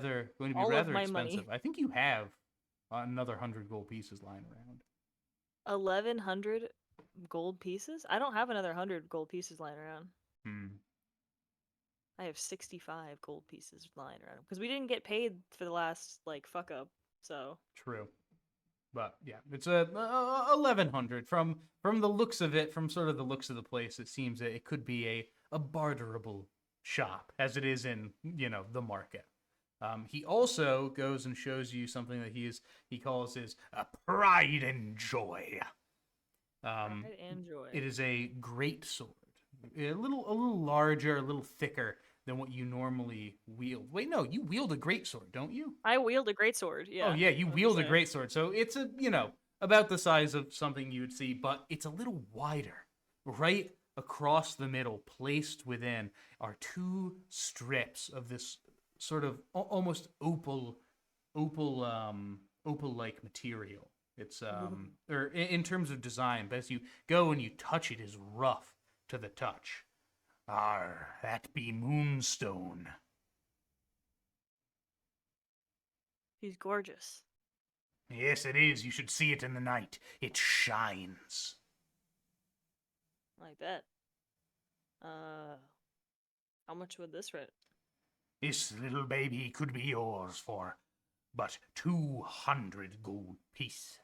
to be All of rather my money. expensive. I think you have another 100 gold pieces lying around. 1,100? Gold pieces? I don't have another 100 gold pieces lying around. Hmm. I have 65 gold pieces lying around because we didn't get paid for the last like fuck up. So True. But yeah, it's a 1100 from the looks of it, from sort of the looks of the place. It seems that it could be a barterable shop, as it is in the market. He also goes and shows you something that he calls his pride and joy. pride and joy. It is a great sword, a little larger, a little thicker than what you normally wield. Wait, no, you wield a great sword, don't you? I wield a great sword. Yeah. Oh yeah, you I was wield a gonna say. great sword. So it's about the size of something you would see, but it's a little wider. Right across the middle, placed within, are two strips of this sort of almost opal-like material. It's or in terms of design, but as you go and you touch it, is rough to the touch. That be moonstone. He's gorgeous. Yes, it is. You should see it in the night. It shines. I bet. How much would this rent? This little baby could be yours for but 200 gold piece.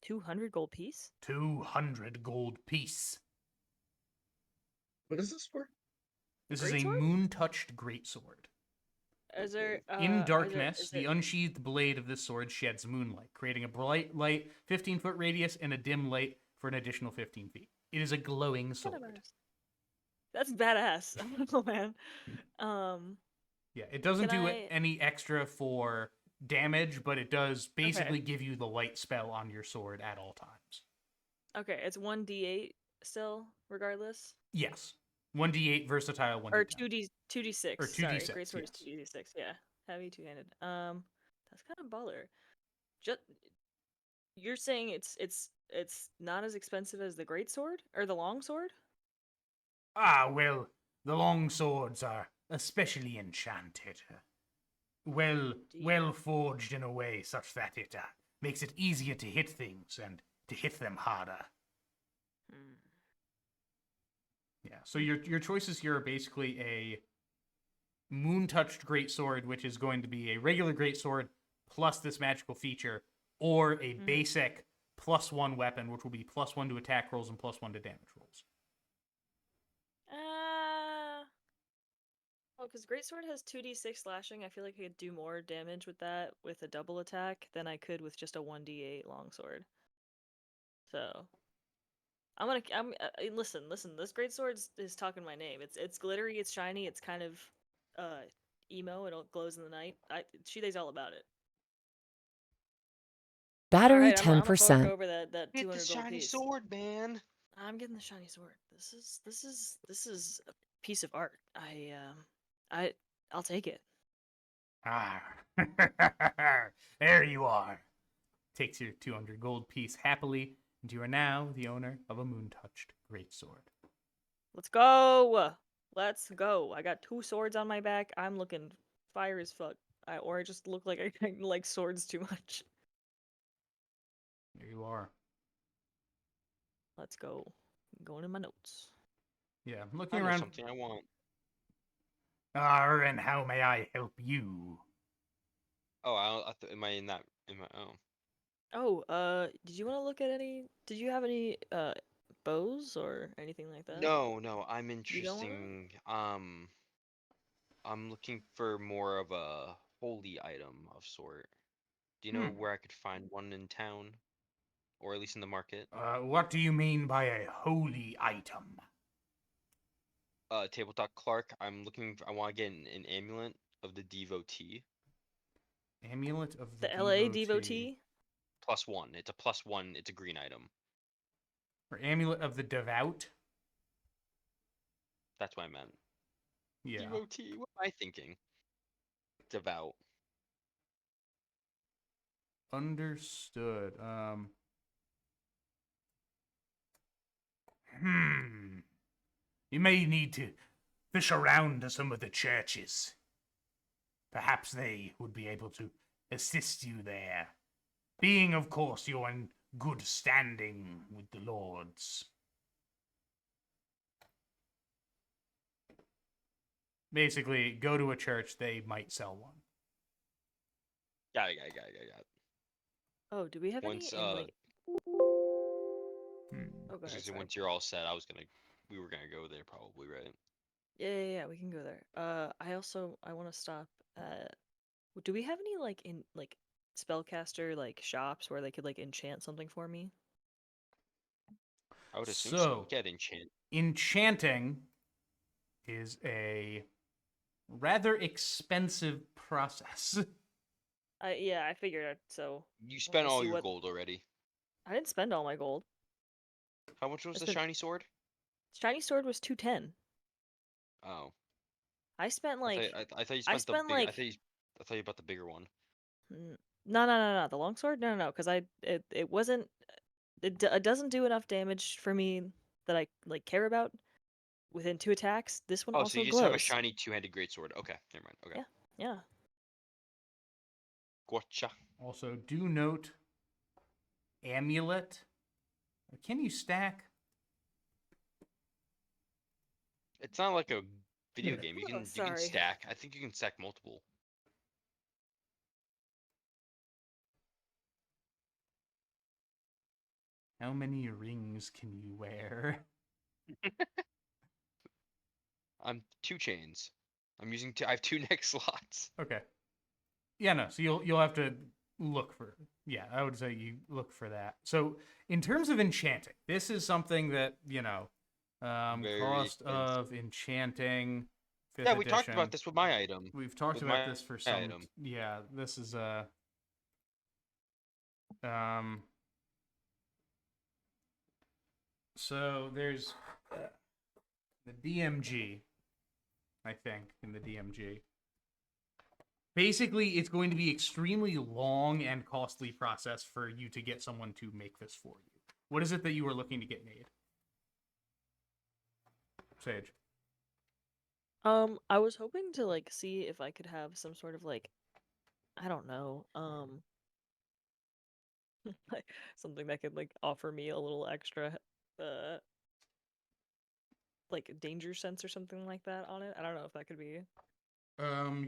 200 gold piece? 200 gold piece. What is this for? This is a Greatsword? moon-touched greatsword. Is there In is darkness, the it unsheathed blade of this sword sheds moonlight, creating a bright light 15-foot radius and a dim light for an additional 15 feet. It is a glowing sword. That's badass. Oh man. Yeah, it doesn't Can do I- any extra for damage, but it does basically Okay. give you the light spell on your sword at all times. Okay, it's 1d8 still, regardless. Yes. 1d8 versatile, 1d10. Or 2d6. Or Sorry, 2d6, great sword yes. is 2d6. Yeah, heavy two-handed. That's kind of baller. Just you're saying it's not as expensive as the great sword or the long sword? Well, the long swords are especially enchanted. Well forged in a way such that it makes it easier to hit things and to hit them harder. Hmm. Yeah, so your choices here are basically a moon-touched greatsword, which is going to be a regular greatsword plus this magical feature, or a basic +1 weapon, which will be +1 to attack rolls and +1 to damage rolls. Oh, because greatsword has 2d6 slashing. I feel like I could do more damage with that with a double attack than I could with just a 1d8 longsword. So listen. This greatsword is talking my name. It's glittery. It's shiny. It's kind of emo. It glows in the night. Shide's all about it. Battery Alright, I'm gonna fork 10%. over that Get 200 the gold shiny piece. sword, man. I'm getting the shiny sword. This is a piece of art. I'll take it. There you are. Takes your 200 gold piece happily, and you are now the owner of a moon-touched greatsword. Let's go. Let's go. I got 2 swords on my back. I'm looking fire as fuck. Or I just look like I like swords too much. There you are. Let's go. I'm going in my notes. Yeah, I'm I looking know around. something I want. And how may I help you? Oh, am I in that? Oh. Oh, did you want to look at any? Did you have any bows or anything like that? No, I'm You don't want? interesting. I'm looking for more of a holy item of sort. Do you know where I could find one in town, or at least in the market? What do you mean by a holy item? Tabletop Clark. I want to get an amulet of the devotee. Amulet of the The LA devotee. devotee? +1. It's a +1. It's a green item. Or amulet of the devout? That's what I meant. Yeah. Devotee. What am I thinking? Devout. Understood. You may need to fish around to some of the churches. Perhaps they would be able to assist you there. Being, of course, you're good standing with the lords. Basically, go to a church, they might sell one. Got it. Oh, do we have Once any in like? Hmm. Oh, go ahead. Sorry. once you're all set, we were gonna go there probably, right? Yeah, we can go there. I want to stop at. Do we have any like in like spellcaster like shops where they could like enchant something for me? I would assume so. So, Get enchant. enchanting is a rather expensive process. Yeah, I figured out. So You I spent wanted to all see your what. gold already. I didn't spend all my gold. How much was I the spent. shiny sword? Shiny sword was 210. Oh, I spent like. I thought you I spent the spent big. like. I thought you bought the bigger one. No. The longsword? No. Because it wasn't. It doesn't do enough damage for me that I like care about within 2 attacks. This one Oh, so also you just have a glows. shiny two-handed greatsword. Okay, never mind. Okay. Yeah. Gotcha. Also, do note amulet. Can you stack? It's not like a video Yeah. game. You Oh, can sorry. stack. I think you can stack multiple. How many rings can you wear? I'm 2 chains. I'm using two. I have 2 neck slots. Okay. Yeah, no. So you'll have to look for. Yeah, I would say you look for that. So in terms of enchanting, this is something that Very cost expensive. of enchanting. 5th Yeah, we talked edition. about this with my item. We've talked With about my this for some. item. Yeah, this is um. So there's the DMG, I think, in the DMG. Basically, it's going to be extremely long and costly process for you to get someone to make this for you. What is it that you are looking to get made? Sage. I was hoping to like see if I could have some sort of like, I don't know, like, something that could like offer me a little extra, uh, like danger sense or something like that on it. I don't know if that could be.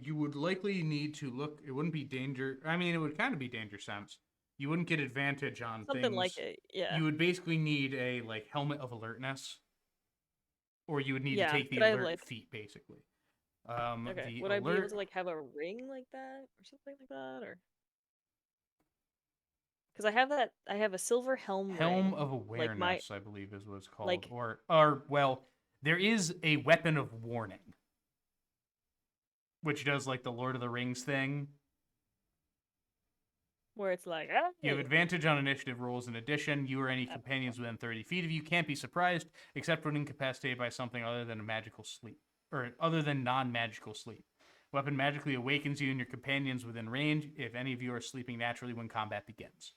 You would likely need to look. It wouldn't be danger. I mean, it would kind of be danger sense. You wouldn't get advantage on Something like things. it, yeah. You would basically need a like helmet of alertness, or you would need to Yeah, take the could I alert like, feat basically. okay, The would I be able alert to like have a ring like that or something like that, or? Because I have a silver helm helm ring, of like my, awareness, I believe, is what it's called, like, or well, there is a weapon of warning, which does like the Lord of the Rings thing. where it's like, You have hey, advantage on initiative rolls. In addition, you or any companions within 30 feet of you can't be surprised, except when incapacitated by something other than a magical sleep, or other than non-magical sleep. Weapon magically awakens you and your companions within range if any of you are sleeping naturally when combat begins.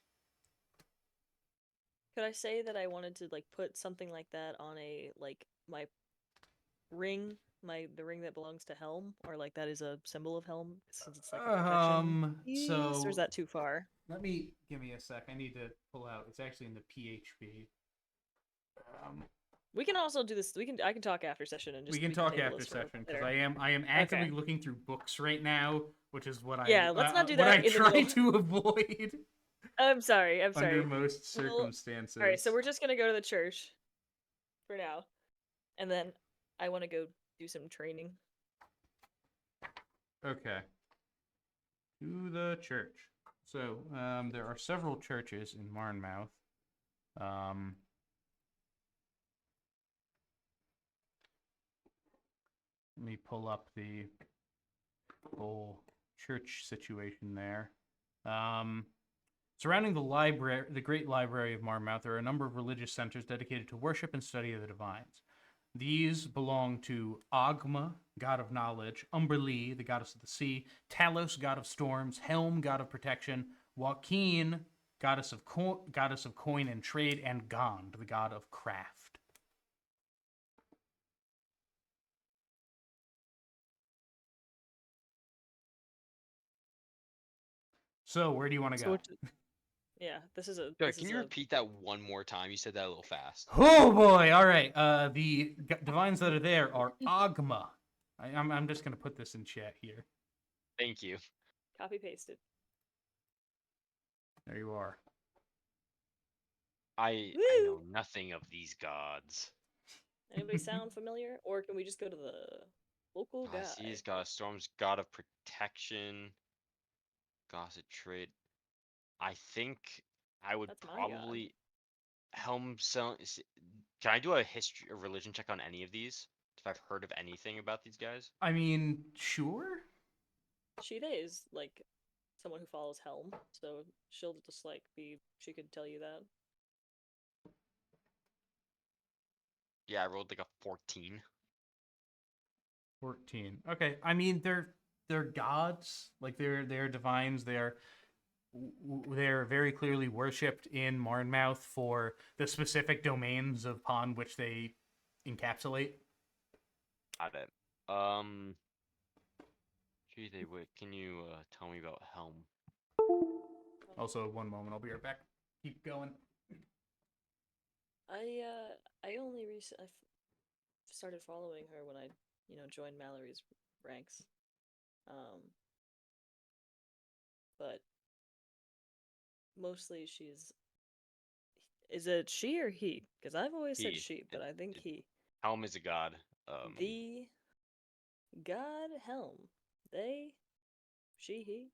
could I say that I wanted to like put something like that on a like my ring, the ring that belongs to Helm, or like that is a symbol of Helm since it's like a protection piece, or is So that too far? give me a sec. I need to pull out. It's actually in the PHP. We can also do this. I can talk after session and We just can we can talk table after this for session because later. I am actively Okay. looking through books right now, which is Yeah, let's not do what I that in the try middle. to avoid I'm sorry. under Well, most all right. So circumstances. we're just gonna go to the church for now, and then I want to go do some training. Okay. To the church. So, there are several churches in Marnmouth. Let me pull up the whole church situation there. Surrounding the library, the Great Library of Marmouth, there are a number of religious centers dedicated to worship and study of the divines. These belong to Ogma, god of knowledge, Umberlee, the goddess of the sea, Talos, god of storms, Helm, god of protection, Joaquin, goddess of coin and trade, and Gond, the god of craft. So, where do you want to So go? Yeah, this is a Sorry, this can is you a repeat that one more time? You said that a little fast. Oh boy! All right. The divines that are there are Agma. I'm just gonna put this in chat here. Thank you. copy pasted. There you are. I Woo! know nothing of these gods. Anybody sound familiar? Or can we just go to the local I guy? see he's god of storms, god of protection, gossip trade. I think I would That's my god. probably Helm. Can I do a history, a religion check on any of these? If I've heard of anything about these guys? I mean, sure. Shide is like someone who follows Helm, so she'll just like be. She could tell you that. Yeah, I rolled like a 14. 14. Okay. I mean, they're gods. Like they're divines. They're very clearly worshipped in Marnmouth for the specific domains upon which they encapsulate. Got it. Gee, wait. Can you tell me about Helm? Also, one moment. I'll be right back. Keep going. I only recently started following her when I joined Mallory's ranks. But mostly she's. Is it she or he? Because I've always said He. she, but I think it- he. Helm is a god. The god Helm. They, she, he.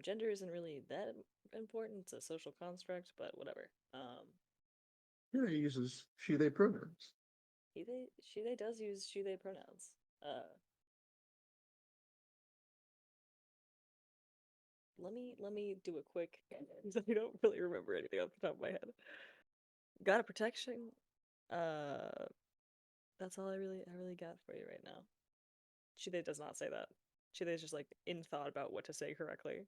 Gender isn't really that important. It's a social construct, but whatever. Yeah, he uses she they pronouns. He they she they does use she they pronouns. Let me do a quick. I don't really remember anything off the top of my head. Got a protection. Uh, that's all I really got for you right now. Shide does not say that. Shide is just like in thought about what to say correctly.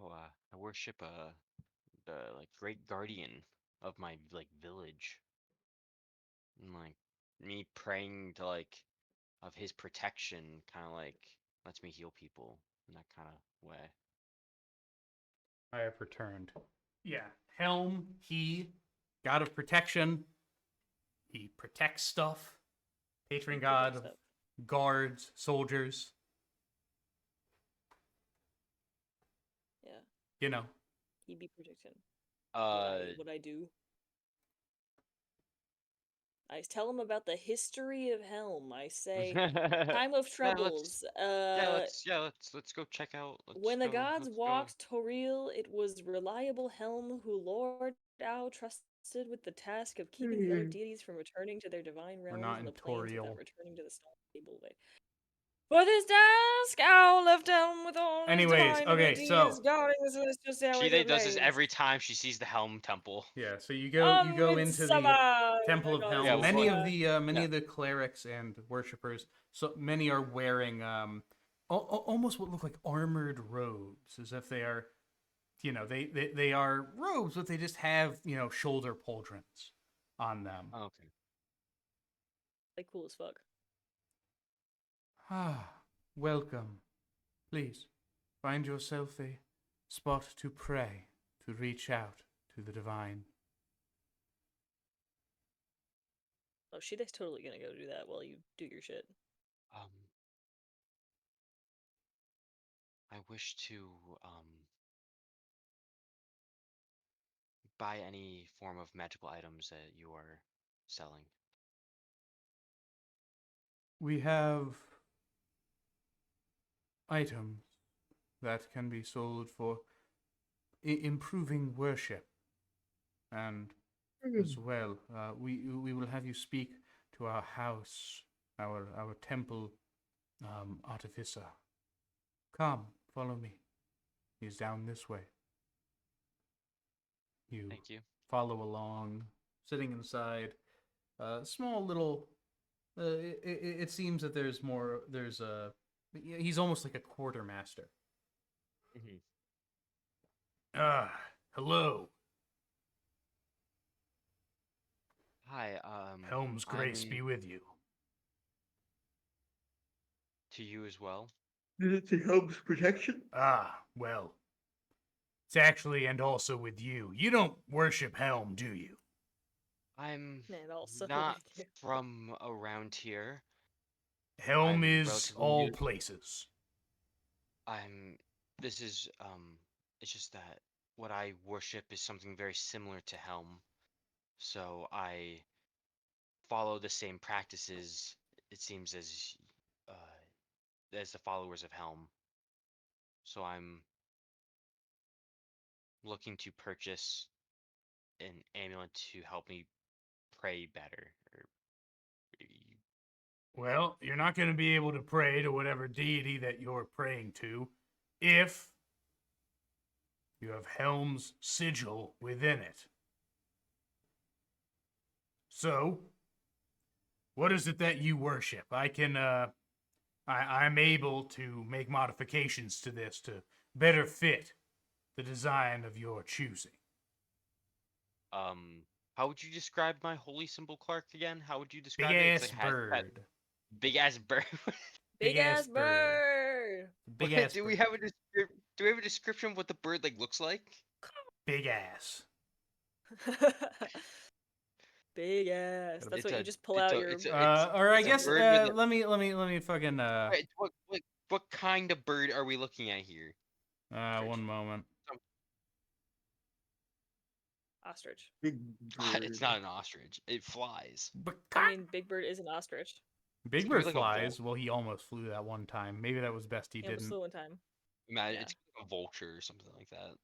Oh, I worship the like great guardian of my like village. And like me praying to like of his protection kind of like lets me heal people in that kind of way. I have returned. Yeah. Helm, he, god of protection. He protects stuff. Patron god of Stuff. guards, soldiers. Yeah, You know. he be protection. Uh, What I do. I tell him about the history of Helm. I say, time of yeah, let's troubles. let's go check out. When the gods walked Toril, it was reliable Helm who Lord Ao trusted with the task of keeping the other deities from returning to their divine We're realms not in in the plains without Toriel. returning to the stable. For this task, Ao left Helm with all his Anyways, divine okay, abilities, so guarding the celestial stairway to She the does this plains. every time she sees the Helm Temple. yeah, so you go into the Midsummer! Temple of Oh, Helm. Yeah, Many well, of the many yeah. of the clerics and worshippers, so many are wearing almost what look like armored robes, as if they are, they are robes, but they just have shoulder pauldrons on them. Oh, okay. Like, cool as fuck. Ah, welcome. Please find yourself a spot to pray, to reach out to the divine. Oh, Shide's totally gonna go do that while you do your shit. Um, I wish to buy any form of magical items that you are selling. We have items that can be sold for improving worship, and as well, we will have you speak to our house, our temple artificer. Come, follow me. He's down this way. You Thank you. follow along, sitting inside a small little. It seems that there's more. There's a. He's almost like a quartermaster. Mhm. Ah, hello. Hi, Helm's grace be with you. to you as well. Did it say Helm's protection? Ah, well. It's actually, and also with you. You don't worship Helm, do you? I'm And also not with you. from around here. Helm I'm is relatively all new. places. I'm. This is It's just that what I worship is something very similar to Helm. So I follow the same practices. It seems as the followers of Helm. So I'm looking to purchase an amulet to help me pray better. Well, you're not going to be able to pray to whatever deity that you're praying to if you have Helm's sigil within it. So, what is it that you worship? I'm able to make modifications to this to better fit the design of your choosing. How would you describe my holy symbol, Clark? Again, how would you Big describe it? It's ass like has that bird. big ass bird. Big Big ass ass bird. bird. Big What- ass do bird. we have a do we have a description of what the bird like looks like? Big ass. Big ass. That's It's what you a just pull it's out a your. it's a it's Or I it's a guess bird with a let me fucking Alright, what kind of bird are we looking at here? one moment. Ostrich. Big It's bird. not an ostrich. It flies. I mean, Big Bird is an ostrich. Big It's Bird like a flies. Well, he almost flew that one time. Maybe that was best he He almost didn't. flew one time. Imagine Yeah. it's like a vulture or something like that.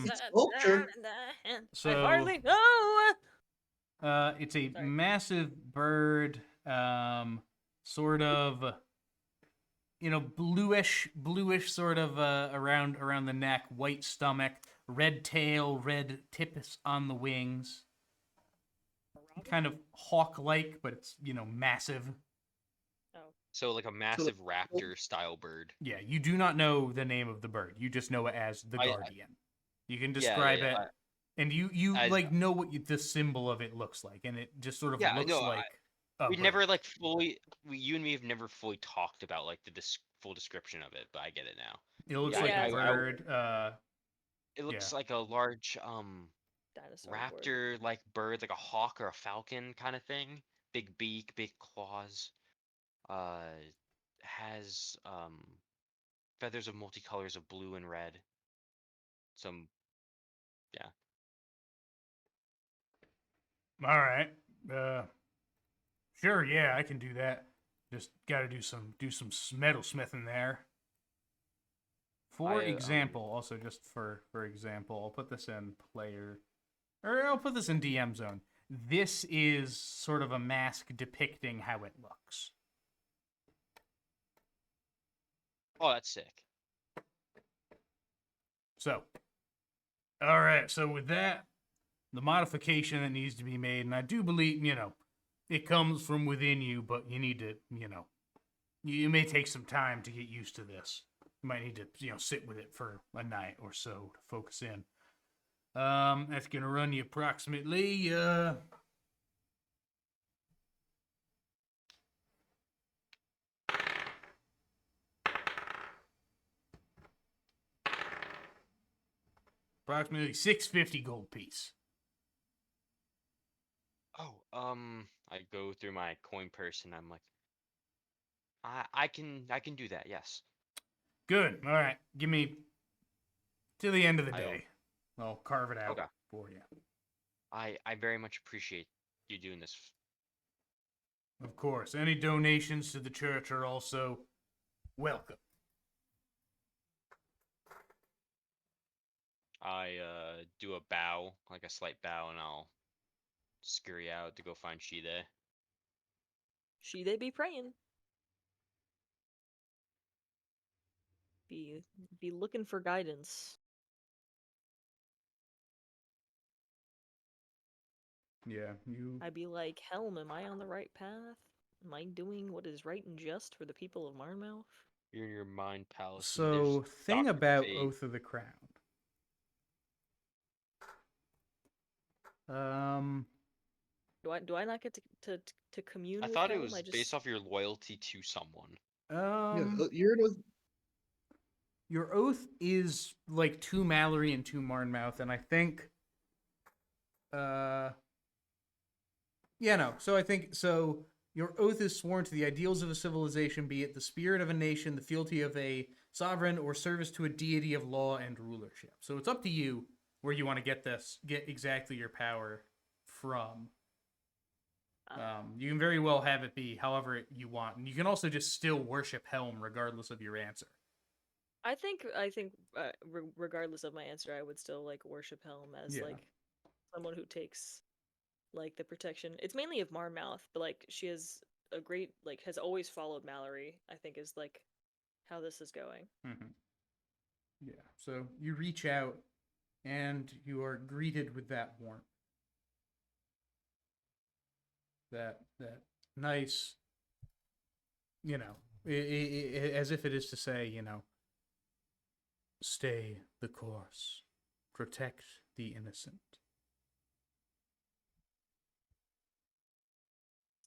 It's vulture. I So hardly know. it's a Sorry. massive bird, sort of, bluish sort of around the neck, white stomach, red tail, red tips on the wings, kind of hawk-like, but it's massive. Oh. So like a massive raptor style bird. Yeah, you do not know the name of the bird. You just know it as the Guardian. You can describe it, and you As- like know what the symbol of it looks like, and it just sort of Yeah, looks no, like a we bird. never like you and me have never fully talked about like the full description of it, but I get it now. It looks Yeah, like Yeah, a it's bird. It looks yeah. like a large dinosaur bird. raptor like bird, like a hawk or a falcon kind of thing. Big beak, big claws. Has feathers of multicolors of blue and red. Some yeah. All right. Sure. Yeah, I can do that. Just got to do some metalsmithing there. For example, also just for example, I'll put this in player, or I'll put this in DM zone. This is sort of a mask depicting how it looks. Oh, that's sick. So, all right. So with that, the modification that needs to be made, and I do believe it comes from within you, but you need to you may take some time to get used to this. You might need to sit with it for a night or so to focus in. That's gonna run you approximately approximately 650 gold piece. Oh, I go through my coin purse and I'm like, I can do that. Yes. Good. All right. Give me to the end of the I day. I'll carve it out Okay. for you. I very much appreciate you doing this. Of course. Any donations to the church are also welcome. I do a bow, like a slight bow, and I'll scurry out to go find Shide. She they be praying. Be looking for guidance. Yeah, I'd be like, Helm, am I on the right path? Am I doing what is right and just for the people of Marnmouth? You're in your mind palace. So, thing Dr. about Fate. Oath of the Crown. Do I not get to commune I with thought it Helm? was based off your loyalty to someone. Yeah, you're in with Your oath is like to Mallory and to Marnmouth, and I think, yeah, no. So I think so. Your oath is sworn to the ideals of a civilization, be it the spirit of a nation, the fealty of a sovereign, or service to a deity of law and rulership. So it's up to you where you want to get exactly your power from. You can very well have it be however you want, and you can also just still worship Helm regardless of your answer. I think regardless of my answer, I would still like worship Helm as Yeah. like someone who takes like the protection. It's mainly of Marmouth, but like she has a great like has always followed Mallory. I think is like how this is going. Mm-hmm. Yeah. So you reach out, and you are greeted with that warmth. That nice, as if it is to say, stay the course, protect the innocent.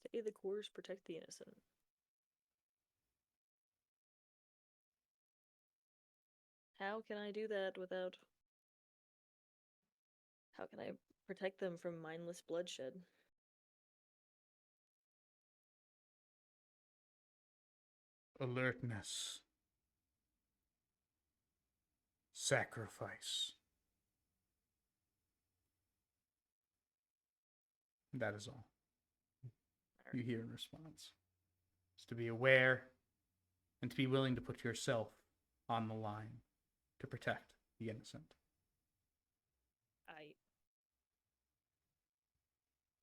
Stay the course, protect the innocent. How can I do that without? How can I protect them from mindless bloodshed? Alertness, sacrifice. That is all you hear in response. Is to be aware and to be willing to put yourself on the line to protect the innocent. I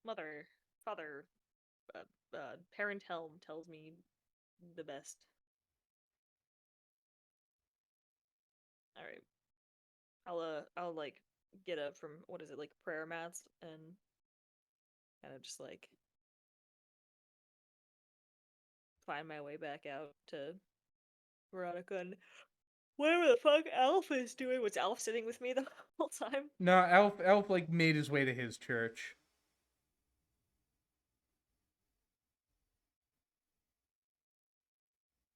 mother, father, parent Helm tells me the best. All right, I'll like get up from what is it like prayer mats and kind of just like find my way back out to Veronica and whatever the fuck Alf is doing. Was Alf sitting with me the whole time? No, Elf like made his way to his church.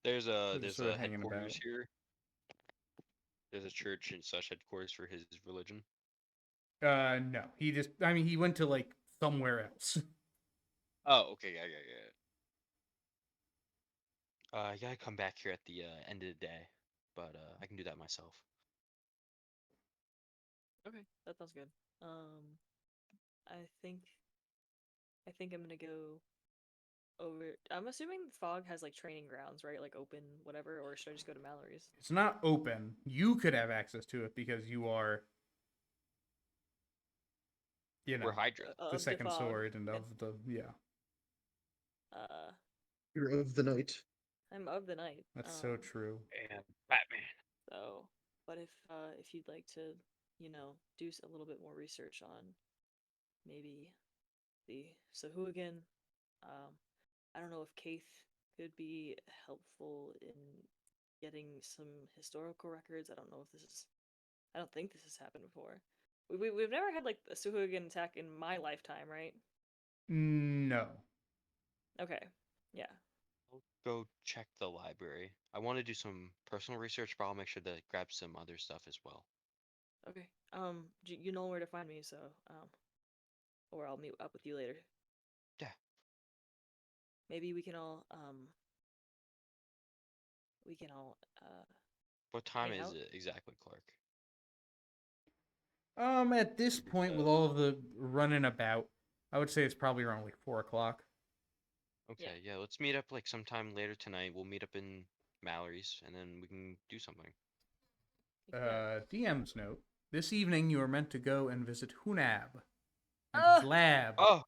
There's a Just there's sort of a hanging about. headquarters here. There's a church and such headquarters for his religion. No, he went to like somewhere else. Oh, okay, yeah. I gotta come back here at the end of the day, but I can do that myself. Okay, that sounds good. Um, I think I'm gonna go over. I'm assuming Fog has like training grounds, right? Like open, whatever, or should I just go to Mallory's? It's not open. You could have access to it because you are, We're Hydra. the Of the second Fog. sword and Yeah. of the Uh, You're of the night. I'm of the night. That's so true. And Batman. So, but if you'd like to, do a little bit more research on maybe the Sahuagin, I don't know if Kaith could be helpful in getting some historical records. I don't know if this is. I don't think this has happened before. We've never had like a Sahuagin attack in my lifetime, right? No. Okay, yeah. I'll go check the library. I want to do some personal research, but I'll make sure to grab some other stuff as well. Okay. You know where to find me, so or I'll meet up with you later. Yeah. Maybe we can all What time hang is out. it exactly, Clark? At this point, with all of the running about, I would say it's probably around like 4:00. Okay, yeah, let's meet up like sometime later tonight. We'll meet up in Mallory's, and then we can do something. DM's note: this evening you are meant to go and visit Hunab and Ah! his lab. Oh,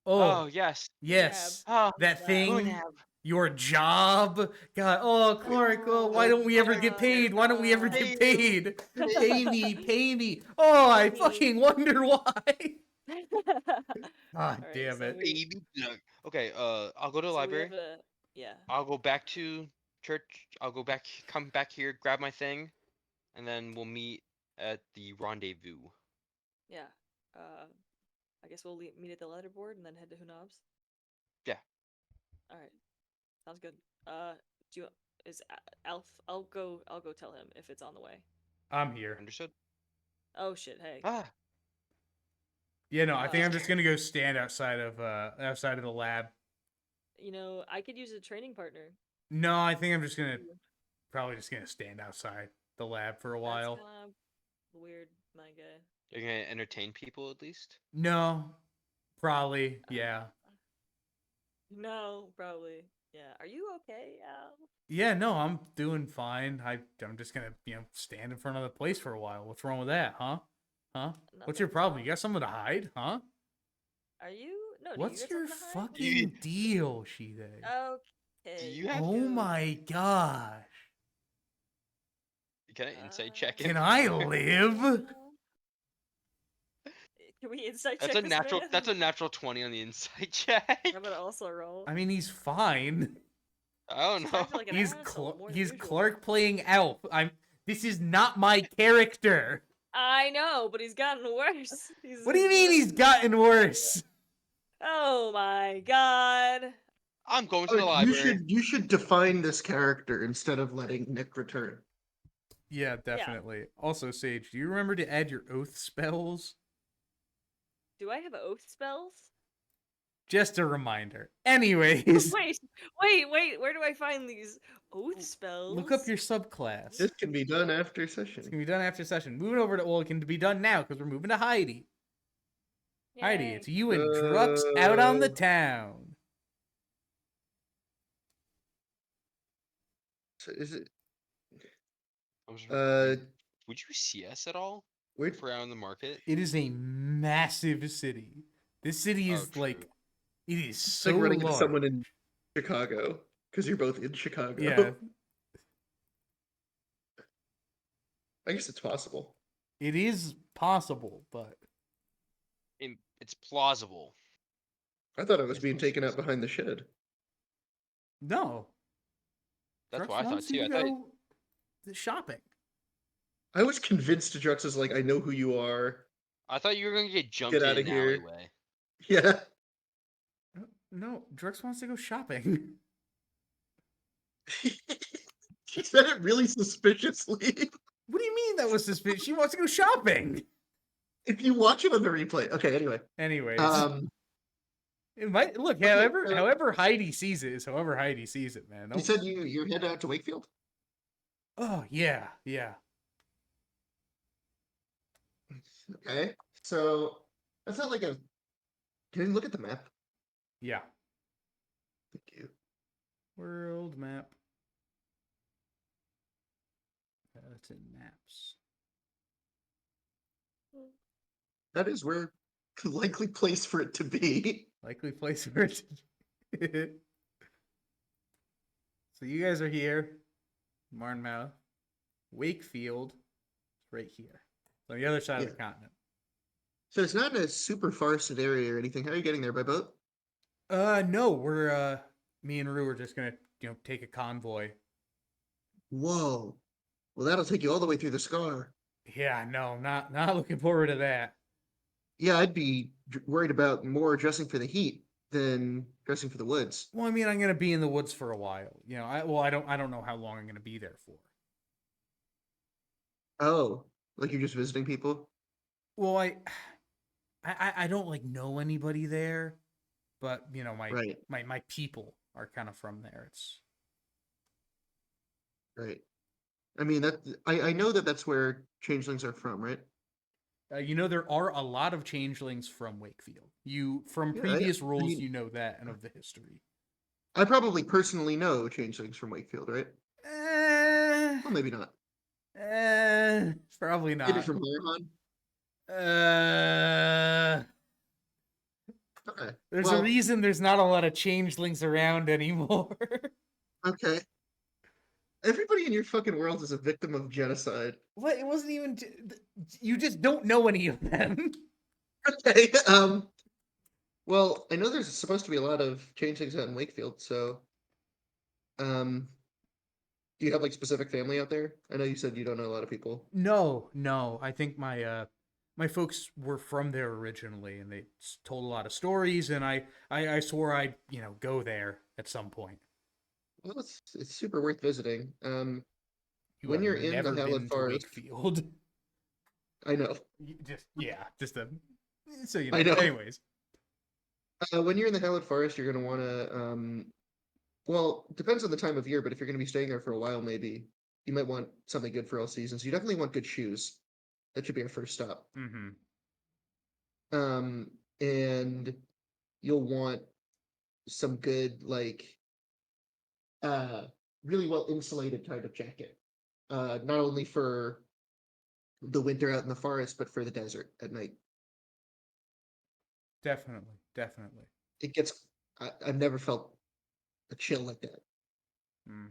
Oh, yes. yes, Oh, that thing. Hunab. Your job, God. Oh, Clark. Oh, why don't we ever get paid? Why don't we ever get paid? Pay me, pay me. Oh, I Pay me. fucking wonder why. God Alright, damn so it. Baby duck. Okay, I'll go to the so we library. have a yeah. I'll go back to church. I'll go back, come back here, grab my thing, and then we'll meet at the rendezvous. Yeah. I guess we'll meet at the letterboard and then head to Hunab's. Yeah. All right. Sounds good. Do you is Alf? I'll go tell him if it's on the way. I'm here. Understood. Oh shit! Hey. Ah, Yeah, no, I think Uh, I'm just gonna go stand outside of the lab. I could use a training partner. No, I think I'm just gonna probably just gonna stand outside the lab for a That's while. kind of weird, my guy. you're gonna entertain people at least. No, probably, yeah. No, probably. Yeah. Are you okay, Al? Yeah, no, I'm doing fine. I'm just gonna, stand in front of the place for a while. What's wrong with that, huh? Huh? What's your Nothing's problem? wrong. You got something to hide, huh? Are you? No. Do you What's got your something to hide? fucking deal, Shide? Do Okay. you have? Oh my gosh. Can I insight check him? Can I live? Can we insight That's check a this natural. man? That's a natural 20 on the insight check. I'm gonna also roll. I mean, he's fine. I don't He's know. acting like an asshole more than He's usual. Clark playing Alf. This is not my character. I know, but he's gotten worse. What do you mean he's gotten worse? Oh my god. I'm going to the Like, library. you should define this character instead of letting Nick return. Yeah, definitely. Also, Sage, do you remember to add your oath spells? Do I have oath spells? Just a reminder. Anyways, Wait. Where do I find these oath spells? look up your subclass. This can be done after It's session. gonna be done after session. Moving over to it can be done now because we're moving to Heidi. Heidi, Yay. it's you and Drux out on the town. So is it? I'm just- Uh, would you see us at all where? if we're out in the market? It is a massive city. This city Oh, is true. like, it is It's so like running into large. someone in Chicago because you're both in Chicago. Yeah, I guess it's possible. it is possible, but It's plausible. I thought it was being taken out behind the shed. no. That's Drux what I thought wants you too. to go shopping. I was convinced Drux is like, I know who you are. I thought you were gonna get jumped Get in outta an here. alleyway. Yeah. No, Drux wants to go shopping. She said it really suspiciously. What do you mean that was suspicious? She wants to go shopping. If you watch it on the replay. Okay, anyway. Anyways, It might look. okay, However Heidi sees it is however Heidi sees it, man. you said you're headed out to Wakefield? Oh yeah. Okay. So that's not like a. Can you look at the map? Yeah. Thank you. World map. That's in maps. That is where the likely place for it to be. Likely place for it. So you guys are here, Marnmouth, Wakefield, right here, on the other side of the continent. So it's not in a super forested area or anything. How are you getting there by boat? No, we're me and Rue are just gonna take a convoy. Whoa. Well, that'll take you all the way through the Scar. Yeah, no, not looking forward to that. Yeah, I'd be worried about more dressing for the heat than dressing for the woods. Well, I mean, I'm gonna be in the woods for a while. I don't know how long I'm gonna be there for. Oh, like you're just visiting people? Well, I don't like know anybody there, but Right. my people are kind of from there. It's Right. I mean I know that that's where changelings are from, right? there are a lot of changelings from Wakefield. From Yeah, previous I rules, mean- you know that and of the history. I probably personally know changelings from Wakefield, right? Well, maybe not. Probably Maybe not. from Larahan. Okay. There's well, a reason there's not a lot of changelings around anymore. Okay. Everybody in your fucking world is a victim of genocide. What? It wasn't even. You just don't know any of them. Okay. Well, I know there's supposed to be a lot of changelings out in Wakefield, so do you have like specific family out there? I know you said you don't know a lot of people. No. I think my folks were from there originally, and they told a lot of stories, and I swore I'd go there at some point. Well, it's super worth visiting. You When have you're in the never Hallowed been to Forest, Wakefield. I know, Just a so you I know. know. Anyways, When you're in the Hallowed Forest, you're gonna want to well, depends on the time of year, but if you're gonna be staying there for a while, maybe you might want something good for all seasons. You definitely want good shoes. That should be our first stop. mm-hmm. And you'll want some good, like, uh, really well insulated kind of jacket. Not only for the winter out in the forest, but for the desert at night. Definitely. It gets, I've never felt a chill like that. Mm.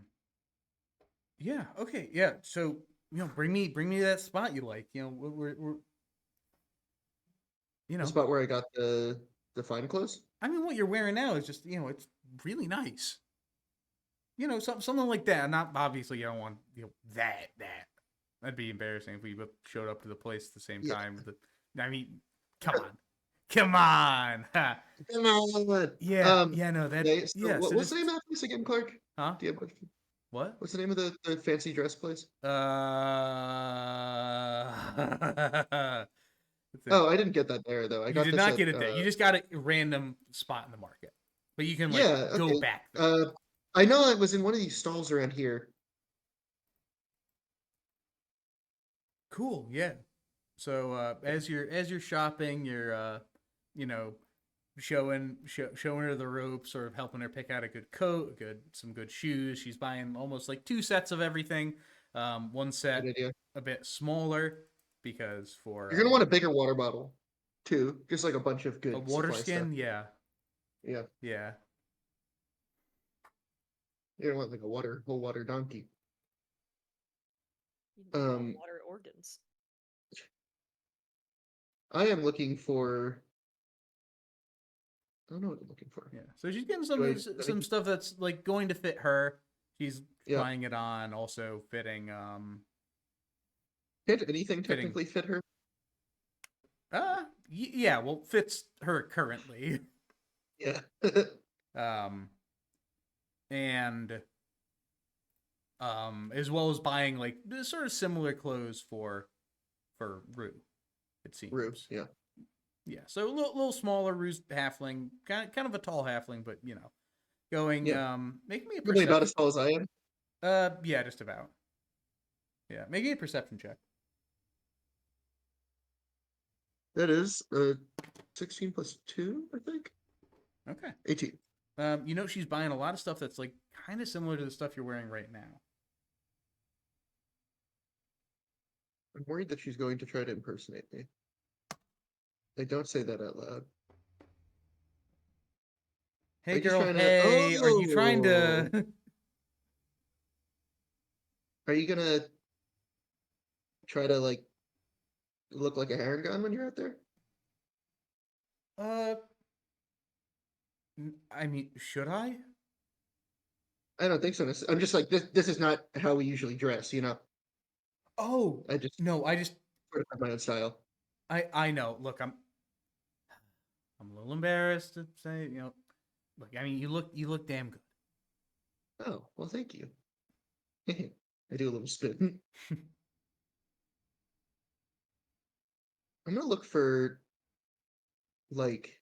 Yeah. Okay. Yeah. So bring me to that spot you like. We're The spot where I got the fine clothes. I mean, what you're wearing now is just it's really nice. Something like that. Not obviously, you don't want that. That'd be embarrassing if we both showed up to the place at the same Yeah. time. I mean, come on, come on. Come on. Yeah. No, that. Okay, so Yeah. So what's the just name of that place again, Clark? huh? Do you have, What? what's the name of the fancy dress place? It's a- Oh, I didn't get that there though. I you got did this not at get it there. You just got a random spot in the market, but you can yeah, go okay. back there. I know I was in one of these stalls around here. Cool. Yeah. So as you're shopping, you're you know showing her the ropes, sort of helping her pick out a good coat, some good shoes. She's buying almost like two sets of everything. One Good set idea. a bit smaller because for You're gonna want a bigger water bottle too, just like a bunch of a good water supply stuff. skin. Yeah. Yeah, Yeah. you're gonna want like a whole water donkey. You can get Um, water organs. I am looking for. I don't know what I'm looking for. Yeah. So she's getting Do I, some stuff that's like going to fit her. She's yeah, trying it on, also fitting can't anything fitting technically fit her? yeah, well, fits her currently. Yeah. Um and as well as buying like sort of similar clothes for Rue, it seems. Rubes, yeah. Yeah, so a little smaller Rue's halfling, kind of a tall halfling, but going Yeah. make me a Probably about perception. as tall as I am. Yeah, just about. Yeah, make me a perception check. That is 16 plus 2, I think. Okay. 18. She's buying a lot of stuff that's like kind of similar to the stuff you're wearing right now. I'm worried that she's going to try to impersonate me. I don't say that out loud. Hey I'm just girl, trying to. hey, are you trying Oh, to are you gonna try to like look like a herring gun when you're out there? uh I mean, should I? I don't think so. I'm just like this. This is not how we usually dress, you know. Oh, I just no, I just sort of have my own style. I know. Look, I'm a little embarrassed to say, look, I mean, you look damn good. Oh, well, thank you. I do a little spin. I'm gonna look for like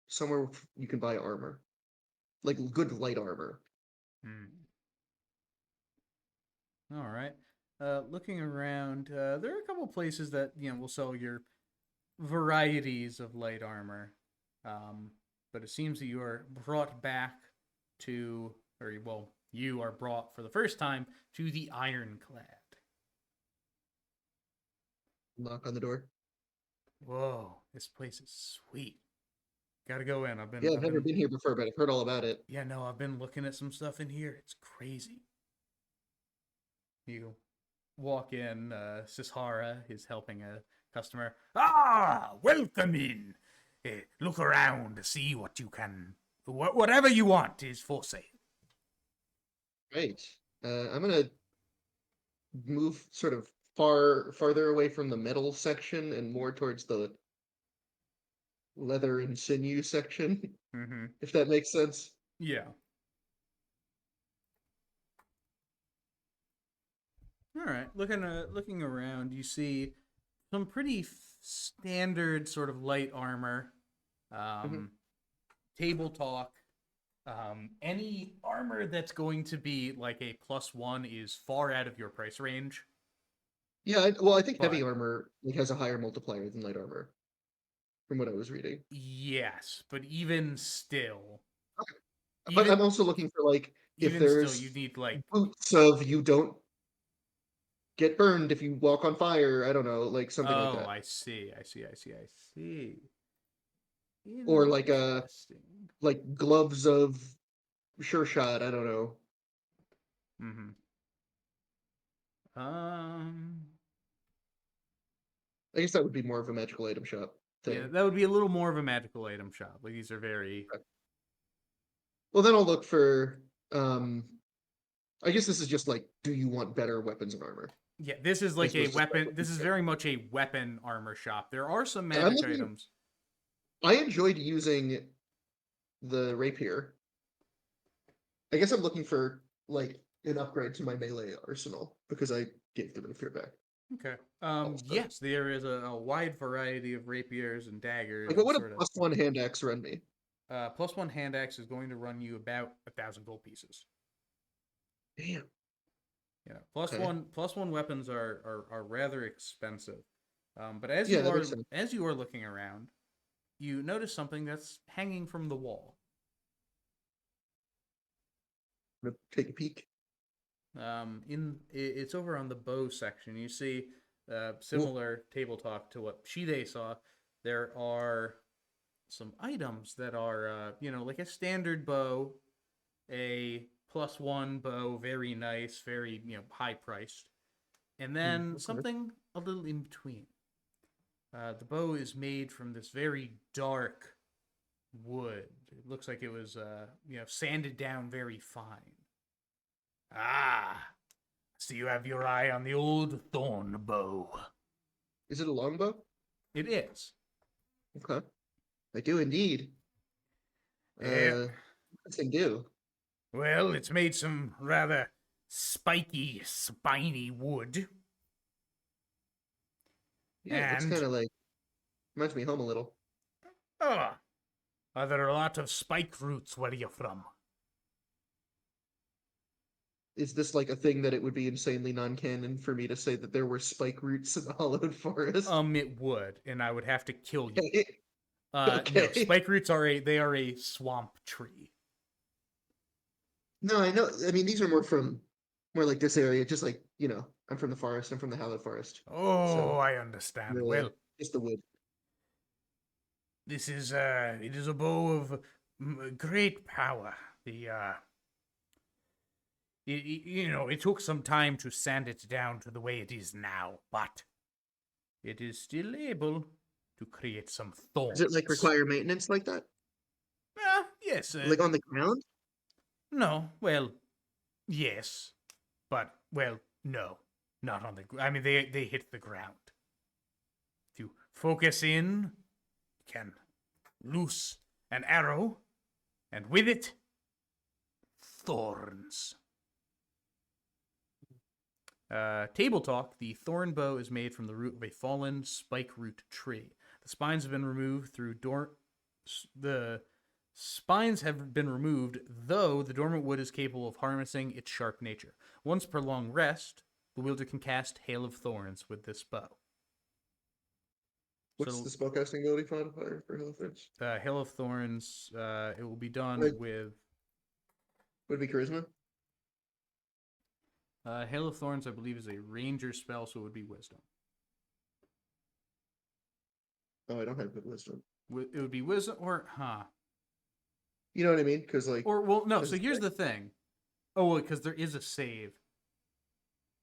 somewhere you can buy armor, like good light armor. Hmm. All right. Looking around, there are a couple places that will sell your varieties of light armor, but it seems that you are brought back to, or well, you are brought for the first time to the Ironclad. Knock on the door. Whoa, this place is sweet. Got to go in. Yeah, I've never been here before, but I've heard all about it. Yeah, no, I've been looking at some stuff in here. It's crazy. You walk in, Sishara is helping a customer. Ah, welcome in. Look around to see what you can. Whatever you want is for sale. Right. I'm gonna move sort of farther away from the metal section and more towards the leather and sinew section, Mm-hmm. if that makes sense. Yeah. All right, looking around, you see some pretty standard sort of light armor, Mhm. table talk. Any armor that's going to be like a +1 is far out of your price range. Yeah, well, I think heavy But armor like has a higher multiplier than light armor, from what I was reading. yes, but even still, But I'm even also looking for like if even still, you there's need like boots of you don't get burned if you walk on fire. I don't know, like something like oh, that, I see, I see, I see, I see. or Interesting. like gloves of sure shot. I don't know. Mm-hmm. Um, I guess that would be more of a magical item shop yeah, thing. that would be a little more of a magical item shop. Like these are very. Well, then I'll look for. I guess this is just like, do you want better weapons and armor? Yeah, this is I like a suppose just weapon. This is very much a weapon armor shop. There are some I'm magic looking. items. I enjoyed using the rapier. I guess I'm looking for like an upgrade to my melee arsenal because I gave the rapier back. Okay. Also, Yes, there is a wide variety of rapiers and daggers like, what and would a sort of. +1 hand axe run me? +1 hand axe is going to run you about 1,000 gold pieces. Damn. Yeah, Okay. plus one weapons are rather expensive. But as Yeah, you that makes sense. are looking around, you notice something that's hanging from the wall. I'm gonna take a peek. It's over on the bow section. You see, Oh, similar table talk to what Shide saw. There are some items that are, like a standard bow, a +1 bow, very nice, very high priced, and then okay. something a little in between. The bow is made from this very dark wood. It looks like it was, sanded down very fine. Ah, so you have your eye on the old thorn bow. Is it a longbow? It is. Okay. I do indeed. Yeah. What does it do? Well, it's made some rather spiky, spiny wood. Yeah, it looks kind And, of like reminds me of home a little. oh, are there a lot of spike roots where you're from? Is this like a thing that it would be insanely non-canon for me to say that there were spike roots in the hollowed forest? It would, and I would have to kill you. Okay. No, Okay. spike roots are a swamp tree. No, I know. I mean, these are more like this area. Just like I'm from the forest. I'm from the hallowed forest. Oh, So I understand. the Well, just the wood. this is it is a bow of great power. The it took some time to sand it down to the way it is now, but it is still able to create some Does it like thorns. require maintenance like that? Yes. Like on the ground? No. Well, yes, but well, no, not on the. I mean, they hit the ground. If you focus in, you can loose an arrow, and with it, thorns. Table talk. The thorn bow is made from the root of a fallen spike root tree. The spines have been removed the spines have been removed, though the dormant wood is capable of harnessing its sharp nature. Once per long rest, the wielder can cast Hail of Thorns with this bow. What's So, the spellcasting ability modifier for Hillfits? Hail of Thorns, it will be done Would with. would it be charisma? Hail of Thorns, I believe, is a ranger spell, so it would be Wisdom. Oh, I don't have good wisdom. It would be Wisdom, or You know what I mean? Because like, or well, no. So as here's the thing. Oh, well, because there is a save.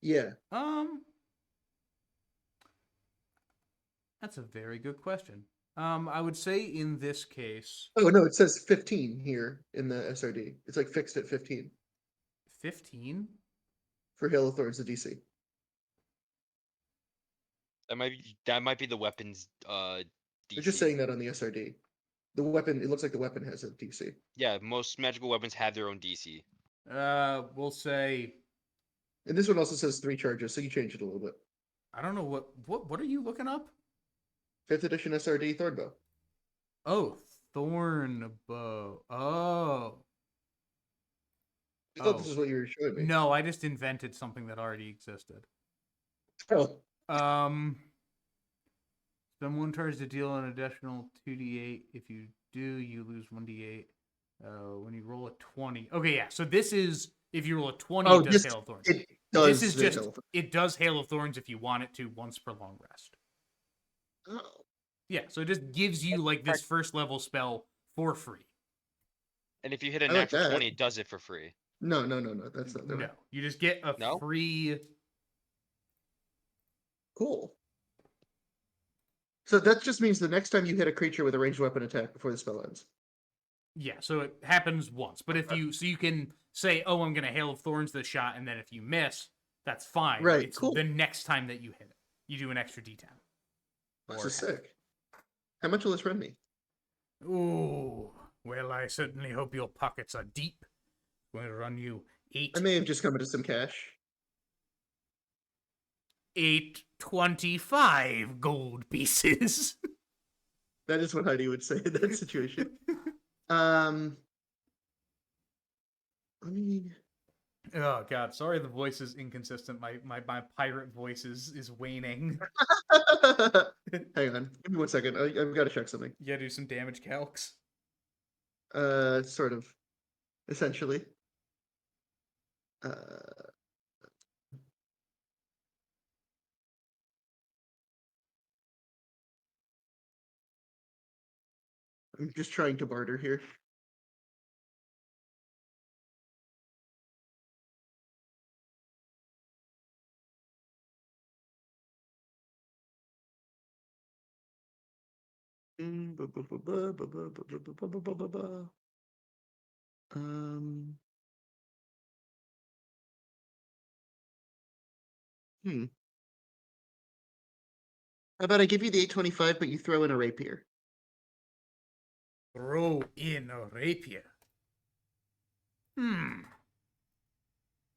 yeah. That's a very good question. I would say in this case, Oh no, it says 15 here in the SRD. It's like fixed at 15 15. for Hail of Thorns, the DC. That might be the weapons They're just DC. saying that on the SRD. The weapon, it looks like the weapon has a DC. Yeah, most magical weapons have their own DC. We'll say And this one also says 3 charges, so you changed it a little bit. I don't know what are you looking up? 5th edition SRD Thornbow. Oh, Thornbow. Oh. I thought this is what you were showing me. No, I just invented something that already existed. Oh, Spend 1 charge to deal an additional 2d8. If you do, you lose 1d8. When you roll a 20. Okay, yeah. So this is if you roll a 20, it does Hail of Thorns. It does. This is just it does Hail of Thorns if you want it to once per long rest. Oh. Yeah, so it just gives you like this first level spell for free. And if you hit a I like natural that. 20, it does it for free. No. That's not the way. No, you just get a No? free. Cool. So that just means the next time you hit a creature with a ranged weapon attack before the spell ends. Yeah, so it happens once, but if you can say, "Oh, I'm gonna Hail of Thorns this shot," and then if you miss, that's fine. Right, It's cool. the next time that you hit it, you do an extra D10. This is sick. How much will this run me? Ooh, well, I certainly hope your pockets are deep. We'll run you I may have just come into some cash. 825 gold pieces. That is what Heidi would say in that situation. I mean, Oh god, sorry the voice is inconsistent. My pirate voice is waning. hang on, give me 1 second. I've got to check something. You gotta do some damage calcs. Sort of, essentially. I'm just trying to barter here. Hmm. How about I give you the 825, but you throw in a rapier? Throw in a rapier.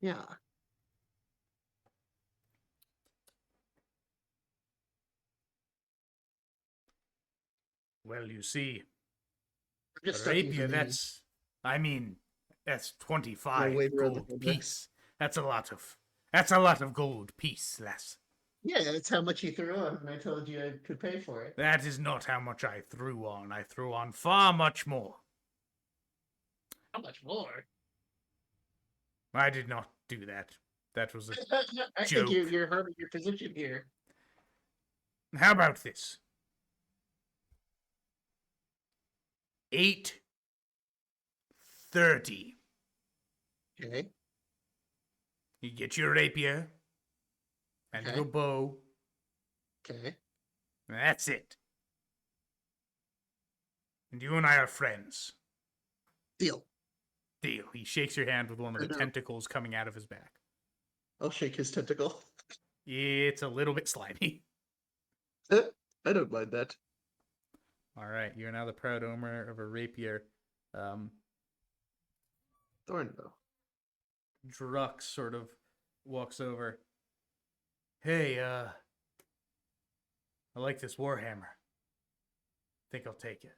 Yeah. Well, you see, I'm just a stuck using rapier, the that's 25 waiver on the gold index. piece. That's a lot of gold piece, lass. Yeah, that's how much you threw on when I told you I could pay for it. That is not how much I threw on. I threw on far much more. How much more? I did not do that. That was a I joke. think you're harming your position here. How about this? 830. Okay. You get your rapier and Okay. your bow. Okay. That's it. And you and I are friends. Deal. Deal. He shakes your hand with one of the tentacles coming out of his back. I'll shake his tentacle. It's a little bit slimy. I don't mind that. All right, you're now the proud owner of a rapier. Thornbow. Drux sort of walks over. Hey, I like this warhammer. Think I'll take it.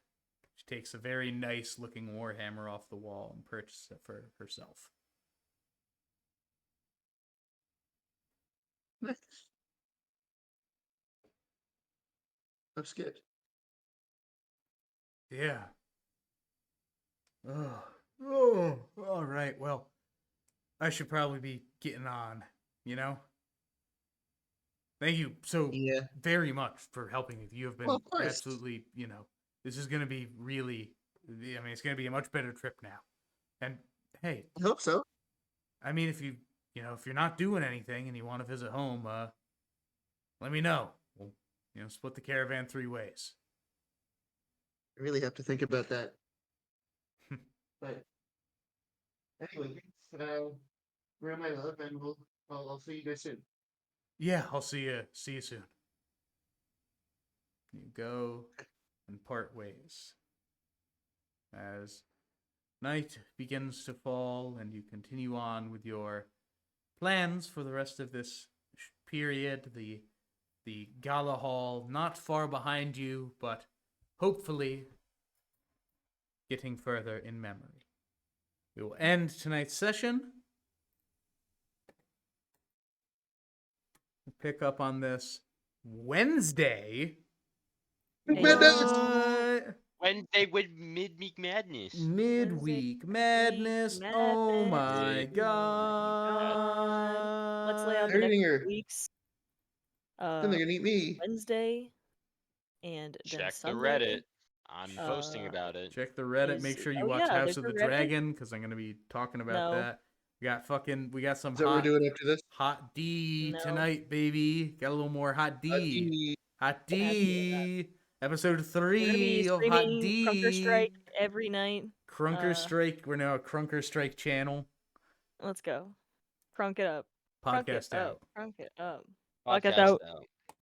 She takes a very nice looking warhammer off the wall and purchases it for herself. Nice. That's good. Yeah. Oh, all right. Well, I should probably be getting on, you know? Thank you so very much for helping me. You have been absolutely, this is going to be really, it's going to be a much better trip now. And hey, I hope so. I mean, if if you're not doing anything and you want to visit home, let me know. We'll, split the caravan 3 ways. I really have to think about that. But anyway, where my love, and I'll see you guys soon. Yeah, I'll see you soon. You go and part ways. As night begins to fall and you continue on with your plans for the rest of this period. The gala hall not far behind you, but hopefully getting further in memory. We will end tonight's session. We'll pick up on this Wednesday. What? Wednesday with midweek madness. Midweek madness. Oh my Midweek god. Let's lay out the They're next eating her. weeks. Then they're gonna eat me. Wednesday and then Check the Sunday. Reddit. I'm posting about it. Check the Reddit. Make sure you oh watch yeah, House there's of a the Reddit. Dragon because I'm gonna be talking about No. that. We got some Is that what we're hot, doing after this? hot D No. tonight, baby. Got a little more hot D. Hot Yeah, D. Episode We're gonna 3 be of Hot streaming D. Crunker Strike every night. Crunker Strike. We're now a Crunker Strike channel. Let's go. Crunk it up. Crunk it Podcast out. up. Crunk it up. Podcast out. out.